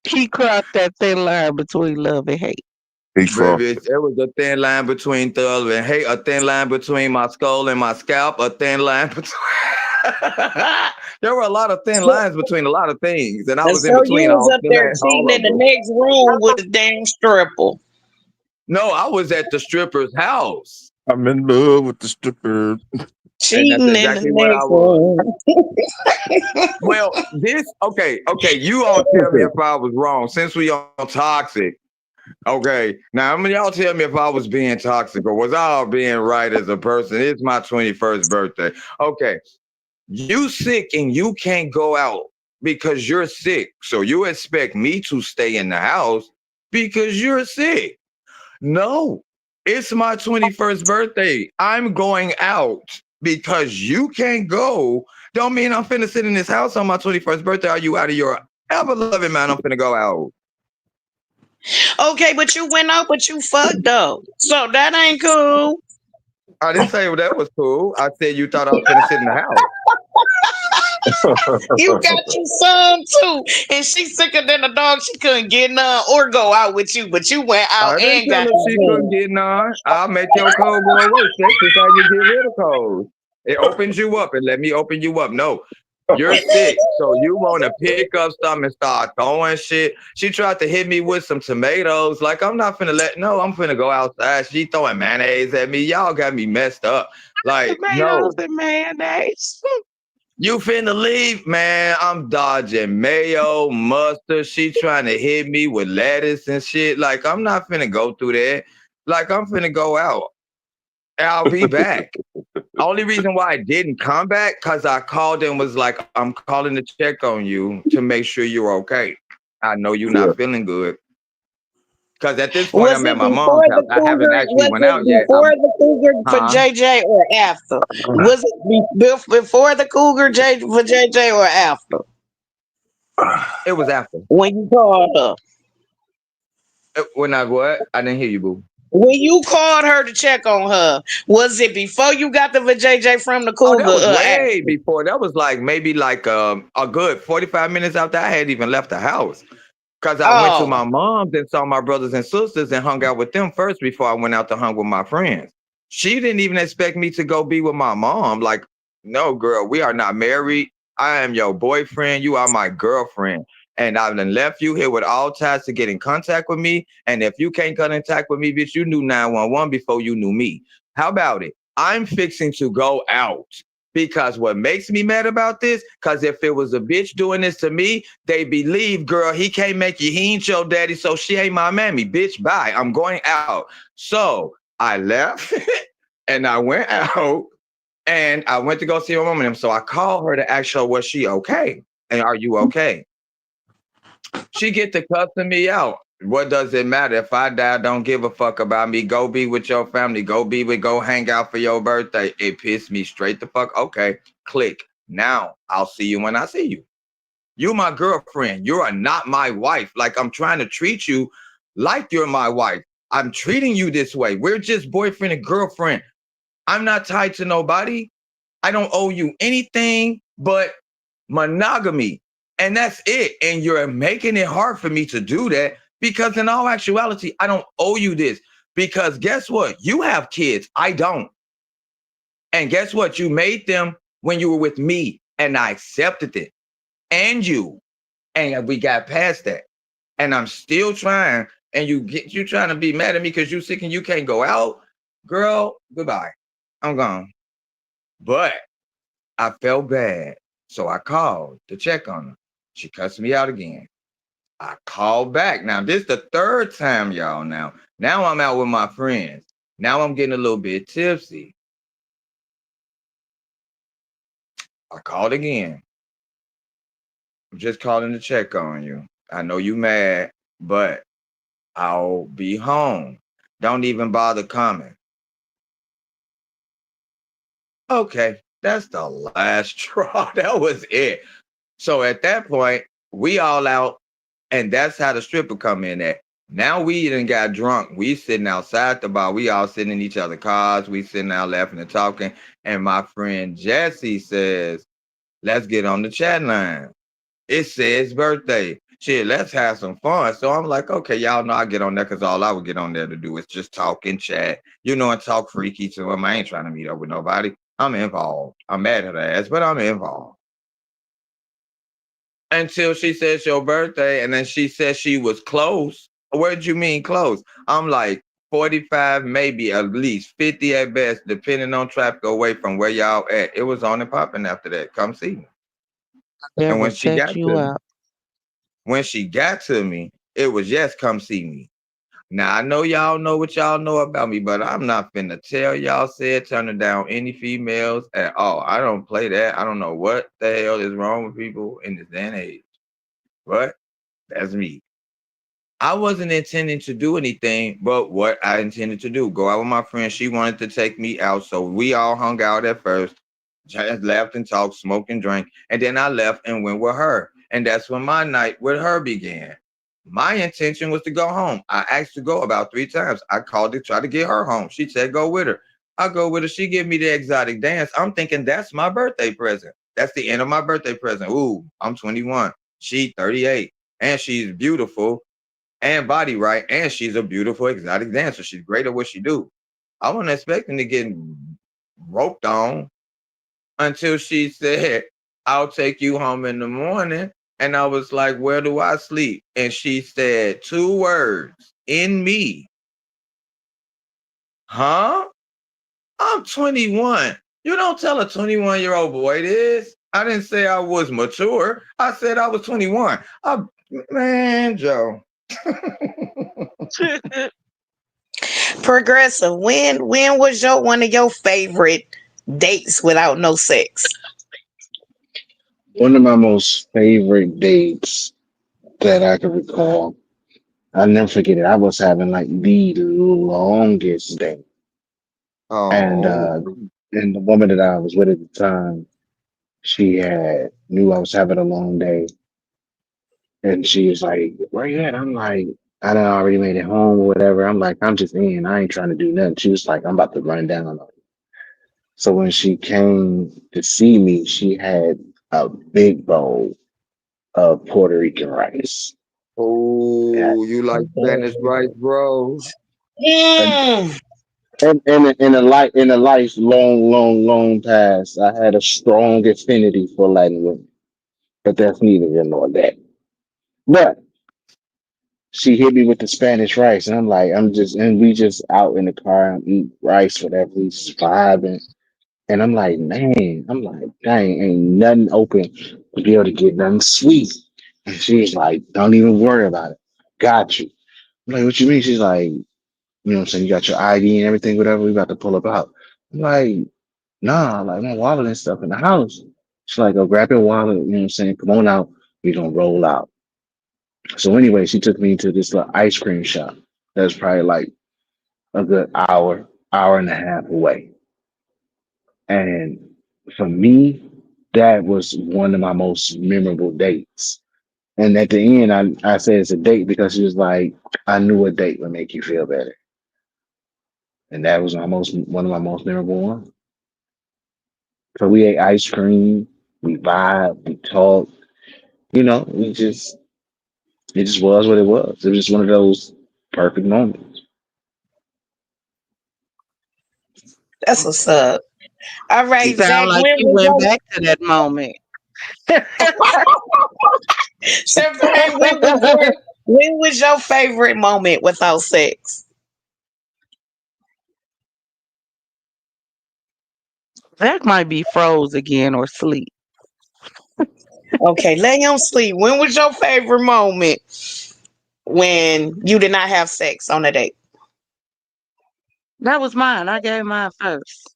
He crossed that thin line between love and hate. He Baby, crossed. there was a thin line between thug and hate, a thin line between my skull and my scalp, a thin line between. There were a lot of thin So, lines between a lot of things, and I and was in so you between was up there all cheating in of the them. next room with a damn stripper. No, I was at the stripper's house. I'm in love with the stripper. And that's Cheating in the exactly what I next was. room. Well, okay, you all tell me if I was wrong. Since we on toxic, okay. Now, y'all tell me if I was being toxic or was I all being right as a person? It's my 21st birthday. Okay, you sick and you can't go out because you're sick. So you expect me to stay in the house because you're sick. No, it's my 21st birthday. I'm going out because you can't go. Don't mean I'm finna sit in this house on my 21st birthday. Are you out of your ever loving mind? I'm finna go out. Okay, but you went out, but you fucked up. So that ain't cool. I didn't say that was cool. I said you thought I was finna sit in the house. You got you some too. And she sicker than a dog. She couldn't get none or go out with you, but you went out I didn't and tell got her she couldn't some. get none. I'll make your cold go away. Sex is how you get rid of colds. It opens you up and let me open you up. No, you're sick. So you want to pick up stuff and start throwing shit. She tried to hit me with some tomatoes. Like, I'm not finna I'm finna go outside. She throwing mayonnaise at me. Y'all got me messed up. Like, Tomatoes no. and mayonnaise. You finna leave, man. I'm dodging mayo, mustard. She trying to hit me with lettuce and shit. Like, I'm not finna go through that. Like, I'm finna go out. And I'll be back. Only reason why I didn't come back, because I called and was like, I'm calling to check on you to make sure you're okay. I know you're Yeah. not feeling good. Because at this point, Was I'm it at my before mom's house. the I haven't cougar? actually Was went it out yet. before the cougar for Huh? JJ or after? Was it before the cougar for JJ or after? It was after. When you called her. When I what? I didn't hear you, boo. When you called her to check on her, was it before you got the JJ from the Oh, cougar that was or way after? before. That was like maybe like a good 45 minutes after I had even left the house. Cause I went to my Oh, mom's and saw my brothers and sisters and hung out with them first before I went out to hang with my friends. She didn't even expect me to go be with my mom. Like, no, girl, we are not married. I am your boyfriend. You are my girlfriend. And I've done left you here with all ties to get in contact with me. And if you can't get in contact with me, bitch, you knew 911 before you knew me. How about it? I'm fixing to go out. Because what makes me mad about this, because if it was a bitch doing this to me, they believe, girl, he can't make you, he ain't your daddy, so she ain't my mammy. Bitch, bye. I'm going out. So I left and I went out and I went to go see my mom and them. So I called her to ask her, was she okay? And are you okay? She get to cussing me out. What does it matter? If I die, don't give a fuck about me. Go be with your family. Go hang out for your birthday. It pissed me straight the fuck. Okay, click. Now I'll see you when I see you. You my girlfriend. You are not my wife. Like, I'm trying to treat you like you're my wife. I'm treating you this way. We're just boyfriend and girlfriend. I'm not tied to nobody. I don't owe you anything but monogamy. And that's it. And you're making it hard for me to do that because in all actuality, I don't owe you this. Because guess what? You have kids. I don't. And guess what? You made them when you were with me and I accepted it. And you. And we got past that. And I'm still trying. And you trying to be mad at me because you sick and you can't go out. Girl, goodbye. I'm gone. But I felt bad. So I called to check on her. She cussed me out again. I called back. Now, this is the third time, y'all. Now I'm out with my friends. Now I'm getting a little bit tipsy. I called again. I'm just calling to check on you. I know you mad, but I'll be home. Don't even bother coming. Okay, that's the last straw. That was it. So at that point, we all out, and that's how the stripper come in at. Now we done got drunk. We sitting outside the bar. We all sitting in each other's cars. We sitting out laughing and talking. And my friend Jesse says, let's get on the chat line. It says birthday. Shit, let's have some fun. So I'm like, okay, y'all know I get on there because all I would get on there to do is just talk and chat, and talk freaky to them. I ain't trying to meet up with nobody. I'm involved. I'm mad at her ass, but I'm involved. Until she says your birthday, and then she said she was close. What did you mean close? I'm like, 45, maybe at least 50 at best, depending on traffic away from where y'all at. It was on and popping after that. Come see me. That And will check you out. when she got to me, it was yes, come see me. Now I know y'all know what y'all know about me, but I'm not finna tell y'all said turning down any females at all. I don't play that. I don't know what the hell is wrong with people in this day and age. But that's me. I wasn't intending to do anything but what I intended to do. Go out with my friend. She wanted to take me out. So we all hung out at first, just laughed and talked, smoked and drank. And then I left and went with her. And that's when my night with her began. My intention was to go home. I asked to go about 3 times. I called to try to get her home. She said, go with her. I go with her. She give me the exotic dance. I'm thinking that's my birthday present. That's the end of my birthday present. Ooh, I'm 21. She 38. And she's beautiful and body right, and she's a beautiful exotic dancer. She's great at what she do. I wasn't expecting to get roped on until she said, I'll take you home in the morning. And I was like, where do I sleep? And she said 2 words, in me. Huh? I'm 21. You don't tell a 21-year-old boy this. I didn't say I was mature. I said I was 21. Man, Joe. Progressive. When was one of your favorite dates without no sex? One of my most favorite dates that I can recall, I'll never forget it. I was having like the longest day. And Oh, and the woman that I was with at the time, she had knew I was having a long day. And she was like, where you at? I'm like, I done already made it home or whatever. I'm like, I'm just in. I ain't trying to do nothing. She was like, I'm about to run down on you. So when she came to see me, she had a big bowl of Puerto Rican rice. Yeah. oh, you like Spanish rice, bro? And Mm. in a life long past, I had a strong affinity for Latin women. But that's neither here nor that. But she hit me with the Spanish rice, and I'm like, and we just out in the car and eat rice, whatever, we just vibing. And I'm like, man, I'm like, dang, ain't nothing open to be able to get nothing sweet. And she's like, don't even worry about it. Got you. I'm like, what you mean? She's like, you know what I'm saying? You got your ID and everything, whatever, we about to pull up out. I'm like, nah, like my wallet and stuff in the house. She's like, go grab your wallet, you know what I'm saying? Come on out. We gonna roll out. So anyway, she took me to this little ice cream shop that was probably like a good hour and a half away. And for me, that was one of my most memorable dates. And at the end, I said it's a date because she was like, I knew a date would make you feel better. And that was one of my most memorable ones. So we ate ice cream, we vibed, we talked, it just was what it was. It was just one of those perfect moments. That's what's up. All You right, sound Zach. like you went back to that moment. Champagne, when was your favorite moment without sex? That might be froze again or sleep. Okay, let him sleep. When was your favorite moment when you did not have sex on a date? That was mine. I gave mine first.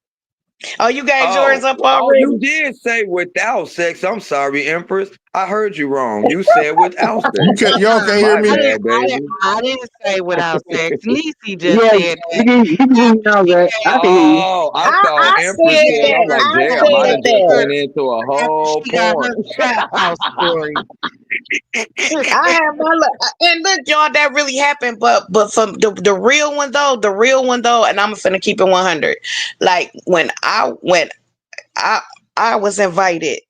Oh, you got yours Oh, up oh, already? you did say without sex. I'm sorry, Empress. I heard you wrong. You said without You sex. can't, y'all can't hear My I me. didn't, bad, I baby. didn't, I didn't say without sex. Niecy just Yeah, said that you can hear me now, after he Zach. I can gave hear you. Oh, I thought I Empress said said. I'm that. like, I damn, I said done just that. went into a after whole she got point. her trap house story. I have my and look, y'all, that really happened. But from the real one though, and I'm finna keep it 100. Like when I I was invited.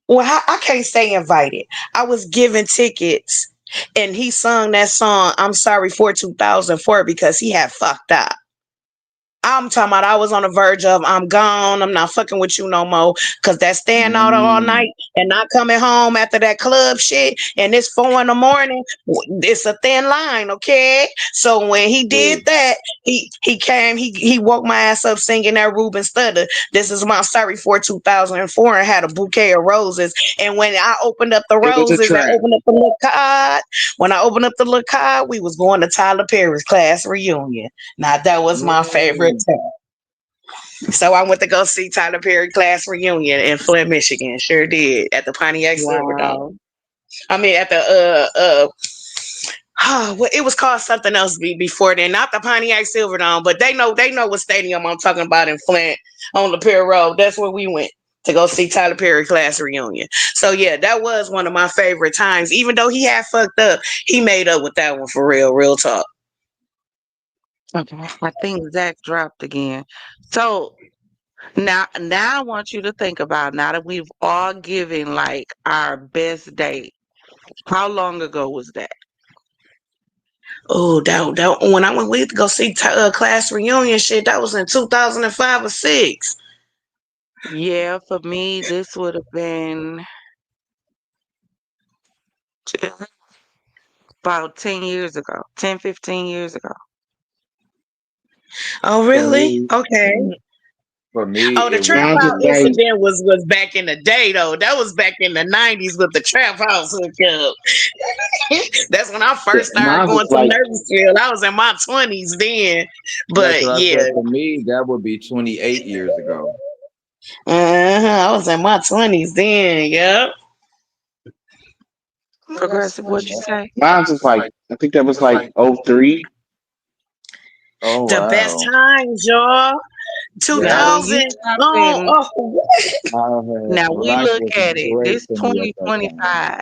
Well, I can't say invited. I was given tickets, and he sung that song. I'm sorry for 2004 because he had fucked up. I'm talking about I was on the verge of I'm gone. I'm not fucking with you no more. Cause that staying out all Mm. night and not coming home after that club shit and it's 4 in the morning. It's a thin line, okay? So when he did that, he came, he woke my ass up singing that Ruben Studdard. This is my sorry for 2004 and had a bouquet of roses. And when I opened up the It was a roses and trap. opened up the little card, when I opened up the little card, we was going to Tyler Perry's class reunion. Now that was my favorite Mm. time. So I went to go see Tyler Perry class reunion in Flint, Michigan. Sure did at the Pontiac Silverdome. Wow. I mean at the well, it was called something else before then, not the Pontiac Silverdome, but they know what stadium I'm talking about in Flint on the Pier Road. That's where we went to go see Tyler Perry class reunion. So yeah, that was one of my favorite times. Even though he had fucked up, he made up with that one for real talk. Okay. I think Zach dropped again. So now I want you to think about now that we've all given like our best date. How long ago was that? Oh, that when I went to go see class reunion shit, that was in 2005 or six. Yeah, for me, this would have been about 10 years ago, 10, 15 years ago. Oh, For really? me, Okay. for me, Oh, the it would trap Mine's was house be like incident was back in the day though. That was back in the 90s with the trap house hookup. That's when I first started mine's was going to like Nervysville. I was in my 20s then. that's But what I yeah, said. For me, that would be 28 years ago. I was in my 20s then. Yep. Progressive, what'd you say? mine's was like I think that was like '03. Oh The best wow. times, y'all. Now, Yeah. when you 2000. stop Oh, in, oh. now we Life look was at it, great this to me at that time. 2025.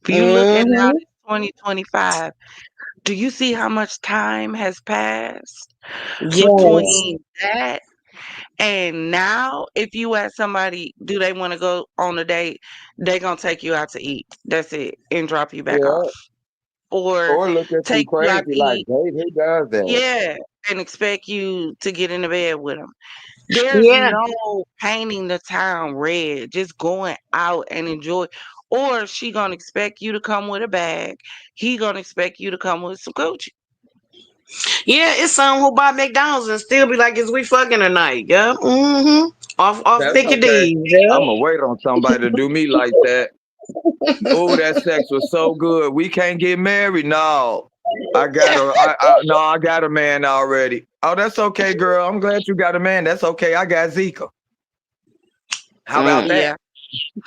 If you look at now Mm-hmm. this 2025, do you see how much time has passed Yes. between that and now? If you ask somebody, do they want to go on a date? They gonna take you out to eat. That's it, and drop you back off, Yeah. or Or look at you take you out crazy to like, eat. hey, who does that? Yeah, and expect you to get in the bed with them. There's Yeah. no painting the town red, just going out and enjoy. Or she gonna expect you to come with a bag. He gonna expect you to come with some Gucci. Yeah, it's some who buy McDonald's and still be like, is we fucking tonight? Yep. Mm-hmm. Off That's okay. Piccadilly. Yep. I'ma wait on somebody to do me like that. Oh, that sex was so good. We can't get married. No. I got a man already. Oh, that's okay, girl. I'm glad you got a man. That's okay. I got Zika. How about Mm. that? Yeah.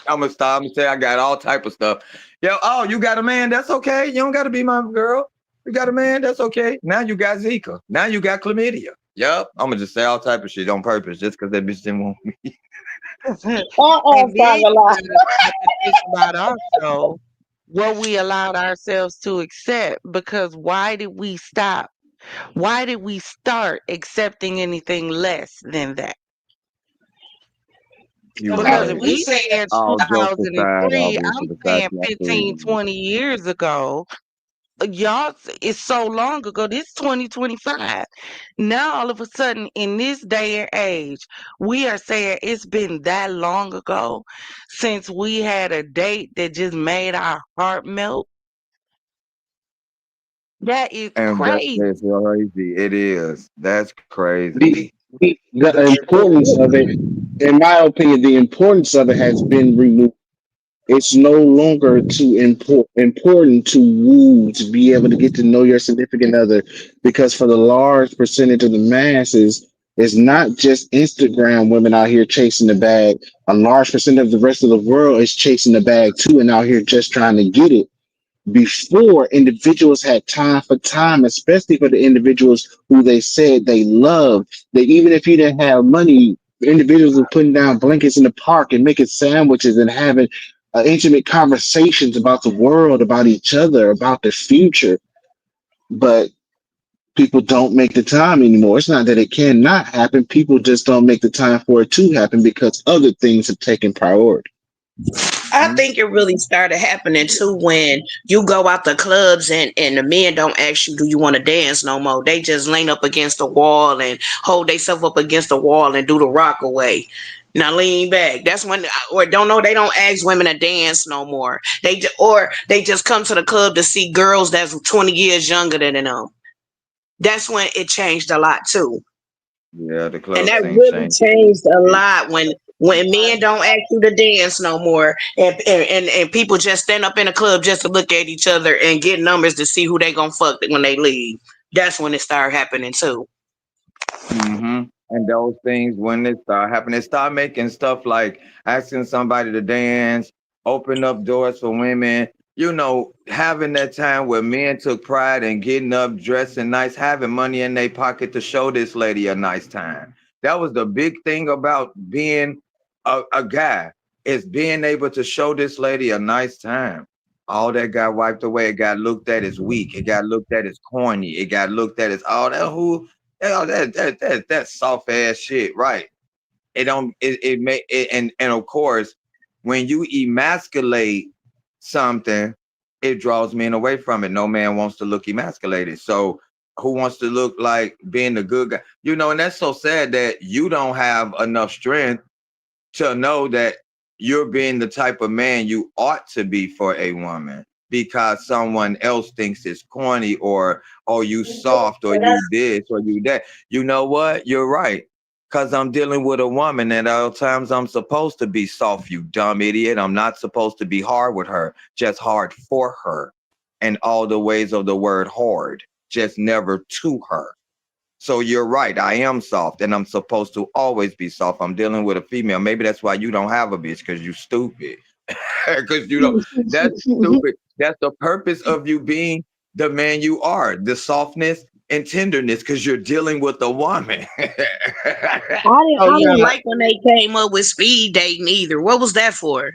I'm gonna stop and say I got all type of stuff. Yo, oh, you got a man? That's okay. You don't gotta be my girl. You got a man? That's okay. Now you got Zika. Now you got chlamydia. Yup. I'm gonna just say all type of shit on purpose just because that bitch didn't want me. And then you Stop. gotta stop and think about also what we allowed ourselves to accept, because why did we stop? Why did we start accepting anything less than that? You Because if right. we saying All jokes aside, 2003, obviously I'm the fact saying that 15, 20 years ago. Y'all, it's so long ago. This 2025. Now all of a sudden in this day and age, we are saying it's been that long ago since we had a date that just made our heart melt. That is and crazy. that's crazy. It is. That's crazy. The importance of it, in my opinion, the importance of it has been removed. It's no longer too important to woo, to be able to get to know your significant other, because for the large percentage of the masses, it's not just Instagram women out here chasing the bag. A large percent of the rest of the world is chasing the bag too, and out here just trying to get it. Before, individuals had time for time, especially for the individuals who they said they loved. That even if you didn't have money, individuals were putting down blankets in the park and making sandwiches and having intimate conversations about the world, about each other, about the future. But people don't make the time anymore. It's not that it cannot happen. People just don't make the time for it to happen because other things have taken priority. I think it really started happening too when you go out the clubs and the men don't ask you, do you want to dance no more? They just lean up against the wall and hold themselves up against the wall and do the rock away. Now lean back. That's when, or don't know, they don't ask women to dance no more. Or they just come to the club to see girls that's 20 years younger than them. That's when it changed a lot too. Yeah, the And club that scene really changed. changed a lot when men don't ask you to dance no more, and people just stand up in a club just to look at each other and get numbers to see who they gonna fuck when they leave. That's when it started happening too. And those things, when they start happening, they start making stuff like asking somebody to dance, open up doors for women. Having that time where men took pride in getting up, dressing nice, having money in their pocket to show this lady a nice time. That was the big thing about being a guy, is being able to show this lady a nice time. All that got wiped away. It got looked at as weak. It got looked at as corny. It got looked at as all that that soft ass shit, right? It don't it may it, and of course, when you emasculate something, it draws men away from it. No man wants to look emasculated. So who wants to look like being the good guy? And that's so sad that you don't have enough strength to know that you're being the type of man you ought to be for a woman, because someone else thinks it's corny, or you soft, or you this or you that. You know what? You're right. Because I'm dealing with a woman, and at all times I'm supposed to be soft, you dumb idiot. I'm not supposed to be hard with her, just hard for her. And all the ways of the word hard, just never to her. So you're right. I am soft, and I'm supposed to always be soft. I'm dealing with a female. Maybe that's why you don't have a bitch, because you stupid. Because that's stupid. That's the purpose of you being the man you are, the softness and tenderness, because you're dealing with a woman. Oh I didn't yeah. like when they came up with speed dating either. What was that for?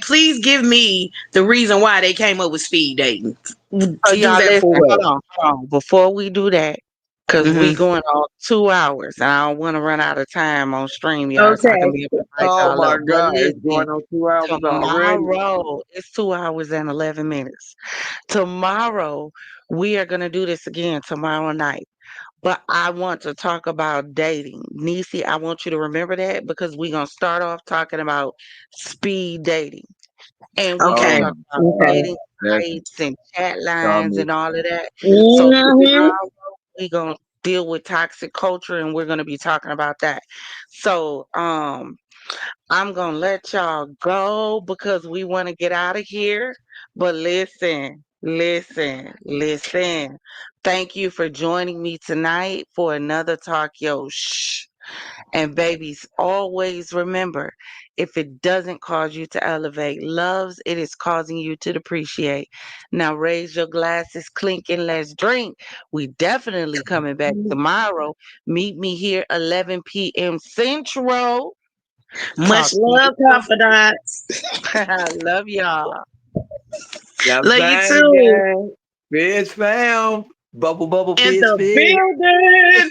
Please give me the reason why they came up with speed dating. So To do y'all that listen, for what? hold on. Before we do that, because we Hmm. going on 2 hours, and I don't want to run out of time on StreamYard, so I can Okay. be able to invite Oh y'all my up. But God, it's listen, going on 2 hours already. tomorrow it's 2 hours and 11 minutes. Tomorrow we are gonna do this again tomorrow night. But I want to talk about dating. Nisi, I want you to remember that, because we're gonna start off talking about speed dating. And we're gonna Okay. Oh my talk about Okay. God. dating That's sites and chat lines dumb. and all of that. So Hmm. tomorrow we're gonna deal with toxic culture, and we're gonna be talking about that. So I'm gonna let y'all go because we want to get out of here. But listen, listen, listen. Thank you for joining me tonight for another Talk Yo Shh. And babies, always remember, if it doesn't cause you to elevate, loves, it is causing you to depreciate. Now raise your glasses, clink, and let's drink. We definitely coming back tomorrow. Meet me here 11 p.m. Central. Much Talk to you love, soon. confidants. Love y'all. That Love you bang too. gang. Bitch fam. Bubble bubble In bitch the bitch. building.